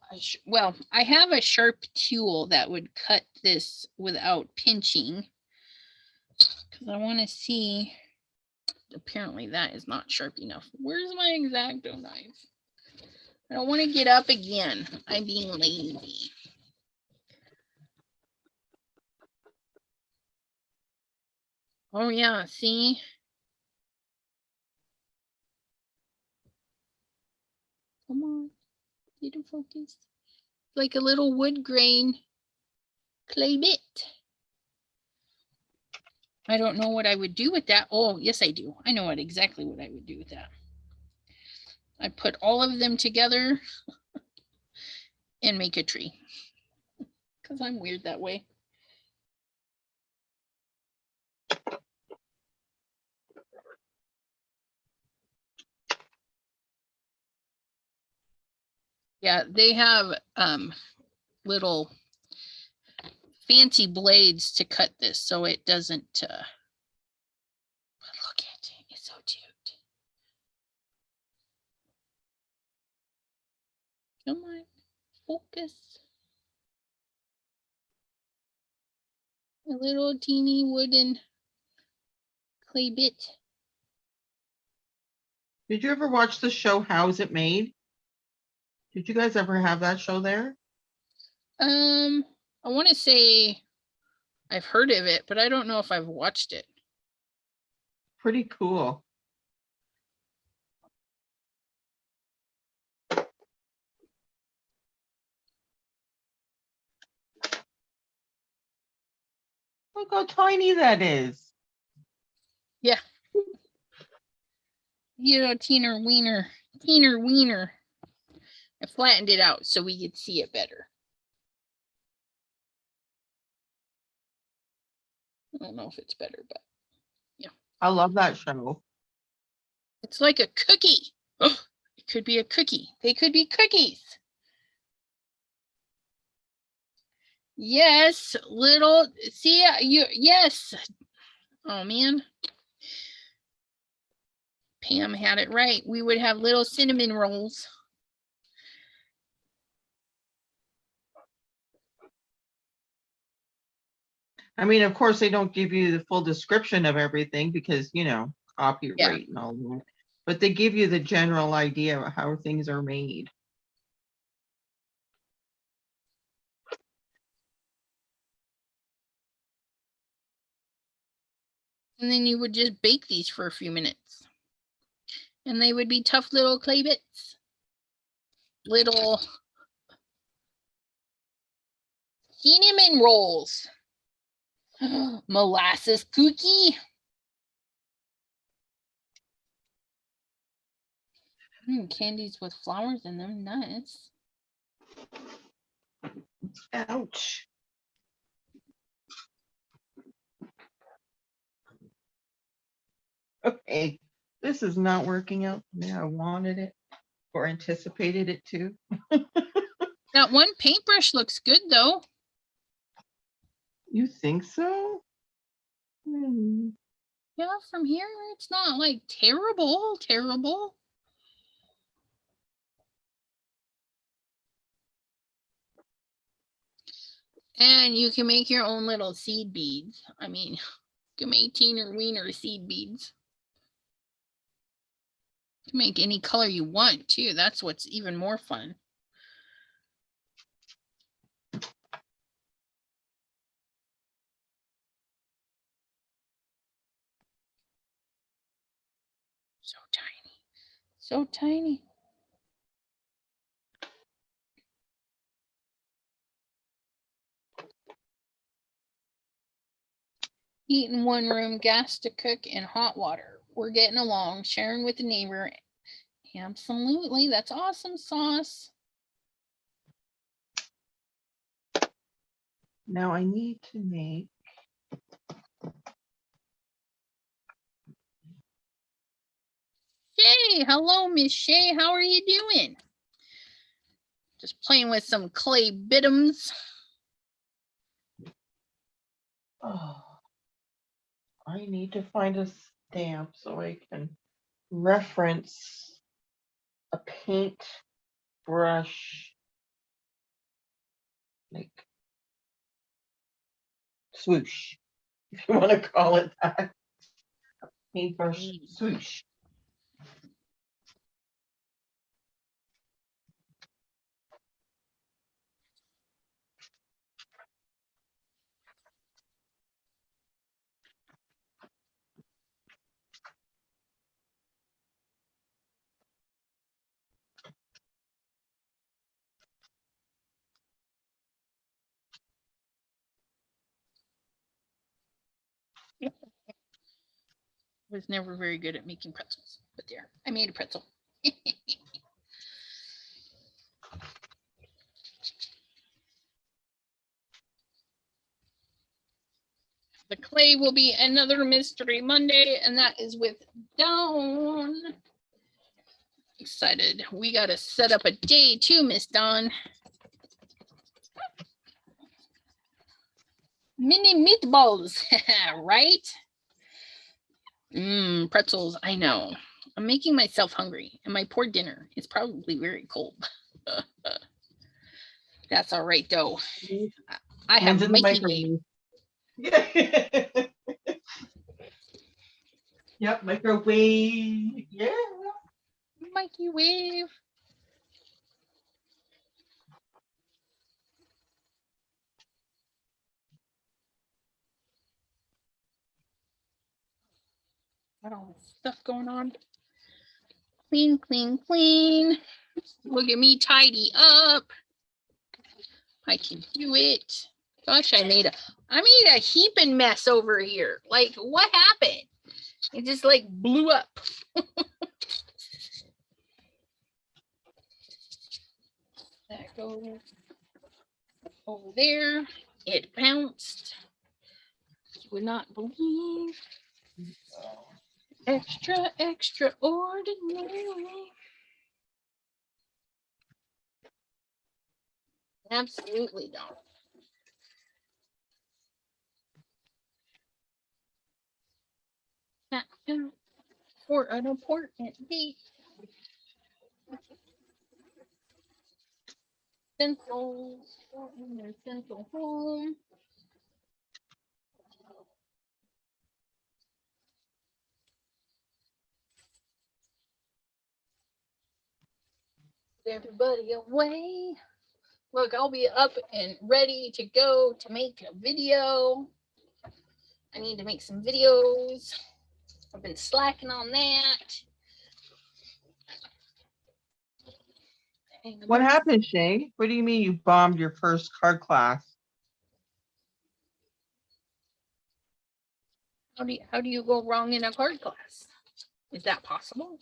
well, I have a sharp tool that would cut this without pinching because I want to see. Apparently that is not sharp enough. Where's my X-Acto knife? I don't want to get up again. I'm being lazy. Oh yeah, see? Come on, get it focused. Like a little wood grain clay bit. I don't know what I would do with that. Oh, yes, I do. I know exactly what I would do with that. I'd put all of them together and make a tree. Because I'm weird that way. Yeah, they have little fancy blades to cut this so it doesn't but look at it, it's so cute. Come on, focus. A little teeny wooden clay bit. Did you ever watch the show How Is It Made? Did you guys ever have that show there? I want to say I've heard of it, but I don't know if I've watched it. Pretty cool. Look how tiny that is. Yeah. You know, Teener Wiener. I flattened it out so we could see it better. I don't know if it's better, but yeah. I love that show. It's like a cookie. Oh, it could be a cookie. They could be cookies. Yes, little, see, yes. Oh man. Pam had it right. We would have little cinnamon rolls. I mean, of course, they don't give you the full description of everything because, you know, copyright and all that. But they give you the general idea of how things are made. And then you would just bake these for a few minutes. And they would be tough little clay bits. Little cinnamon rolls. Molasses cookie. Candies with flowers in them. Nice. Ouch. Okay, this is not working out the way I wanted it or anticipated it to. That one paintbrush looks good though. You think so? Yeah, from here it's not like terrible. And you can make your own little seed beads. I mean, you can make Teener Wiener seed beads. You can make any color you want too. That's what's even more fun. So tiny. So tiny. Heat in one room, gas to cook, and hot water. We're getting along, sharing with the neighbor. Absolutely. That's awesome, Sauce. Now I need to make. Shay, hello, Miss Shay. How are you doing? Just playing with some clay bitums. Oh, I need to find a stamp so I can reference a paint brush, like swoosh, if you want to call it that. Paintbrush swoosh. Was never very good at making pretzels, but there, I made a pretzel. The clay will be another Mystery Monday, and that is with Dawn. Excited. We got to set up a day too, Miss Dawn. Mini meatballs, right? Pretzels, I know. I'm making myself hungry, and my poor dinner is probably very cold. That's all right, though. I have Mine's in the microwave. Yep, microwave. Yeah. Microwave. Got all this stuff going on. Clean, clean, clean. Look at me tidy up. I can do it. Gosh, I made a heaping mess over here. Like, what happened? It just like blew up. That goes over there. It bounced. You would not believe. Extra, extraordinary. Absolutely don't. For an important date. Stencils in their stencil home. Everybody away. Look, I'll be up and ready to go to make a video. I need to make some videos. I've been slacking on that. What happened, Shay? What do you mean you bombed your first card class? How do you go wrong in a card class? Is that possible?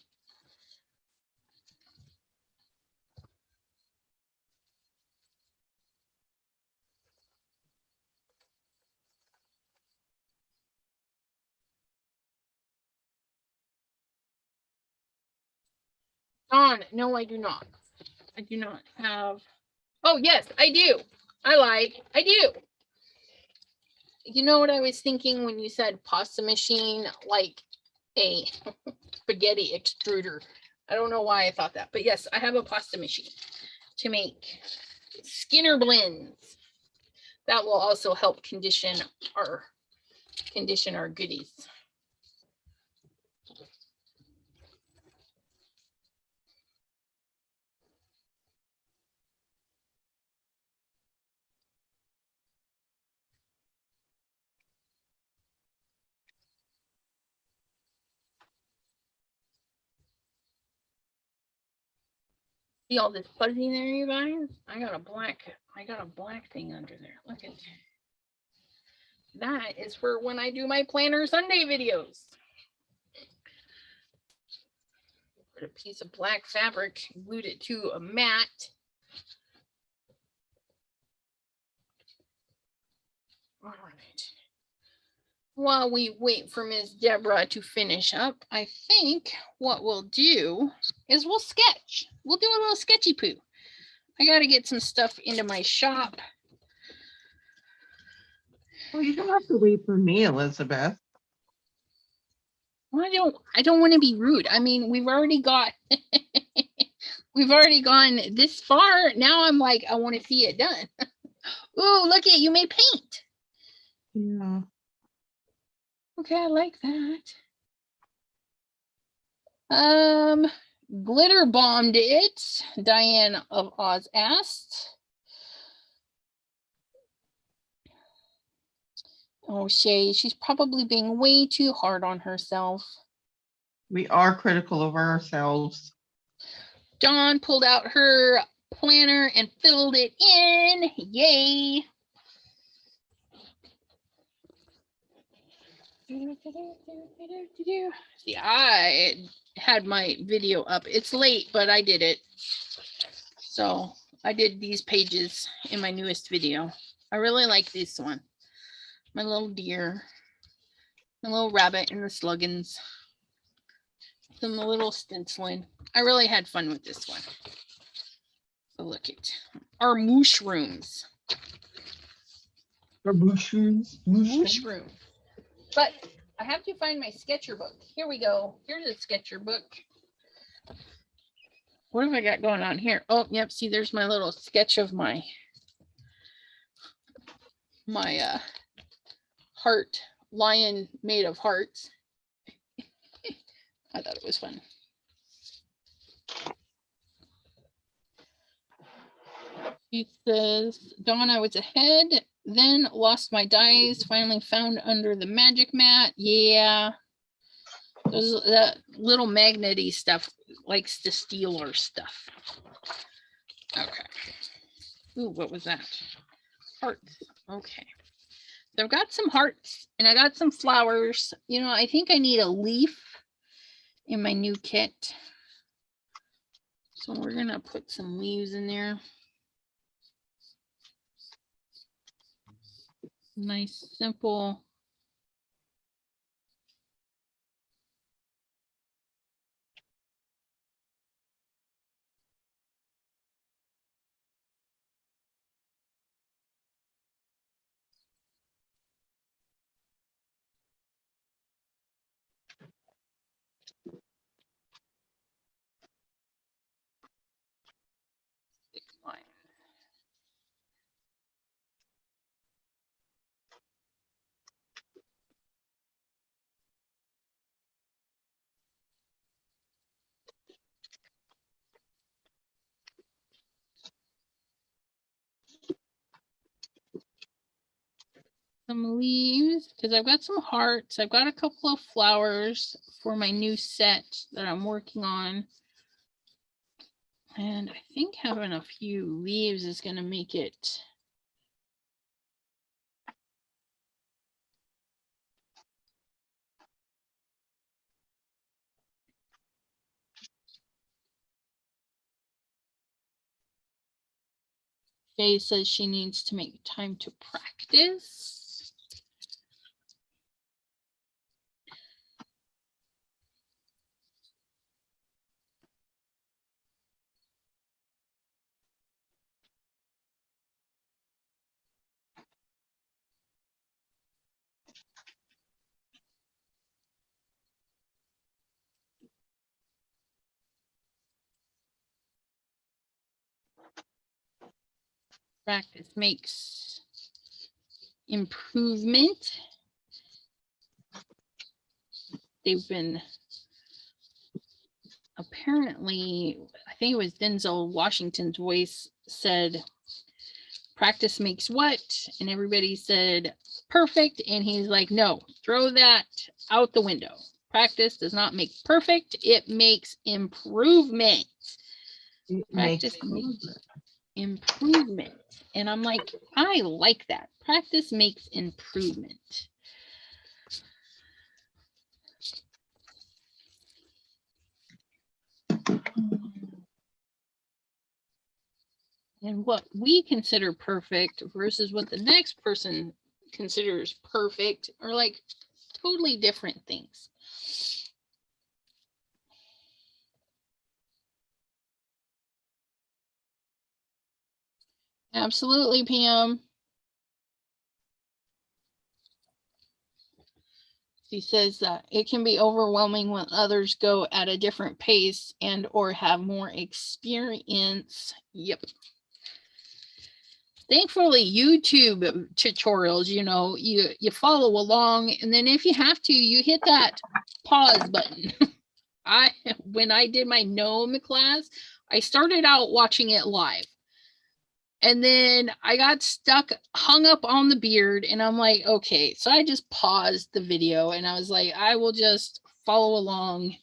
Dawn, no, I do not. I do not have. Oh, yes, I do. I lied. I do. You know what I was thinking when you said pasta machine, like a spaghetti extruder. I don't know why I thought that, but yes, I have a pasta machine to make Skinner blends. that will also help condition our goodies. See all this fuzzy there, you guys? I got a black thing under there. Look at that. Is for when I do my Planner Sunday videos. Put a piece of black fabric, glued it to a mat. All right. While we wait for Ms. Deborah to finish up, I think what we'll do is we'll sketch. We'll do a little sketchy poo. I got to get some stuff into my shop. Well, you don't have to wait for me, Elizabeth. Well, I don't want to be rude. I mean, we've already gone this far. Now I'm like, I want to see it done. Ooh, look at you made paint. Yeah. Okay, I like that. Glitter bombed it, Diane of Oz asked. Oh, Shay, she's probably being way too hard on herself. We are critical of ourselves. Dawn pulled out her planner and filled it in. Yay. See, I had my video up. It's late, but I did it. So I did these pages in my newest video. I really like this one. My little deer, my little rabbit and the sluggins. Some little stenciling. I really had fun with this one. So look at our mushrooms. Our mushrooms. Mushroom. But I have to find my sketcher book. Here we go. Here's a sketcher book. What have I got going on here? Oh, yep. See, there's my little sketch of my heart lion made of hearts. I thought it was fun. He says, Dawn, I was ahead, then lost my dies, finally found under the magic mat. Yeah. That little magnety stuff likes to steal our stuff. Okay. Ooh, what was that? Hearts. Okay. So I've got some hearts and I got some flowers. You know, I think I need a leaf in my new kit. So we're going to put some leaves in there. Nice, simple. Line. Some leaves because I've got some hearts. I've got a couple of flowers for my new set that I'm working on. And I think having a few leaves is going to make it Jay says she needs to make time to practice. Practice makes improvement. They've been apparently, I think it was Denzel Washington's voice said, practice makes what? And everybody said perfect. And he's like, no, throw that out the window. Practice does not make perfect. It makes improvement. Practice makes improvement. And I'm like, I like that. Practice makes improvement. And what we consider perfect versus what the next person considers perfect are like totally different things. Absolutely, Pam. She says that it can be overwhelming when others go at a different pace and or have more experience. Yep. Thankfully, YouTube tutorials, you know, you follow along, and then if you have to, you hit that pause button. When I did my gnome class, I started out watching it live. And then I got hung up on the beard, and I'm like, okay. So I just paused the video, and I was like, I will just follow along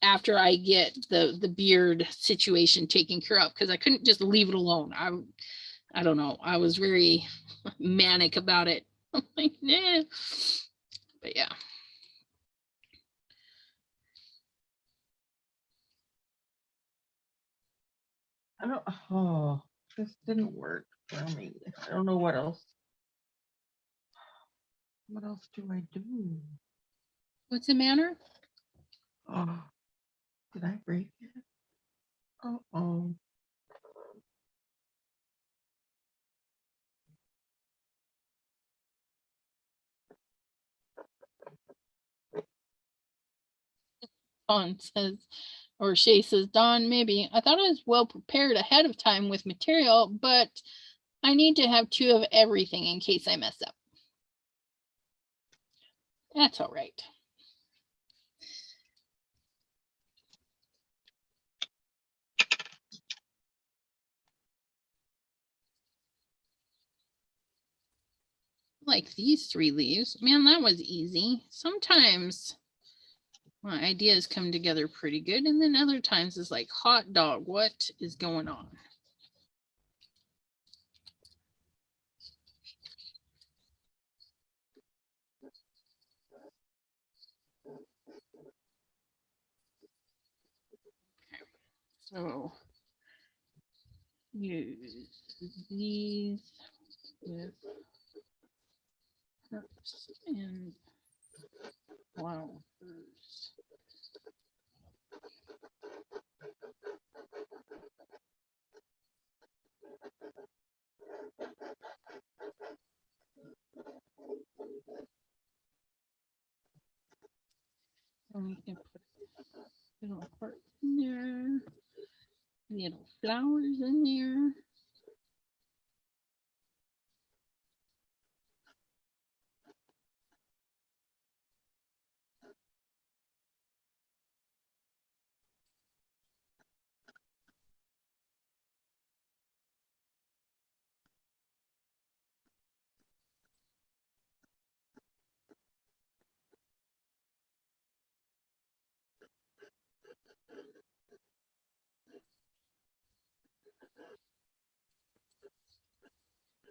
after I get the beard situation taken care of, because I couldn't just leave it alone. I don't know. I was very manic about it. I'm like, nah. But yeah. This didn't work for me. I don't know what else. What else do I do? What's the matter? Oh, did I break it? Oh. Dawn says, or Shay says, Dawn, maybe. I thought I was well prepared ahead of time with material, but I need to have 2 of everything in case I mess up. That's all right. Like these 3 leaves. Man, that was easy. Sometimes my ideas come together pretty good, and then other times it's like, hot dog, what is going on? So use these with hearts and flowers. And we can put little hearts in there, little flowers in there.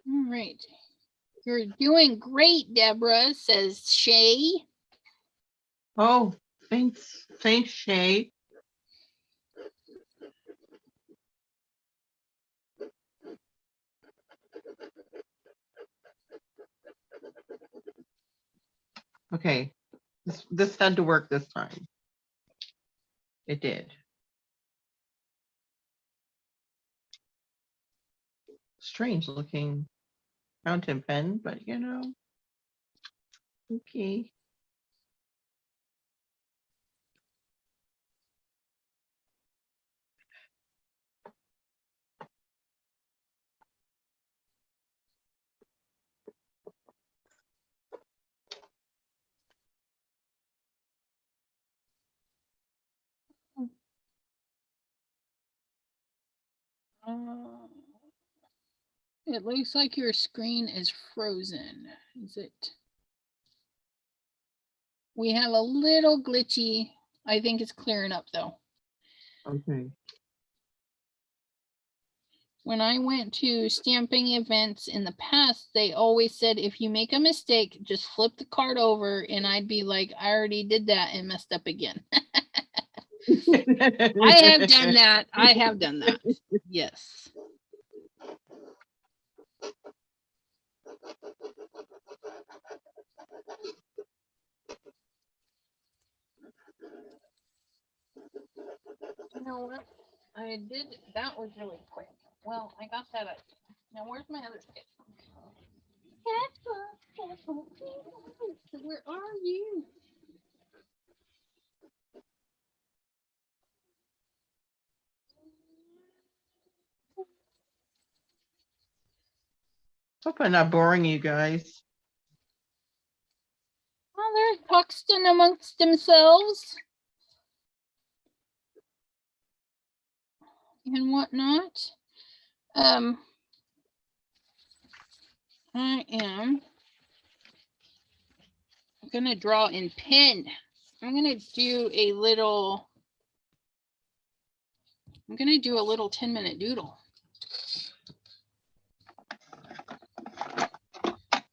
All right. You're doing great, Deborah, says Shay. Oh, thanks. Thanks, Shay. Okay. This had to work this time. It did. Strange looking fountain pen, but you know. Okay. It looks like your screen is frozen. Is it? We have a little glitchy. I think it's clearing up though. Okay. When I went to stamping events in the past, they always said, if you make a mistake, just flip the card over. And I'd be like, I already did that and messed up again. I have done that. I have done that. Yes. You know what? I did. That was really quick. Well, I got that up. Now, where's my other sketch? Where are you? Hope I'm not boring you guys. Well, they're talking amongst themselves and whatnot. I am gonna draw in pen. I'm gonna do a little 10-minute doodle.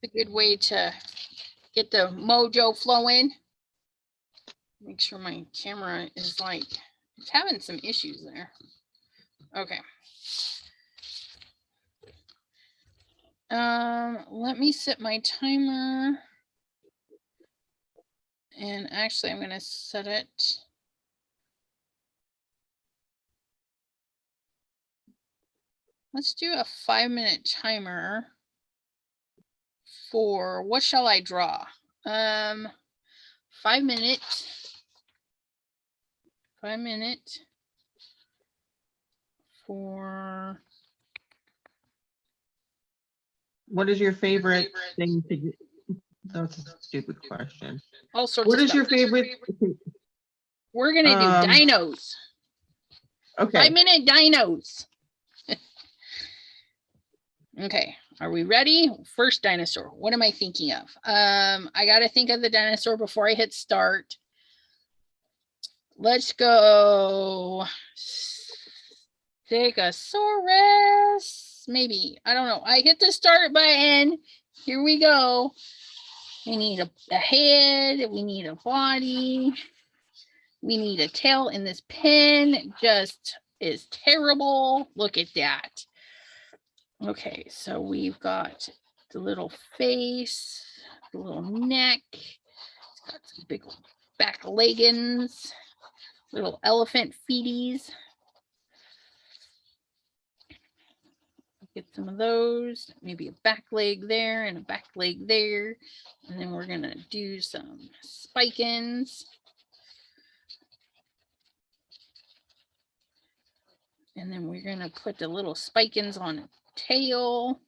A good way to get the mojo flowing. Make sure my camera is like, it's having some issues there. Okay. Let me set my timer. And actually, I'm going to set it. Let's do a 5-minute timer for what shall I draw? 5 minutes. 5 minutes for. What is your favorite thing to do? That's a stupid question. All sorts What of is stuff. your favorite? We're going to do dinos. Okay. 5-minute dinos. Okay, are we ready? First dinosaur. What am I thinking of? I got to think of the dinosaur before I hit start. Let's go. Stegosaurus. Maybe. I don't know. I hit the start button. Here we go. We need a head. We need a body. We need a tail, and this pen just is terrible. Look at that. Okay, so we've got the little face, the little neck. It's got some big back leggings, little elephant feeties. Get some of those, maybe a back leg there and a back leg there. And then we're gonna do some spikins. And then we're gonna put the little spikins on a tail.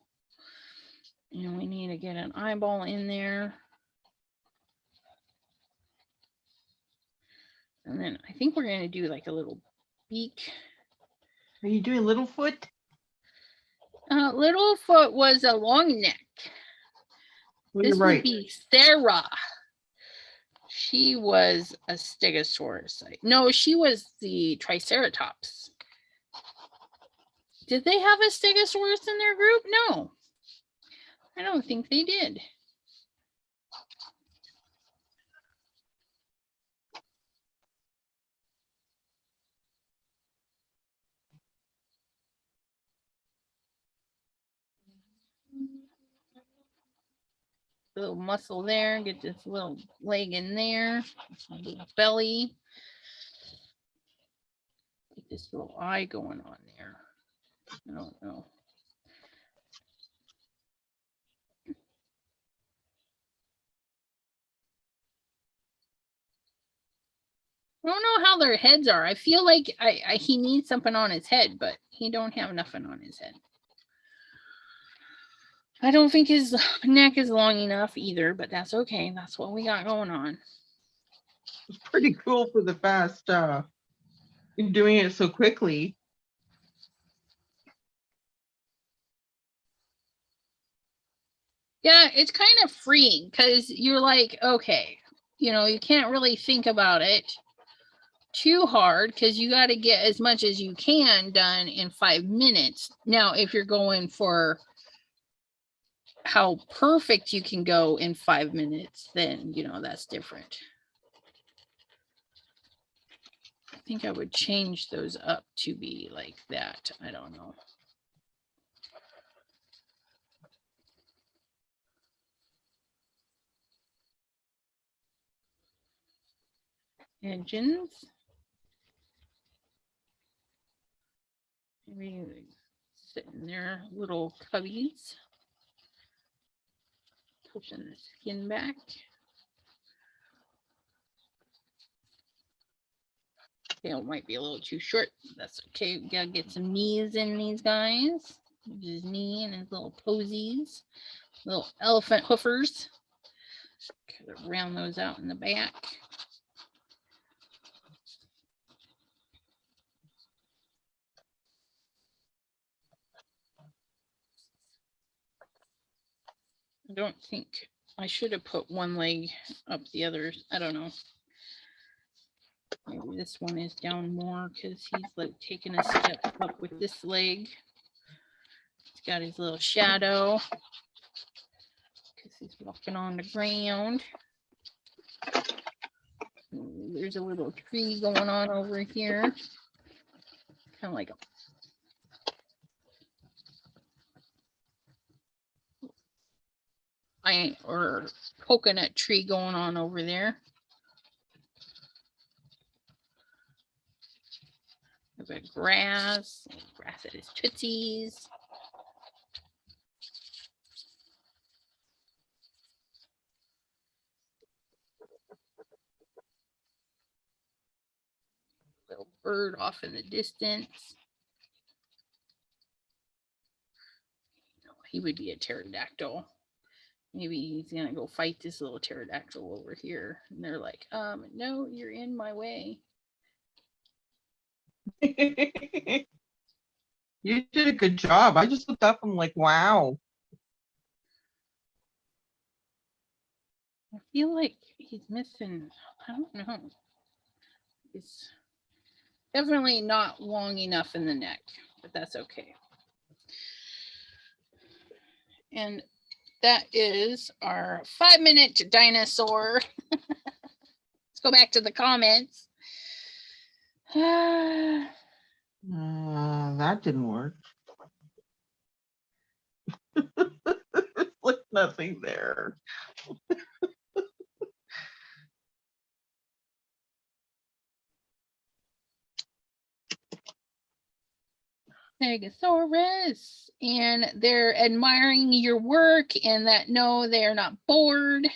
And we need to get an eyeball in there. And then I think we're gonna do like a little beak. Are you doing Littlefoot? Littlefoot was a long neck. Well, This you're right. would be Sarah. She was a Stegosaurus. No, she was the Triceratops. Did they have a Stegosaurus in their group? No, I don't think they did. Little muscle there, get this little leg in there, little belly. Get this little eye going on there. I don't know. I don't know how their heads are. I feel like he needs something on his head, but he don't have nothing on his head. I don't think his neck is long enough either, but that's okay. That's what we got going on. It's pretty cool for the fast doing it so quickly. Yeah, it's kind of freeing because you're like, okay, you know, you can't really think about it too hard because you got to get as much as you can done in 5 minutes. Now, if you're going for how perfect you can go in 5 minutes, then, you know, that's different. I think I would change those up to be like that. I don't know. Engines. Maybe they sit in their little cubbies. Pushing the skin back. Tail might be a little too short. That's okay. We gotta get some knees in these guys. His knee and his little posies. Little elephant hoofers. Round those out in the back. I don't think I should have put one leg up the others. I don't know. Maybe this one is down more because he's like taking a step up with this leg. He's got his little shadow because he's walking on the ground. There's a little tree going on over here. Kind of like or coconut tree going on over there. I've got grass at his tootsies. Little bird off in the distance. He would be a pterodactyl. Maybe he's gonna go fight this little pterodactyl over here. And they're like, no, you're in my way. You did a good job. I just looked up, I'm like, wow. I feel like he's missing, I don't know. It's definitely not long enough in the neck, but that's okay. And that is our 5-minute dinosaur. Let's go back to the comments. That didn't work. Like nothing there. Stegosaurus, and they're admiring your work and that no, they are not bored.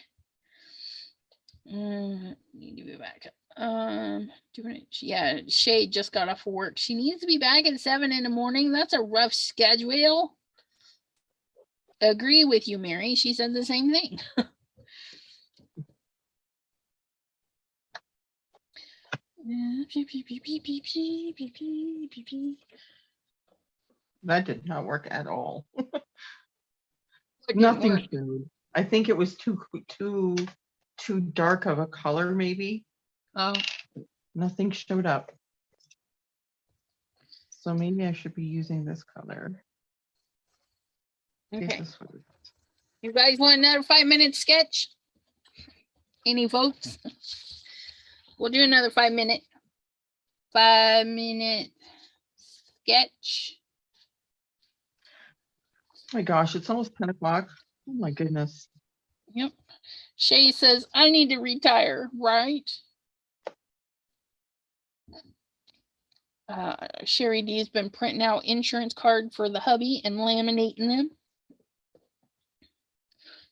Need to be back. Doing it. Yeah, Shay just got off of work. She needs to be back at 7 in the morning. That's a rough schedule. Agree with you, Mary. She said the same thing. That did not work at all. Nothing showed. I think it was too dark of a color, maybe. Oh, Nothing showed up. So maybe I should be using this color. okay. You guys want another 5-minute sketch? Any votes? We'll do another 5-minute. 5-minute sketch. Oh my gosh, it's almost 10 o'clock. Oh my goodness. Yep. Shay says, I need to retire, right? Sherry D has been printing out insurance card for the hubby and laminating them.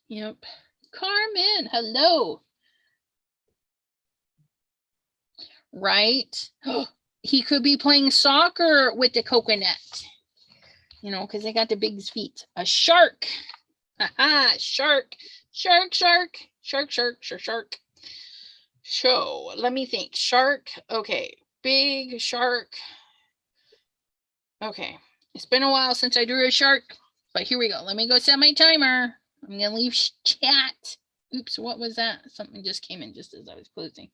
Yep. Carmen, hello. Right? He could be playing soccer with the coconut. You know, because they got the biggest feet. A shark. Haha, shark. Shark, shark. Shark, shark, shark, shark. So, let me think. Shark. Okay. Big shark. Okay. It's been a while since I drew a shark. But here we go. Let me go set my timer. I'm gonna leave chat. Oops, what was that? Something just came in just as I was closing.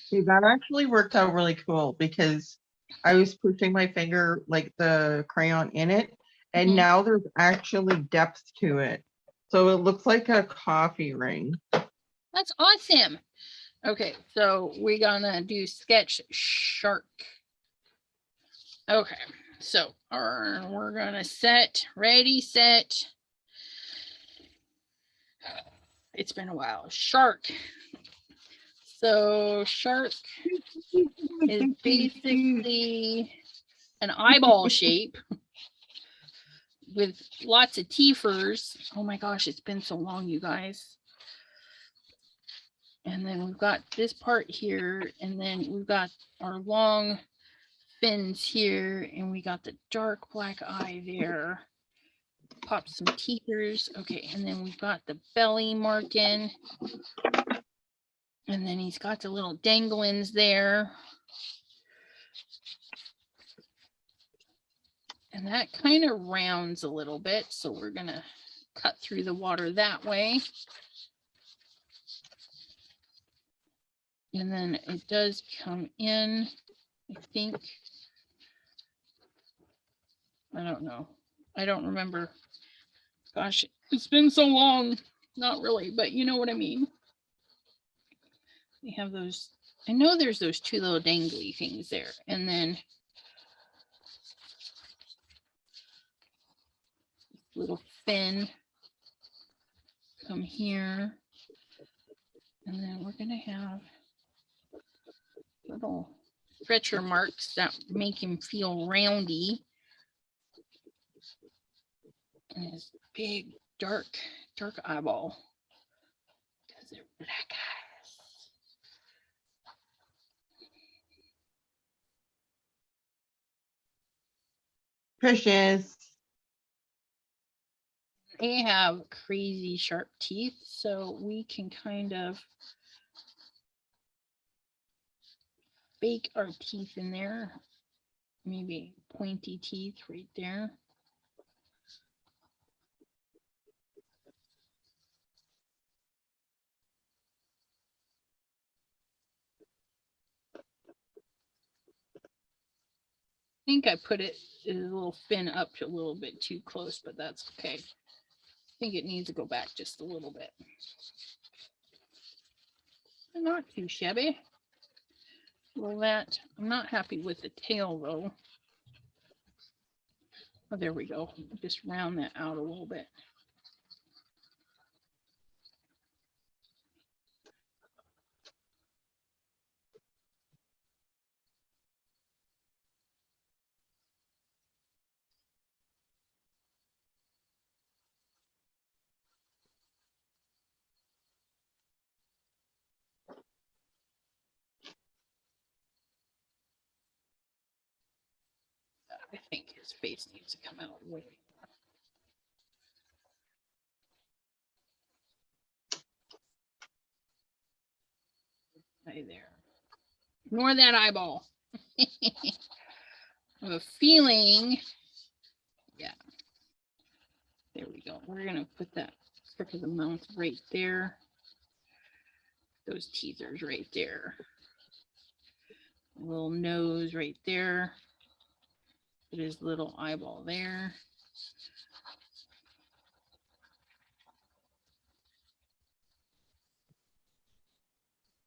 See, that actually worked out really cool because I was pushing my finger like the crayon in it, and Mhm. now there's actually depth to it. So it looks like a coffee ring. That's awesome. Okay, so we're gonna do sketch shark. Okay, so we're gonna set, ready, set. It's been a while. Shark. So shark is basically an eyeball shape with lots of teethers. Oh my gosh, it's been so long, you guys. And then we've got this part here, and then we've got our long fins here, and we got the dark black eye there. Pop some teethers. Okay, and then we've got the belly marking. And then he's got the little danglings there. And that kind of rounds a little bit, so we're gonna cut through the water that way. And then it does come in, I think. I don't know. I don't remember. Gosh, it's been so long. Not really, but you know what I mean. We have those. I know there's those two little dangly things there. And then little fin come here. And then we're going to have little stretcher marks that make him feel roundy. And his big, dark eyeball. Because they're black eyes. Precious. They have crazy sharp teeth, so we can kind of bake our teeth in there. Maybe pointy teeth right there. I think I put it a little fin up a little bit too close, but that's okay. I think it needs to go back just a little bit. Not too shabby. Well, that I'm not happy with the tail though. Oh, there we go. Just round that out a little bit. I think his face needs to come out way. Right there. Ignore that eyeball. I have a feeling. Yeah. There we go. We're gonna put that crook of the mouth right there. Those teethers right there. A little nose right there. Put his little eyeball there.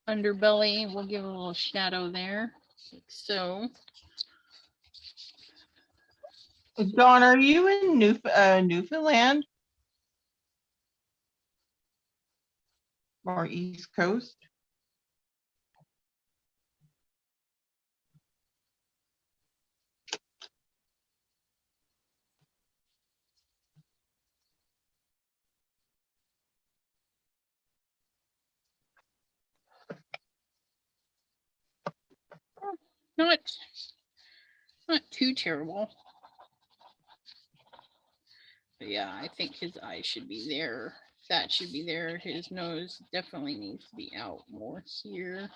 Underbelly, we'll give a little shadow there, like so. Dawn, are you in Newfoundland? Or East Coast? Not too terrible. But yeah, I think his eyes should be there. That should be there. His nose definitely needs to be out more here.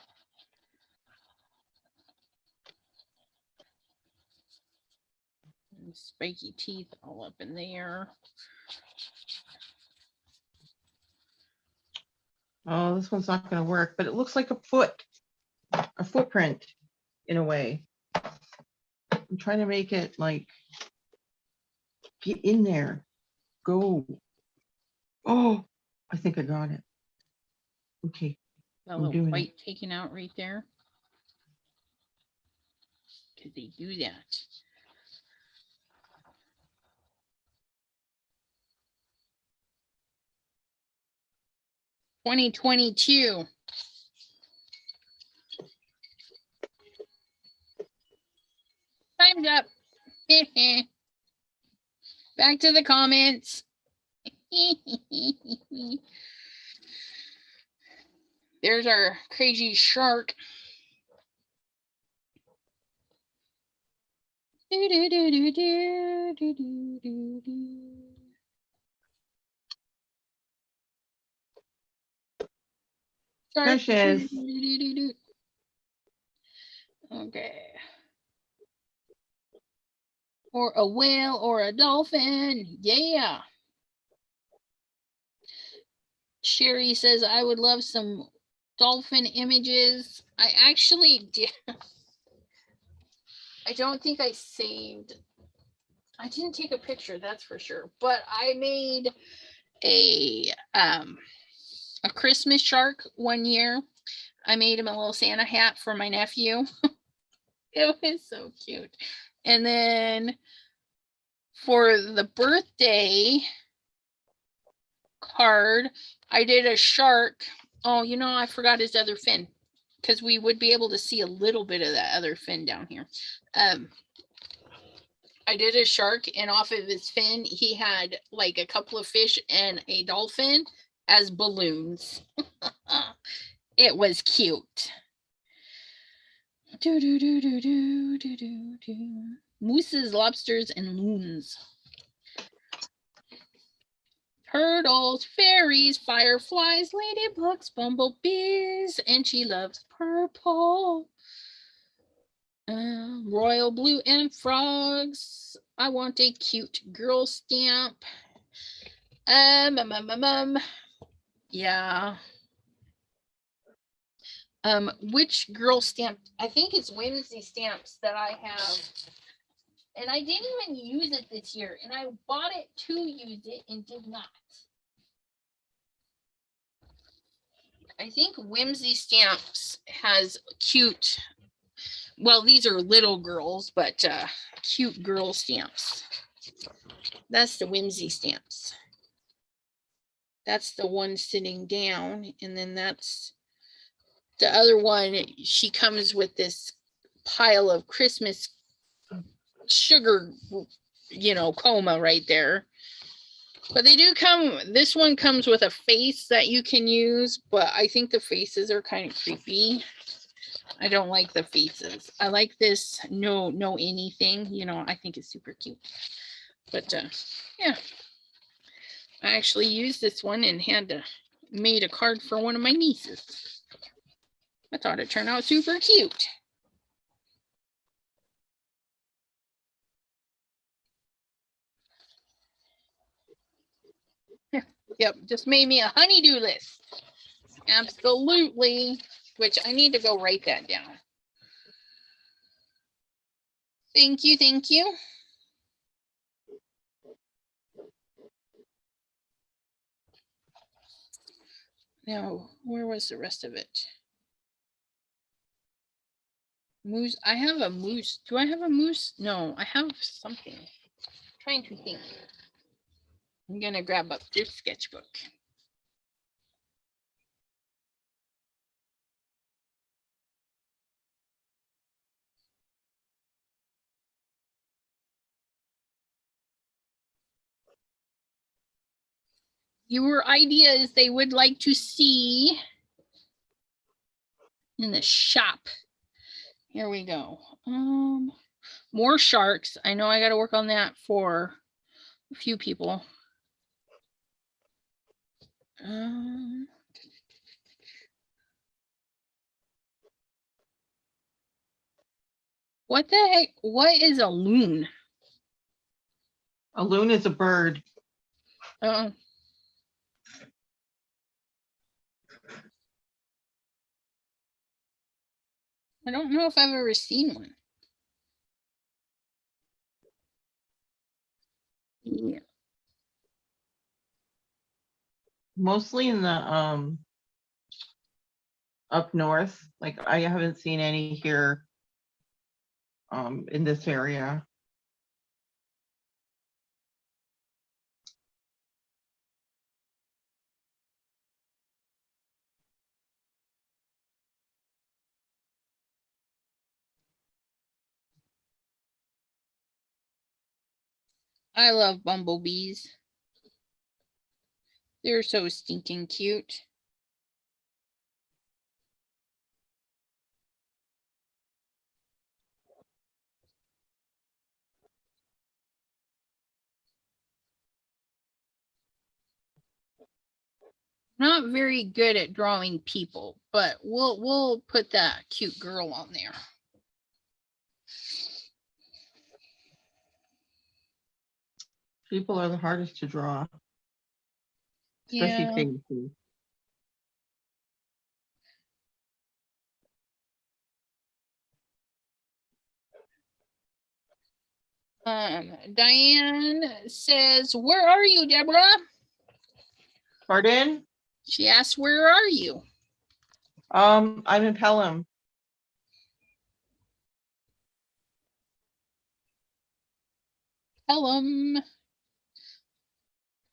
And spiky teeth all up in there. Oh, this one's not gonna work, but it looks like a footprint in a way. I'm trying to make it like, get in there, go. Oh, I think I got it. Okay, A I'm little doing it. white taken out right there. Could they do that? (2022) Time's up. Back to the comments. There's our crazy shark. Do, do, do, do, do, do, do, do, do. Shark. Precious. Do, do, do, do. Okay. Or a whale or a dolphin. Yeah. Sherry says, I would love some dolphin images. I actually did. I don't think I saved. I didn't take a picture, that's for sure. But I made a Christmas shark one year. I made him a little Santa hat for my nephew. It was so cute. And then for the birthday card, I did a shark. Oh, you know, I forgot his other fin, because we would be able to see a little bit of that other fin down here. I did a shark, and off of his fin, he had like a couple of fish and a dolphin as balloons. It was cute. Do, do, do, do, do, do, do, do. Mooses, lobsters, and loons. Turtles, fairies, fireflies, ladybugs, bumblebees, and she loves purple. Royal blue and frogs. I want a cute girl stamp. Yeah. Which girl stamp? I think it's Whimsy stamps that I have. And I didn't even use it this year. And I bought it to use it and did not. I think Whimsy Stamps has cute, well, these are little girls, but cute girl stamps. That's the Whimsy Stamps. That's the one sitting down. And then that's the other one. She comes with this pile of Christmas sugar, you know, coma right there. But they do come, this one comes with a face that you can use, but I think the faces are kind of creepy. I don't like the faces. I like this no anything, you know, I think it's super cute. But yeah, I actually used this one and made a card for one of my nieces. I thought it turned out super cute. Yep, just made me a honeydew list. Absolutely, which I need to go write that down. Thank you, thank you. Now, where was the rest of it? Moose, I have a moose. Do I have a moose? No, I have something. I'm trying to think. I'm gonna grab up this sketchbook. Your ideas they would like to see in the shop. Here we go. More sharks. I know I got to work on that for a few people. What the heck? What is a loon? A loon is a bird. Oh. I don't know if I've ever seen one. Yeah. Mostly in the up north. Like I haven't seen any here in this area. I love bumblebees. They're so stinking cute. Not very good at drawing people, but we'll put that cute girl on there. People are the hardest to draw, especially Yeah. faces. Diane says, "Where are you, Deborah?" Pardon? She asked, "Where are you?" I'm in Pelham. Pelham.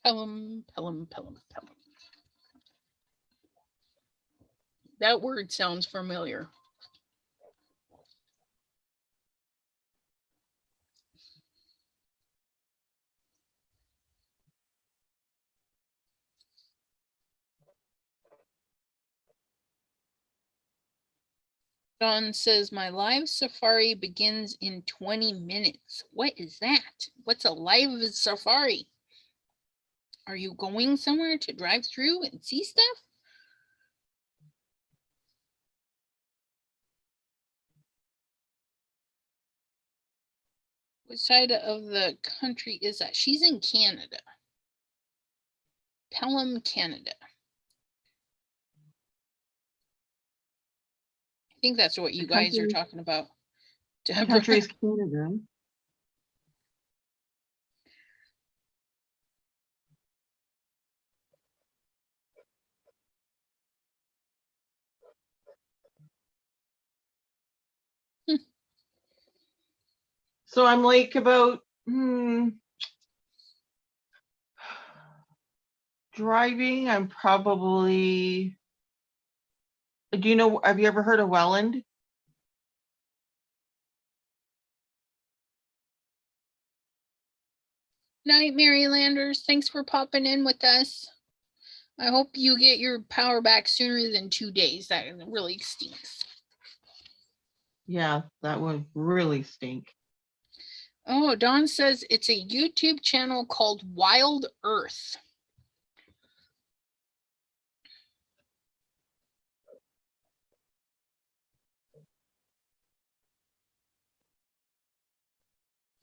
Pelham, Pelham, Pelham, Pelham. That word sounds familiar. Don says, "My live safari begins in 20 minutes. What is that? What's a live safari? Are you going somewhere to drive through and see stuff?" Which side of the country is that? She's in Canada. Pelham, Canada. I think that's what you guys are talking about. The country is Canada. So I'm like about driving. I'm probably. Do you know? Have you ever heard of Welland? Night, Marylanders. Thanks for popping in with us. I hope you get your power back sooner than 2 days. That really stinks. Yeah, that would really stink. Oh, Dawn says it's a YouTube channel called Wild Earth.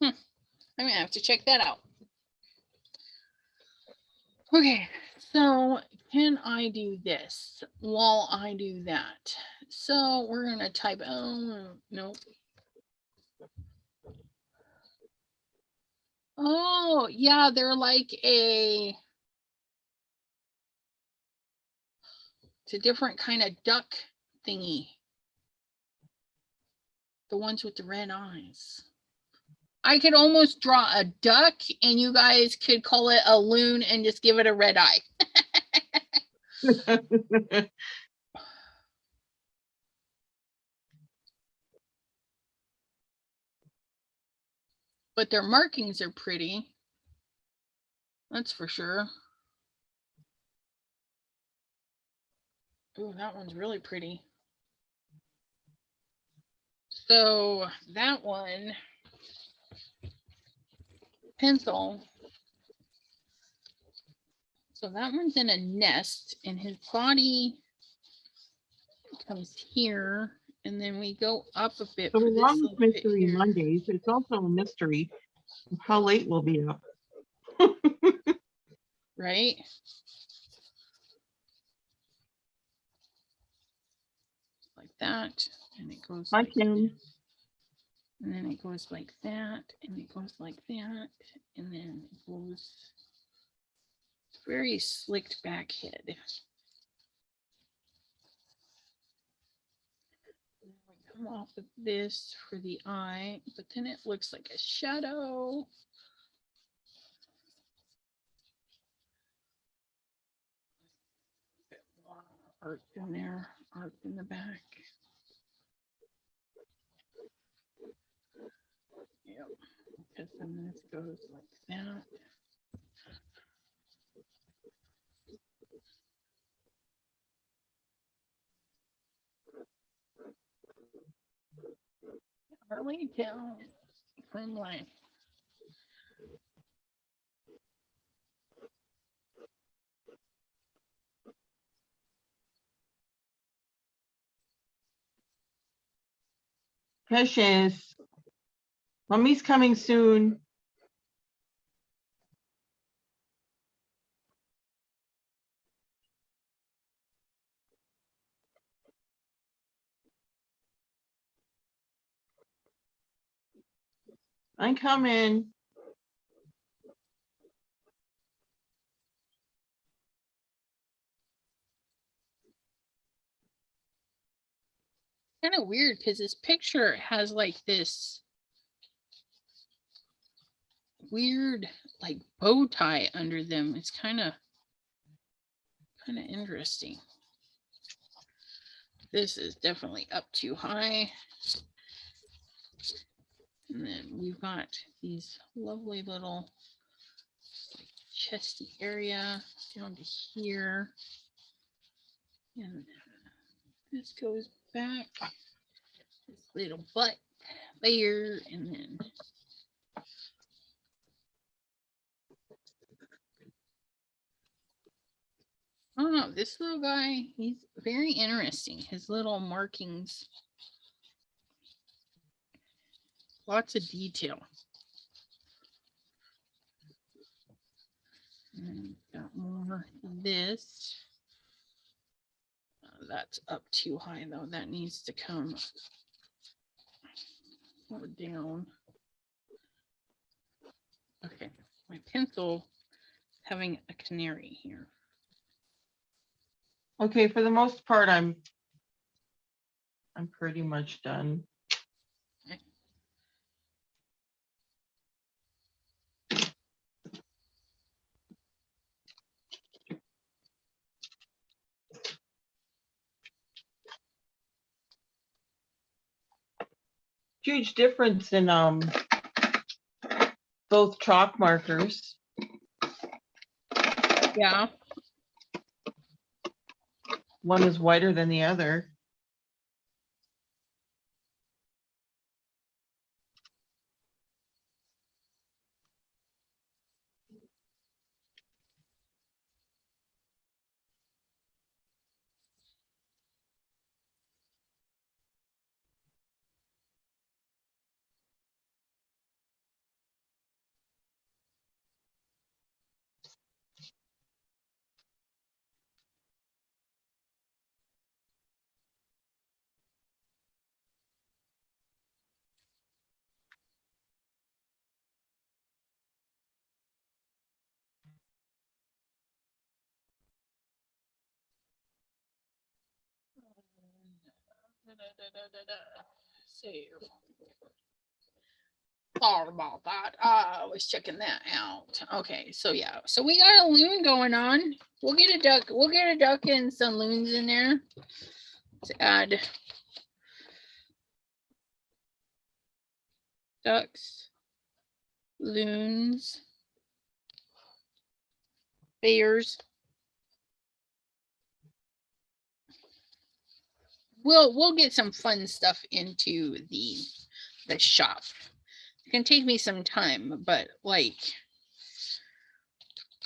I'm gonna have to check that out. Okay, so can I do this while I do that? So we're gonna type, oh, no. Oh, yeah, they're like it's a different kind of duck thingy. The ones with the red eyes. I could almost draw a duck and you guys could call it a loon and just give it a red eye. But their markings are pretty. That's for sure. Oh, that one's really pretty. So that one, pencil. So that one's in a nest and his body comes here. And then we go up a bit. So for along this with little bit Mystery here. Mondays, it's also a mystery of how late we'll be up. Right? Like that. and it goes Hi, like, Kim. and then it goes like that, and it goes like that, and then it goes very slicked back head. Come off of this for the eye, but then it looks like a shadow. Bit more art in there, art in the back. Yep, because then this goes like that. Early down from line. Precious. Mommy's coming soon. I'm coming. Kind of weird because this picture has like this weird like bow tie under them. It's kind of interesting. This is definitely up too high. And then we've got these lovely little like, chesty area down to here. And this goes back. This little butt there, and then I don't know, this little guy, he's very interesting. His little markings. Lots of detail. And then got more of this. That's up too high though. That needs to come more down. Okay, my pencil having a canary here. Okay, for the most part, I'm pretty much done. Okay. Huge difference in both chalk markers. Yeah. One is whiter than the other. See. Sorry about that. I was checking that out. Okay, so yeah, so we got a loon going on. We'll get a duck. We'll get a duck and some loons in there to add ducks, loons, bears. We'll get some fun stuff into the shop. It can take me some time, but like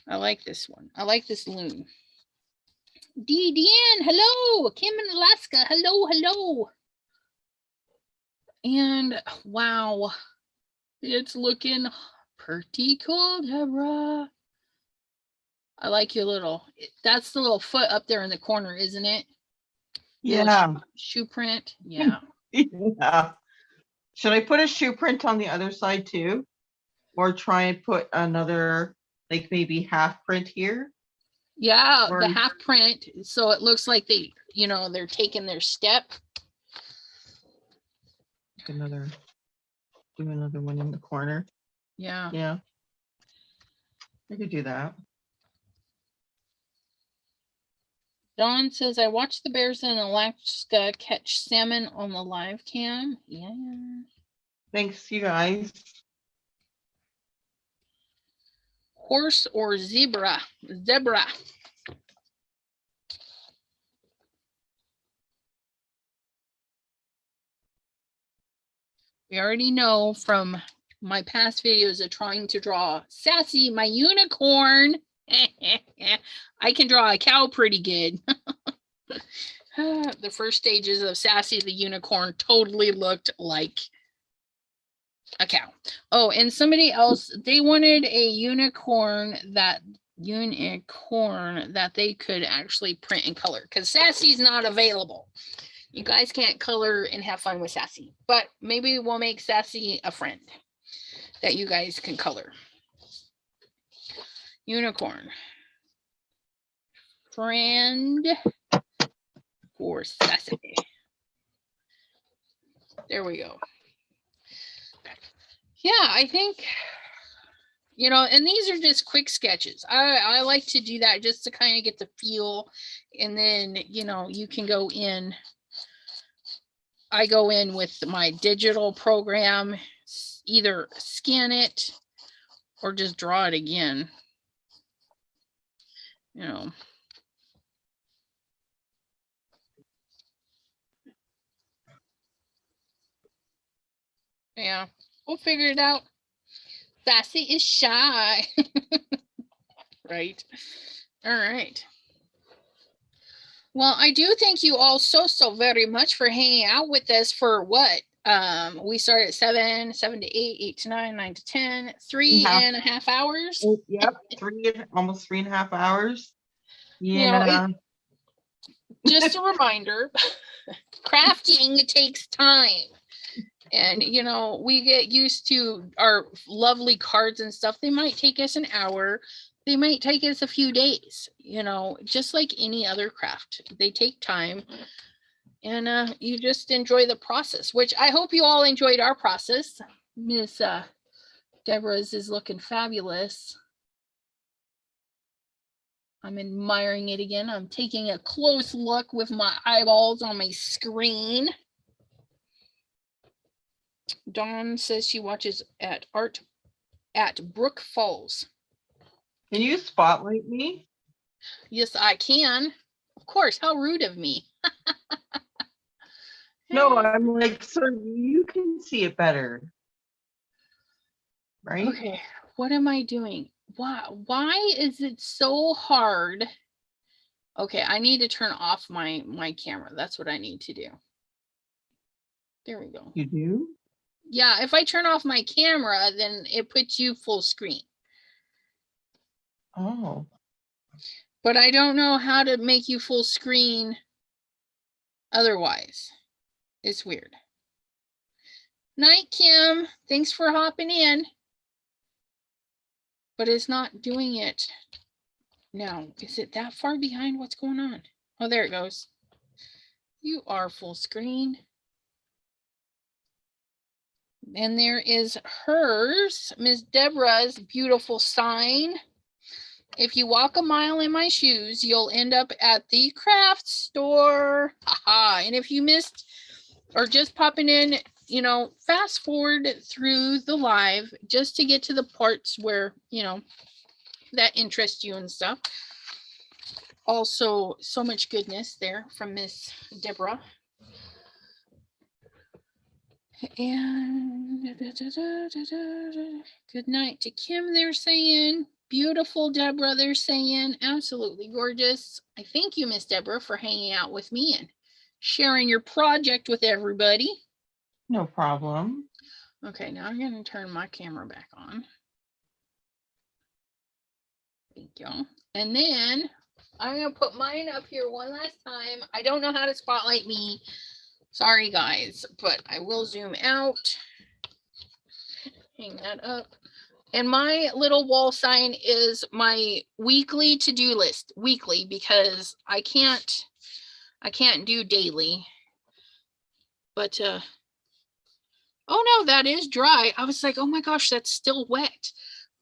I like this one. I like this loon. Deanne, hello. Kim in Alaska, hello. And wow, it's looking pretty cool, Deborah. I like your little, that's the little foot up there in the corner, isn't it? Yeah. Shoe print. Yeah. Yeah. Should I put a shoe print on the other side too? Or try and put another, like maybe half print here? Yeah, Or the half print, so it looks like they, they're taking their step. do another one in the corner. Yeah. Yeah. I could do that. Dawn says, I watched the bears in Alaska catch salmon on the live cam. Yeah. Thanks, you guys. Horse or zebra? Zebra. We already know from my past videos of trying to draw Sassy, my unicorn. I can draw a cow pretty good. The first stages of Sassy the unicorn totally looked like a cow. Oh, and somebody else, they wanted a unicorn that they could actually print in color, because Sassy's not available. You guys can't color and have fun with Sassy, but maybe we'll make Sassy a friend that you guys can color. Unicorn. Friend for Sassy. There we go. Yeah, I think, and these are just quick sketches. I like to do that just to kind of get the feel, and then, you can go in. I go in with my digital program, either scan it or just draw it again. Yeah, we'll figure it out. Sassy is shy. Right. All right. Well, I do thank you all so very much for hanging out with us for what? We started at 7 to 8, 8 to 9, 9 to 10, 3.5 hours. Yep, almost 3.5 hours. Yeah. Just a reminder, crafting takes time. And, we get used to our lovely cards and stuff. They might take us an hour. They might take us a few days, just like any other craft. They take time. And you just enjoy the process, which I hope you all enjoyed our process. Miss Deborah's is looking fabulous. I'm admiring it again. I'm taking a close look with my eyeballs on my screen. Dawn says she watches at Brook Falls. Can you spotlight me? Yes, I can. Of course. How rude of me. No, I'm like, so you can see it better. Right? Okay. What am I doing? Why is it so hard? Okay, I need to turn off my camera. That's what I need to do. There we go. You do? Yeah, if I turn off my camera, then it puts you full screen. Oh. But I don't know how to make you full screen otherwise. It's weird. Night, Kim. Thanks for hopping in. But it's not doing it. Now, is it that far behind? What's going on? Oh, there it goes. You are full screen. And there is hers, Miss Deborah's beautiful sign. If you walk a mile in my shoes, you'll end up at the craft store. Haha. And if you missed or just popping in, fast forward through the live just to get to the parts where, that interest you and stuff. Also, so much goodness there from Miss Deborah. And good night to Kim, they're saying. Beautiful Deborah, they're saying. Absolutely gorgeous. I thank you, Miss Deborah, for hanging out with me and sharing your project with everybody. No problem. Okay, now I'm going to turn my camera back on. Thank you. And then I'm going to put mine up here one last time. I don't know how to spotlight me. Sorry guys, but I will zoom out. Hang that up. And my little wall sign is my weekly to-do list, weekly, because I can't do daily. But oh no, that is dry. I was like, oh my gosh, that's still wet.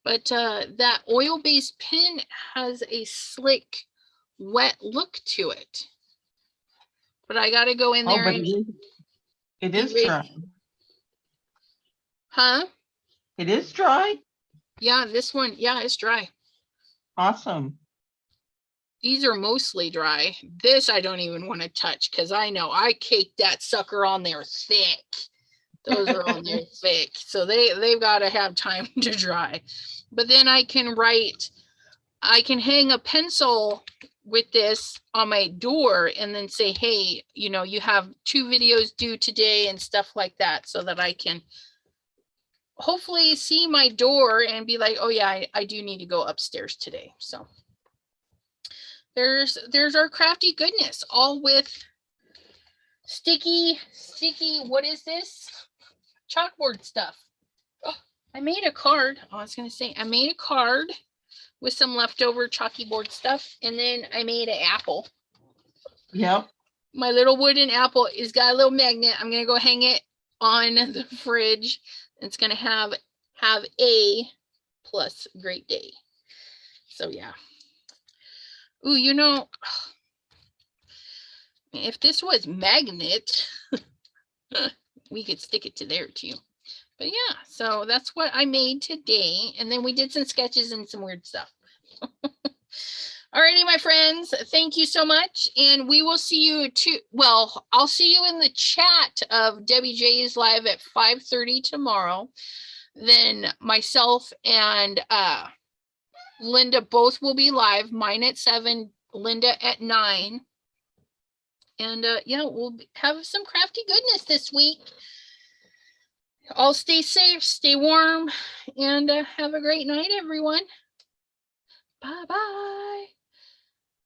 But that oil-based pen has a slick, wet look to it. But I gotta go in Oh, there but and it is erase- dry. Huh? It is dry. Yeah, this one, yeah, it's dry. Awesome. These are mostly dry. This I don't even want to touch because I know I caked that sucker on there thick. Those are on there thick. So they've got to have time to dry. But then I can hang a pencil with this on my door and then say, hey, you know, you have 2 videos due today and stuff like that, so that I can hopefully see my door and be like, oh yeah, I do need to go upstairs today. So there's our crafty goodness, all with sticky, what is this? Chalkboard stuff. Oh, I made a card. Oh, I was gonna say, I made a card with some leftover chalky board stuff, and then I made an apple. Yep. My little wooden apple is got a little magnet. I'm gonna go hang it on the fridge. It's gonna have a plus great day. So yeah. Ooh, you know, if this was magnet, we could stick it to there too. But yeah, so that's what I made today. And then we did some sketches and some weird stuff. Alrighty, my friends, thank you so much. And we will see you well, I'll see you in the chat of Debbie J's live at 5:30 tomorrow. Then myself and Linda both will be live, mine at 7, Linda at 9. And yeah, we'll have some crafty goodness this week. All stay safe, stay warm, and have a great night, everyone. Bye-bye.